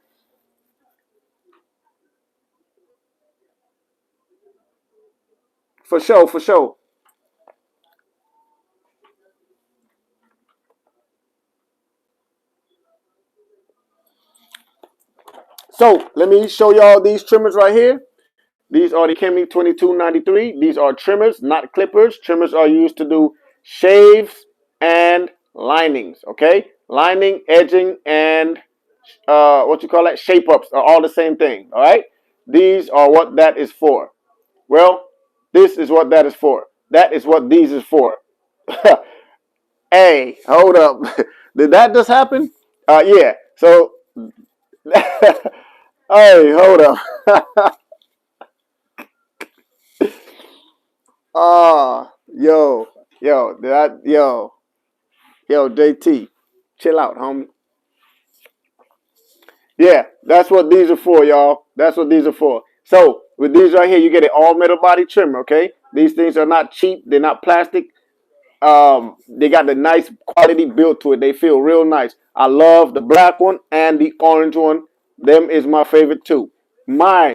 For sure, for sure. So let me show y'all these trimmers right here. These are the Chemi 2293. These are trimmers, not clippers. Trimmers are used to do shaves and linings. Okay, lining, edging, and what you call that, shape ups are all the same thing. All right, these are what that is for. Well, this is what that is for. That is what these is for. Hey, hold up. Did that just happen? Yeah. So, hey, hold up. Yo, yo, JT, chill out, homie. Yeah, that's what these are for, y'all. That's what these are for. So with these right here, you get an all metal body trimmer. Okay, these things are not cheap. They're not plastic. They got the nice quality built to it. They feel real nice. I love the black one and the orange one. Them is my favorite too. Mine.